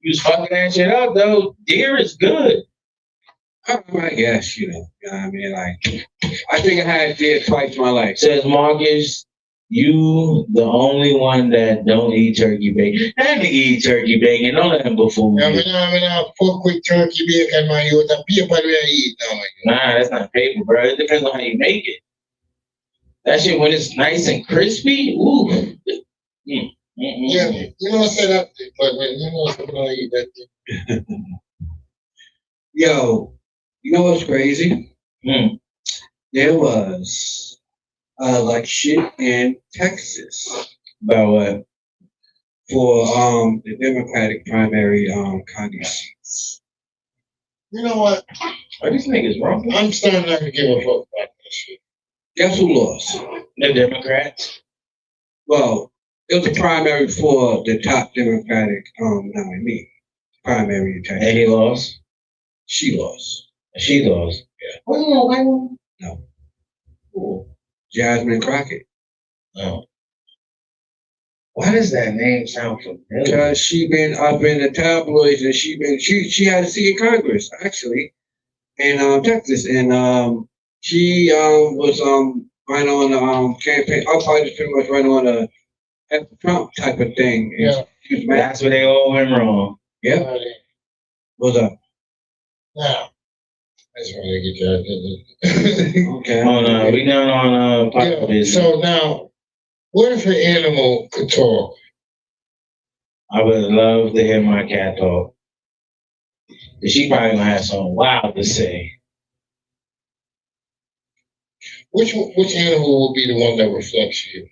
you was fucking that shit up, though. Deer is good." I guess, you know what I mean? Like, I think I had deer twice in my life. Says Marcus, you the only one that don't eat turkey bacon. That nigga eat turkey bacon. Don't let him before me. I mean, pork with turkey bacon, man. You the paper where you eat now, man. Nah, that's not paper, bro. It depends on how you make it. That shit, when it's nice and crispy, ooh. Yeah, you know, I said that, but you know, I'm gonna eat that thing. Yo, you know what's crazy? There was like shit in Texas About what? for the Democratic primary county seats. You know what? Are these niggas wrong? I'm starting not to give a fuck about this shit. Guess who lost? The Democrats. Well, it was a primary for the top Democratic nominee. Primary in Texas. And he lost. She lost. She lost. Yeah. Oh, No. Ooh. Jasmine Crockett. oh. Why does that name sound familiar? Because she been up in the tabloids and she had a seat in Congress actually in Texas, and she was right on the campaign. Our party pretty much right on at the Trump type of thing. Yeah. Excuse me. That's where they all went wrong. Yeah. What's up? Now, I just want to get your attention. Okay. We done on Yeah, so now, what if an animal could talk? I would love to hear my cat talk. 'Cause she probably gonna have something wild to say. Which animal will be the one that reflects you?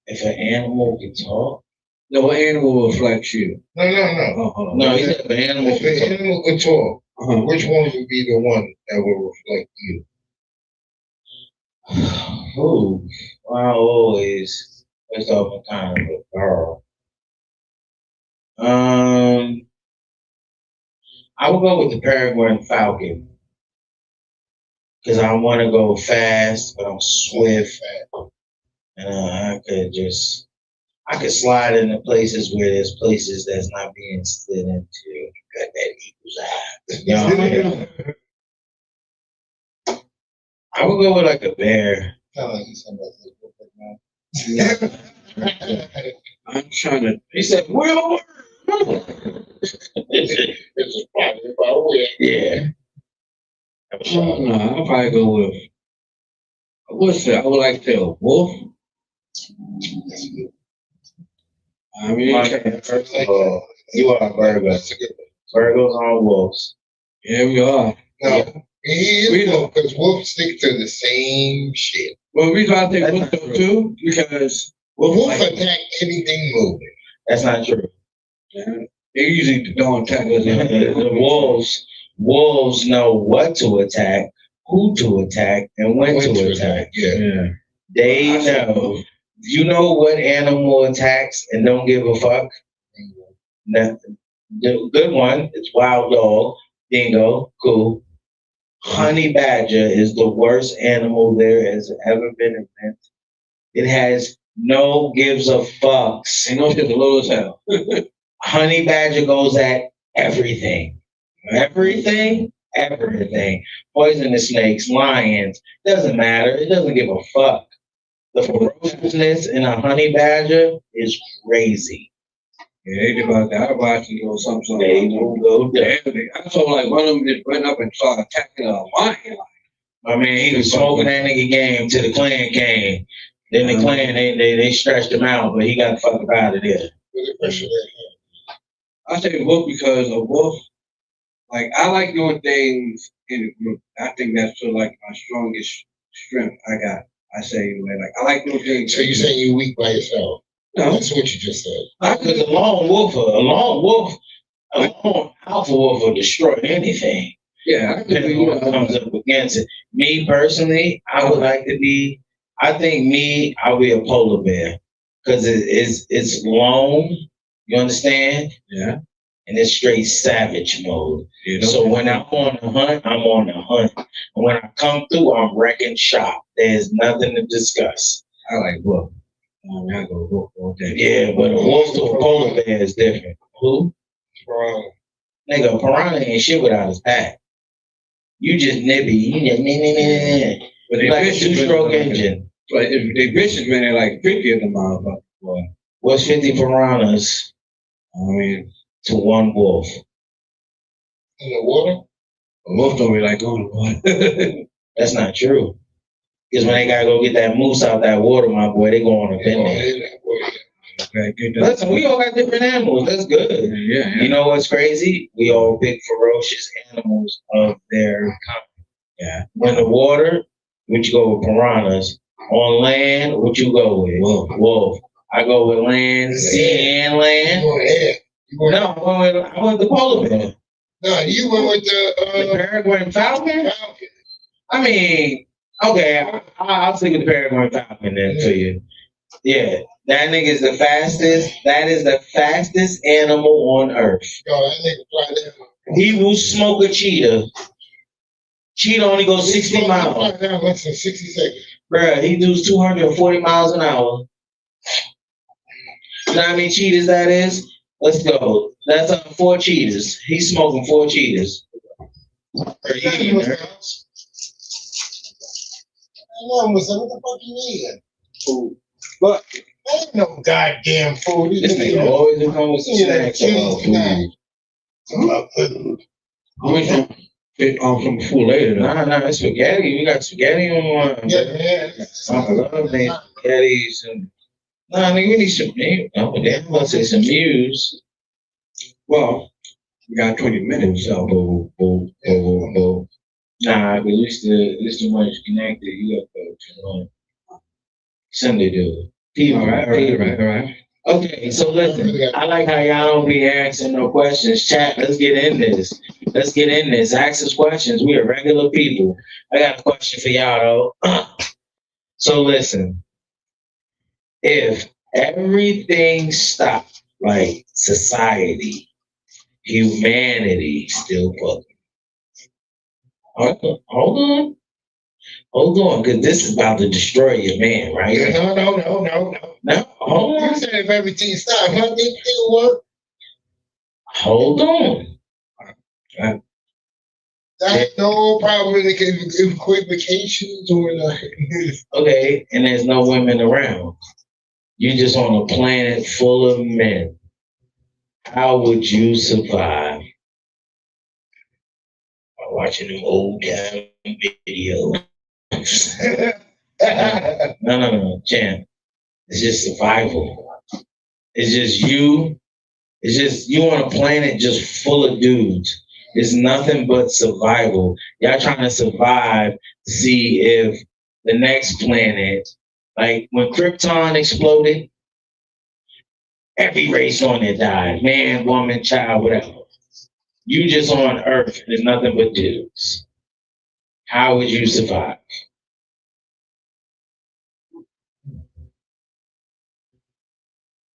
If an animal could talk? No, what animal reflects you? No. Oh, hold on. No, he said if an animal If could an talk. animal could talk, Uh-huh. which one would be the one that will reflect you? Ooh, well, I always myself a kind of a girl. I would go with the peregrine falcon because I want to go fast, but I'm swift, and I could slide into places where there's places that's not being slid into. Got that equals eye. You know what I mean? I would go with like a bear. I'm trying to. He said, "Will." It's a probably about where. Yeah. No, I'll probably go with. What's that? I would like to say a wolf. I mean, You are a Virgo. Virgos are wolves. yeah, we are. No, he is because wolves stick to the same shit. Well, the reason I think wolf though too, because Wolf attack anything moving. That's not true. they usually don't attack us. The wolves know what to attack, who to attack, and when to attack. Yeah. They know. You know what animal attacks and don't give a fuck? The good one is wild dog, dingo, cool. Honey badger is the worst animal there has ever been invented. It has no gives a fucks. They know shit's low as hell. Honey badger goes at everything. Everything. Poisonous snakes, lions, doesn't matter. It doesn't give a fuck. The ferociousness in a honey badger is crazy. Yeah, they did about that. I watched them go something. They will go down. I saw like one of them just went up and started attacking a lion. I mean, he was smoking that nigga game till the clan came. Then the clan, they stretched him out, but he got the fuck out of there. I say wolf because a wolf, like I like doing things in a group. I think that's sort of like my strongest strength I got. I say like I like doing things. So you saying you weak by yourself? No. That's what you just said. Because a lone alpha wolf will destroy anything. Yeah, Depending on what comes up against it. Me personally, I'll be a polar bear because it's lone. You understand? Yeah. And it's straight savage mode. Yeah, So when I'm on the hunt, I'm on the hunt. And when I come through, I'm wrecking shop. There's nothing to discuss. I like wolf. I go wolf all day. Yeah, but a wolf to a polar bear is different. Who? Piranha. Nigga, a piranha ain't shit without his pack. You just nippy. But they Like a vicious, two-stroke engine. But if they vicious, man, they're like 50 of them motherfuckers. Boy. What's 50 piranhas I mean, to one wolf? In the water? a wolf don't be like going to water. That's not true. Because when they gotta go get that moose out that water, my boy, they go on a picnic. Listen, we all got different animals. That's good. Yeah. You know what's crazy? We all pick ferocious animals of their kind. Yeah. When the water, would you go with piranhas? On land, what you go with? Wolf. I go with land, sea and land. No, I went with the polar bear. No, you went with The peregrine falcon? Falcon. I mean, okay, I'll stick with the peregrine falcon then for you. Yeah, that nigga is the fastest. That is the fastest animal on earth. Yo, that nigga fly down. He will smoke a cheetah. Cheetah only goes 60 miles. Fly down less than 60 seconds. Bruh, he does 240 miles an hour. You know how many cheetahs that is? Let's go. That's 4 cheetahs. He's smoking 4 cheetahs. I know, what the fuck you mean? But Ain't no goddamn food. This nigga always been coming with some snacks about food. About food. I'm gonna some food later though. Nah, it's spaghetti. We got spaghetti on one. Yeah. I love these spaghettis and nah, nigga, we need some meat. Oh, damn, I'm about to say some news. Well, we got 20 minutes, so Nah, but it's too much connected. You got to Sunday do it. all right. Okay, so listen, I like how y'all don't be asking no questions. Chat, let's get in this. Ask us questions. We are regular people. I got a question for y'all though. So listen, if everything stopped, like society, humanity still fucking. Hold on, because this is about to destroy your man, right? No. No, hold on. You said if everything stopped, how did it still work? Hold on. That's no problem with equivocations or like. Okay, and there's no women around. You're just on a planet full of men. How would you survive? I'm watching an old time video. No, champ. It's just survival. It's just you. It's just you on a planet just full of dudes. It's nothing but survival. Y'all trying to survive to see if the next planet, like when Krypton exploded, every race on it died. Man, woman, child, whatever. You just on Earth, there's nothing but dudes. How would you survive?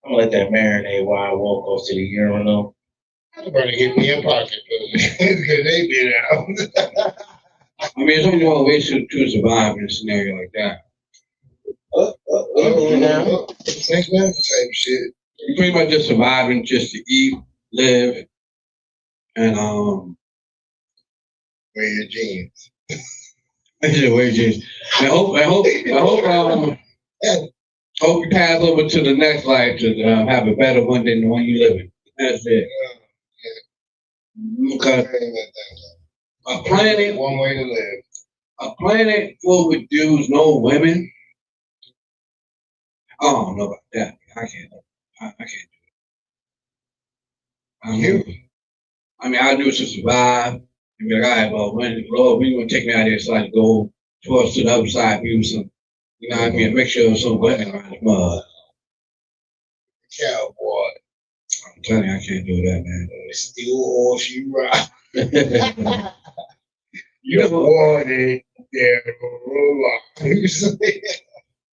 I'm gonna let that marinate while I walk off to the urinal. I'm about to get me a pocket because they been out. I mean, there's only one way to survive in a scenario like that. Next man type shit. You're pretty much just surviving just to eat, live, and Wear your jeans. I hope you pass over to the next life to have a better one than the one you live in. That's it. Because a planet, one way to live. a planet full with dudes, no women. I don't know about that. I can't do it. I mean, I do it to survive. And be like, all right, well, Lord, we gonna take me out here so I can go towards to the other side, be with some, you know what I mean, a mixture of some women around the mud. Cowboy. I'm telling you, I can't do that, man. Still horse you ride. You know, wanted there.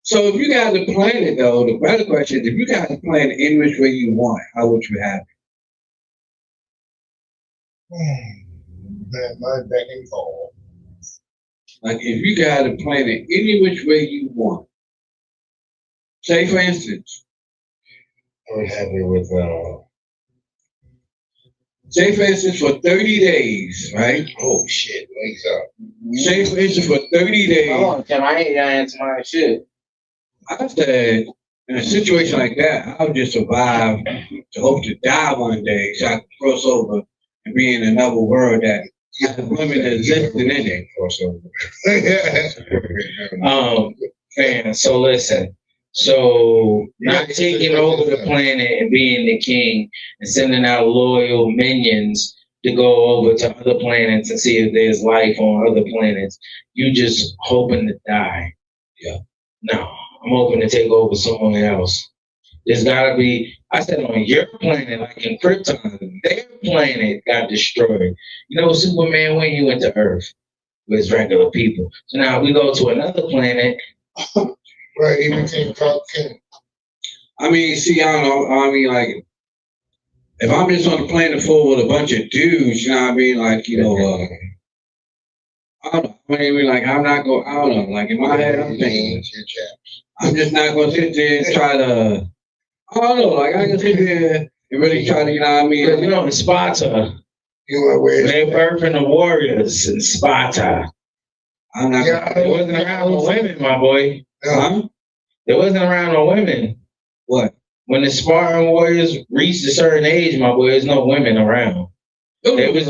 so if you got the planet, though, the better question is, if you got the planet in which way you want, how would you have it? My back and forth. Like, if you got a planet any which way you want, say, for instance, I would have it with say, for instance, for 30 days, right? oh shit, wakes up. Say, for instance, for 30 days. Hold on, Tim, I ain't gonna answer my shit. I said, in a situation like that, I would just survive to hope to die one day so I can cross over and be in another world that has women that existed in it. Fan, so listen. So not taking over the planet and being the king and sending out loyal minions to go over to other planets and see if there's life on other planets. You just hoping to die. Yeah. No, I'm hoping to take over someone else. There's gotta be, I said on your planet, like in Krypton, their planet got destroyed. You know, Superman when he went to Earth with regular people. So now we go to another planet. Right, even King Clark Kent. I mean, see, I don't know. I mean, like, if I'm just on a planet full with a bunch of dudes, you know what I mean? Like, you know, I don't know. I mean, like, I'm not going, I don't know. Like, in my head, I'm thinking, I'm just not going to sit there and try to, I don't know. Like, I can sit there and really try to, you know what I mean? You know, in Sparta, They're birthing the warriors in Sparta. I'm not. There wasn't around no women, my boy. Huh? There wasn't around no women. What? When the Spartan warriors reached a certain age, my boy, there's no women around. There was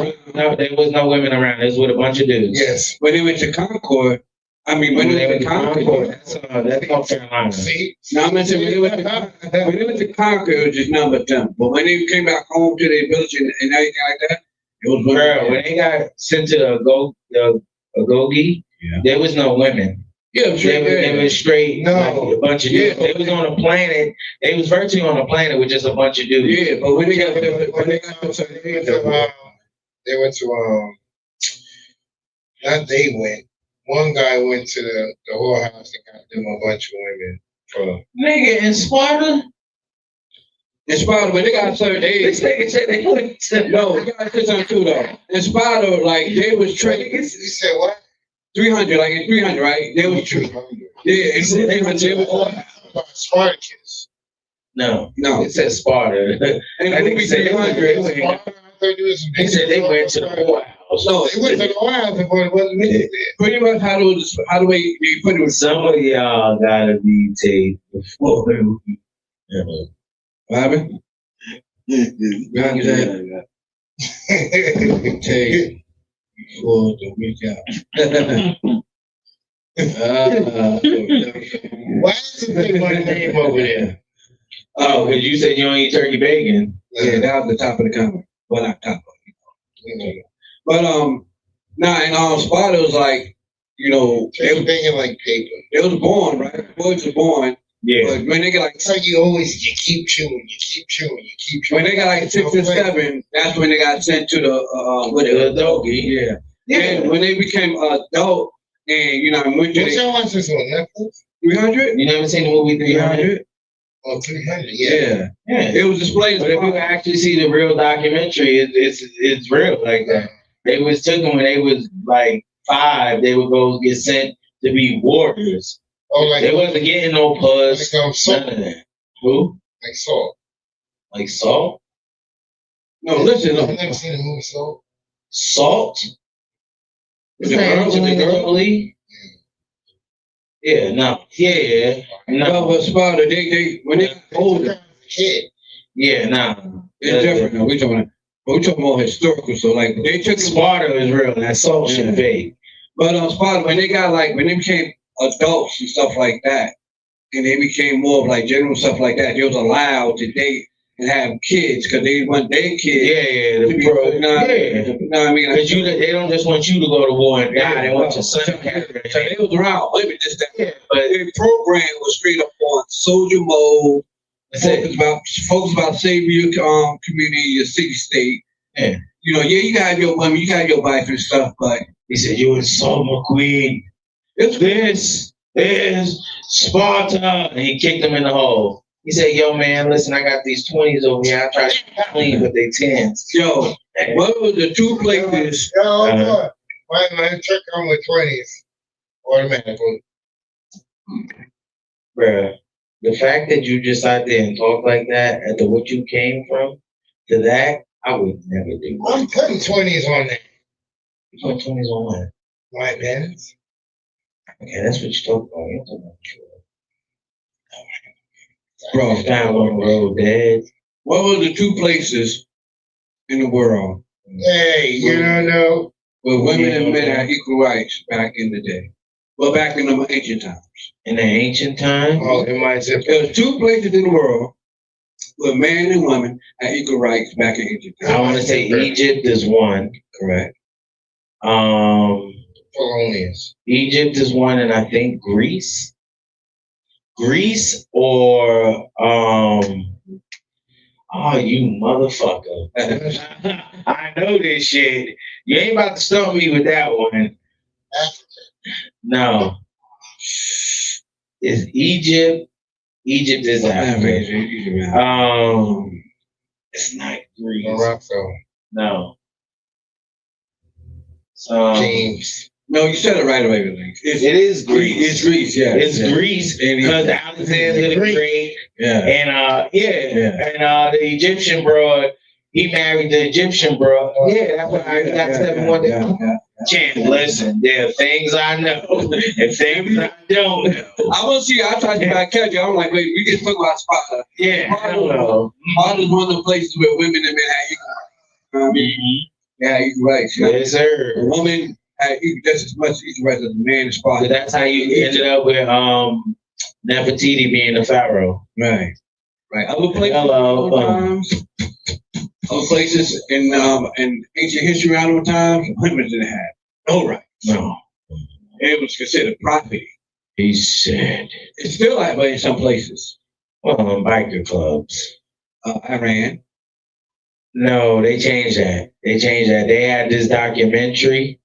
no women around. It was with a bunch of dudes. Yes. When they went to Concord, I mean, when they went to Concord, that's North Carolina. See? now I'm saying when they went to Concord, it was just none but them. But when they came back home to their village and everything like that, it was Bro, when they got sent to Agogi, there was no women. Yeah, They was straight, like a bunch of dudes. They was on a planet. They was virtually on a planet with just a bunch of dudes. Yeah, but when they got to they went to not they went. One guy went to the whorehouse and got them a bunch of women for Nigga, in Sparta? in Sparta, when they got a certain age. This nigga said they went to... No, we got to say something too though. In Sparta, like they was trained. You said what? 300, like in 300, right? They was trained. Yeah, they was Spartacus. No, no. It said Sparta. And I think we he said 300. He said they went to the whorehouse. No, They went to the whorehouse, but it wasn't me there. pretty much how the way they put it was. Some of y'all gotta be taped before. What happened? Take for the week out. Why is it they my name over there? Oh, because you said you don't eat turkey bacon. Yeah, that was the top of the comment. Well, not top of it. But nah, and Sparta was like, They were thinking like paper. it was born, right? Boys were born. Yeah. But when they get like It's like you keep chewing, you keep chewing. when they got like 6 or 7, that's when they got sent to the Agogi. Yeah. And when they became adult and went to Did y'all watch this on Netflix? 300? You never seen the movie 300? Oh, 300, Yeah. Yeah. It was displayed. But if you actually see the real documentary, it's real like that. They was took them when they was like 5. They would go get sent to be warriors. Oh, like They wasn't getting no pus. Like Salt. None of that. Who? Like Salt. Like Salt? No, listen. I've never seen the movie Salt. Salt? With the girl? With the girl? Jolie? Yeah, no. Yeah. No, No. but Sparta, they when they got older, Kid. Yeah, no. it's different. No, we're talking more historical. So like they took Sparta is real. That Salt shit fake. But Sparta, when they became adults and stuff like that, and they became more of like general stuff like that, they was allowed to date and have kids because they want their kids. Yeah, to be, you know what I mean? Because they don't just want you to go to war and die. They want your son to carry So it. they was around living this that. Yeah, But their program was straight up on soldier mode. Focus about saving your community, your city state. Yeah. You got your women, you got your wife and stuff, but He said, "You insult my queen. This is Sparta." And he kicked him in the hole. He said, "Yo, man, listen, I got these 20s over here. I tried to clean, but they 10s. Yo, what were the 2 places? My truck on with 20s. Automatically. Bruh, the fact that you just sat there and talk like that at what you came from to that, I would never do. I'm putting 20s on there. You put 20s on what? My bands. Okay, that's what you talk about. You don't talk about Bro, down on the road, Dad. what were the 2 places in the world Hey, you don't know. where women and men had equal rights back in the day? Well, back in the ancient times. In the ancient time, Oh, in my zip. There's 2 places in the world where men and women had equal rights back in ancient times. I want to say Egypt is one. Correct. Polonius. Egypt is one, and I think Greece. Greece or oh, you motherfucker! I know this shit. You ain't about to stump me with that one. No, it's Egypt. Egypt is Africa. It's not Greece. Morocco. No. So James. No, you said it right away. it is Greece. It's Greece, yeah. It's Greece because Alexander the Great Yeah. and and the Egyptian broad, he married the Egyptian broad. Yeah, that's why I got 7 one. Champ, listen, there are things I know and things I don't know. I will see. I tried to catch you. I'm like, wait, we get talk about Sparta. Yeah, I don't know. Sparta is one of the places where women and men have equal rights. Yeah, equal rights. Yes, sir. A woman had just as much equal rights as a man in Sparta. So that's how you ended up with Nefertiti being the pharaoh. Right. Right. Other places, other places in ancient history around those times, women didn't have no rights. No. It was considered property. He said. It's still that way in some places. Well, in biker clubs. Iran. No, they changed that. They had this documentary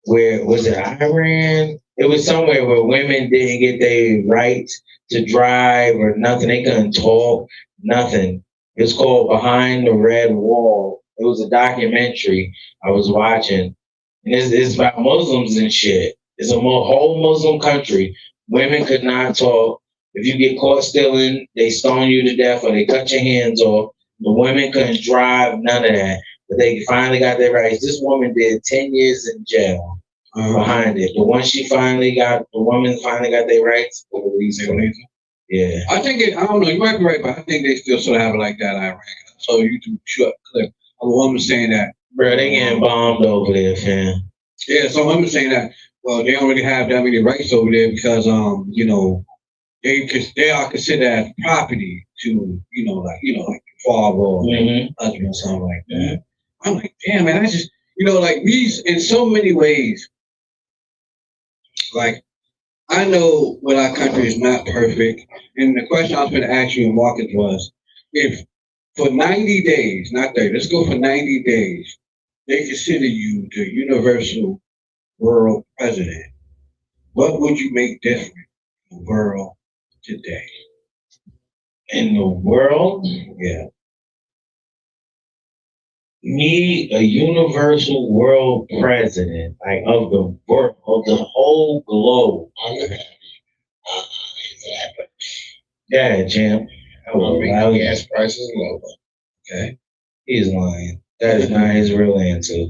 where, was it Iran? It was somewhere where women didn't get their rights to drive or nothing. They couldn't talk, nothing. It's called Behind the Red Wall. It was a documentary I was watching. And it's about Muslims and shit. It's a whole Muslim country. Women could not talk. If you get caught stealing, they stone you to death or they cut your hands off. The women couldn't drive, none of that. But they finally got their rights. This woman did 10 years in jail behind it. But once the woman finally got their rights, they released her. Yeah. I think I don't know, you might be right, but I think they still sort of have it like that, Iran. So you do short clip of a woman saying that. Bro, they getting bombed over there, fam. Yeah, some women saying that, well, they don't really have that many rights over there because, they are considered as property to, like father or husband or something like that. I'm like, damn, man, I just, these, in so many ways, like, I know when our country is not perfect, and the question I was going to ask you in Marcus was, if for 90 days, not 30, let's go for 90 days, they consider you the universal world president, what would you make different in the world today? In the world? Yeah. Me, a universal world president, like of the world, of the whole globe. I'm happy. Yeah, champ. I will make the gas prices lower. Okay. He's lying. That is not his real answer.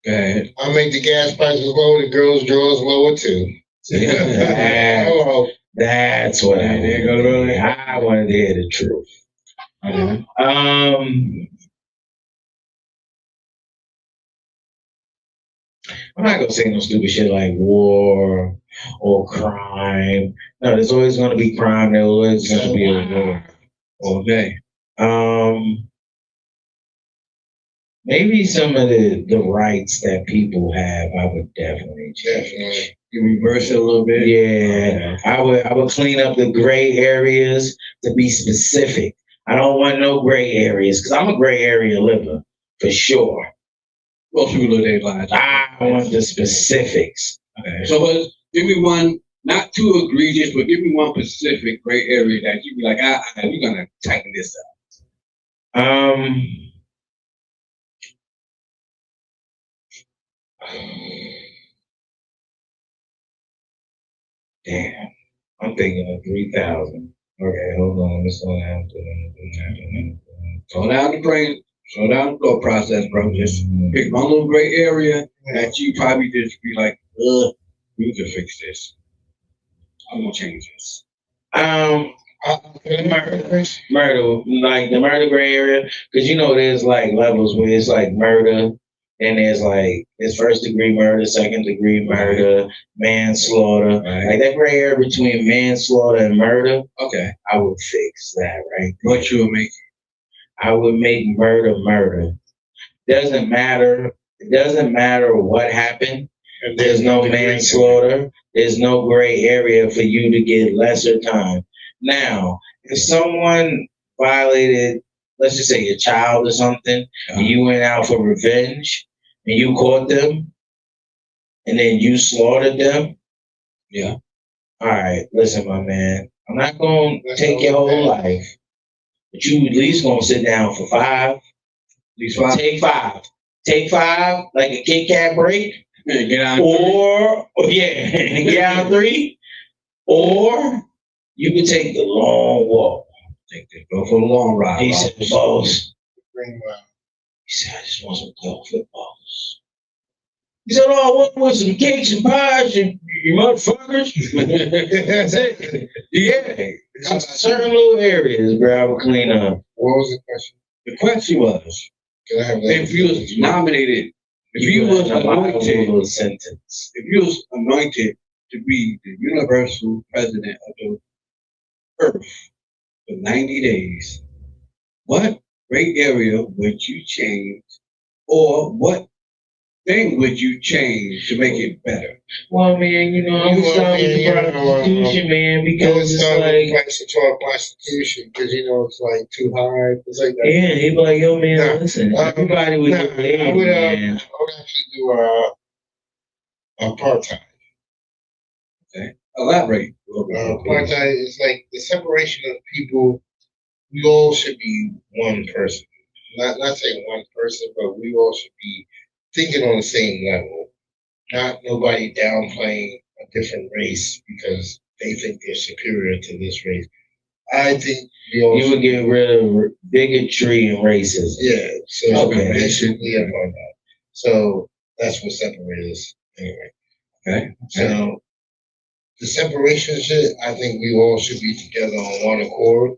Go ahead. I'll make the gas prices lower, the girls' drawers lower too. That's what I wanted. I wanted to hear the truth. I'm not gonna say no stupid shit like war or crime. No, there's always gonna be crime. There's always gonna be a war. Okay. Maybe some of the rights that people have, I would definitely change. You reverse it a little bit. Yeah, I would clean up the gray areas to be specific. I don't want no gray areas because I'm a gray area liver for sure. Most people live their lives. I want the specifics. Okay. So give me one, not too egregious, but give me one specific gray area that you'd be like, you're gonna tighten this up. Damn, I'm thinking of 3,000. Okay, hold on. Let's slow down. Slow down the brain. Slow down the thought process, bro. Just pick one little gray area that you probably just be like, we can fix this. I'm gonna change this. Murder, like the murder gray area, because there's like levels where it's like murder, and there's first degree murder, second degree murder, manslaughter. Right. Like that gray area between manslaughter and murder. Okay. I would fix that right. What you would make? I would make murder. Doesn't matter. It doesn't matter what happened. There's no manslaughter. There's no gray area for you to get lesser time. Now, if someone violated, let's just say, a child or something, and you went out for revenge, and you caught them, and then you slaughtered them. Yeah. All right, listen, my man. I'm not going to take your whole life, but you at least going to sit down for 5. At least 5. Take 5, like a Kit Kat break. Get out. Get out 3. Or you can take the long walk. Go for the long ride. He said, boss. He said, I just want some golf footballs. He said, "Oh, I want some cakes and pies, you motherfuckers." That's it. Yeah, certain little areas, bro, I would clean up. What was the question? The question was, Can I have that? if you was nominated, if you was anointed to be the universal president of the earth for 90 days, what great area would you change, or what thing would you change to make it better? Well, man, I was starting with the prostitution, man, because it's like to talk prostitution because it's like too hard. It's like that. Yeah, he'd be like, "Yo, man, listen, everybody would get laid, man." I would actually do apartheid. Okay, elaborate. Apartheid is like the separation of people. We all should be one person. Not saying one person, but we all should be thinking on the same level. Not nobody downplaying a different race because they think they're superior to this race. I think we all you would get rid of bigotry and racism. Yeah, so Okay. they should be upon that. So that's what separates us anyway. Okay. So the separation shit, I think we all should be together on one accord.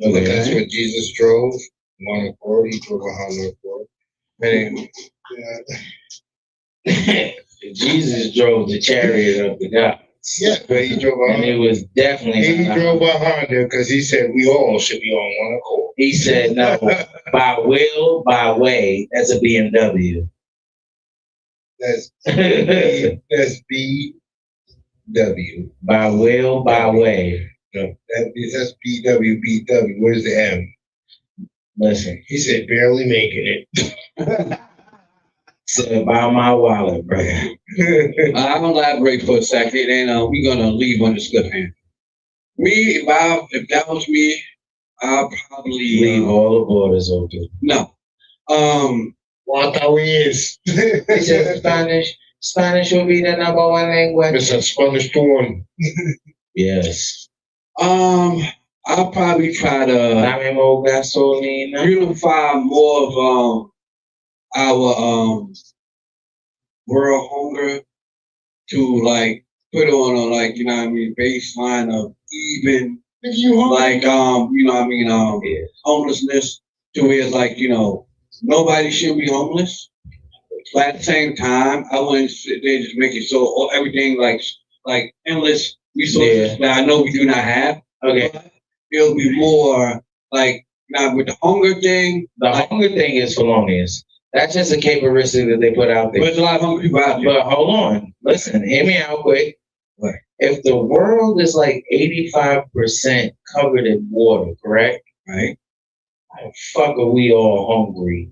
Okay. That's what Jesus drove. One accord. He drove on one accord. And Jesus drove the chariot of the gods. yeah, but he drove a And it was definitely He drove a Honda because he said we all should be on one accord. He said, "No, by will, by way, that's a BMW." That's BW. By will, by way. No, that's BW. Where's the M? Listen, He said barely making it. said, "Buy my wallet, bro." I'll elaborate for a second, and we're gonna leave on this cliffhanger. Me, if that was me, I'll probably Leave all the borders open. No. What is? He said Spanish. Spanish will be the number one language. It's a Spanish porn. Yes. I'll probably try to Dame more gasolina. unify more of our world hunger to like put on a baseline of even homelessness to where it's like, nobody should be homeless. But at the same time, I wouldn't sit there just make it so everything like endless resources that I know we do not have. Okay. But it'll be more like now with the hunger thing. The hunger thing is felonious. That's just a characteristic that they put out there. There's a lot of hungry people out there. But hold on. Listen, hear me out quick. What? If the world is like 85% covered in water, correct? Right. How the fuck are we all hungry?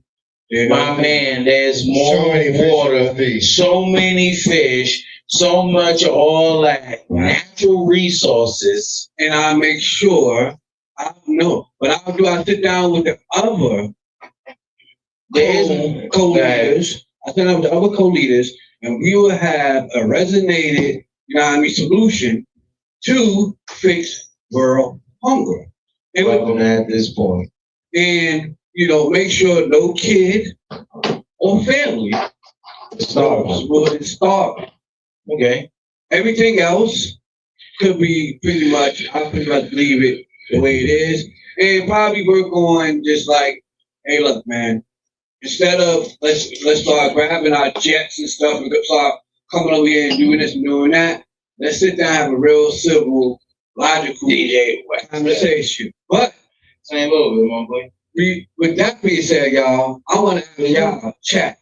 My man, there's more water, so many fish, so much of all that natural resources. And I make sure I know. But how do I sit down with the other co-leaders? I sit down with the other co-leaders, and we will have a resonated, solution to fix world hunger. And Welcome at this point. And make sure no kid or family starve. Okay. Everything else could be I pretty much leave it the way it is. And probably work on just like, hey, look, man, instead of let's start grabbing our jets and stuff and start coming over here and doing this and doing that, let's sit down and have a real civil, logical conversation. But same over, my boy. With that being said, y'all, I want to have y'all chat.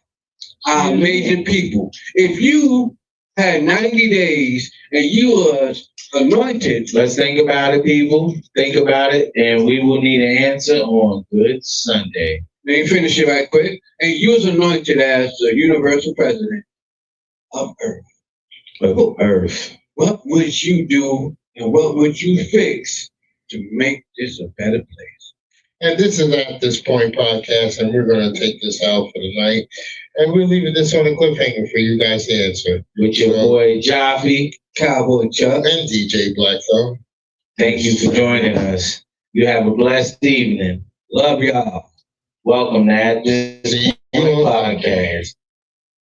Amazing people. If you had 90 days and you was anointed. Let's think about it, people. Think about it, and we will need an answer on Good Sunday. Let me finish it right quick. And you was anointed as the universal president of Earth. Of Earth. What would you do and what would you fix to make this a better place? And this is At This Point podcast, and we're going to take this out for the night. And we're leaving this on a cliffhanger for you guys to answer. With your boy Jaffe, Cowboy Chuck, and DJ Blackthorn. Thank you for joining us. You have a blessed evening. Love y'all. Welcome to At This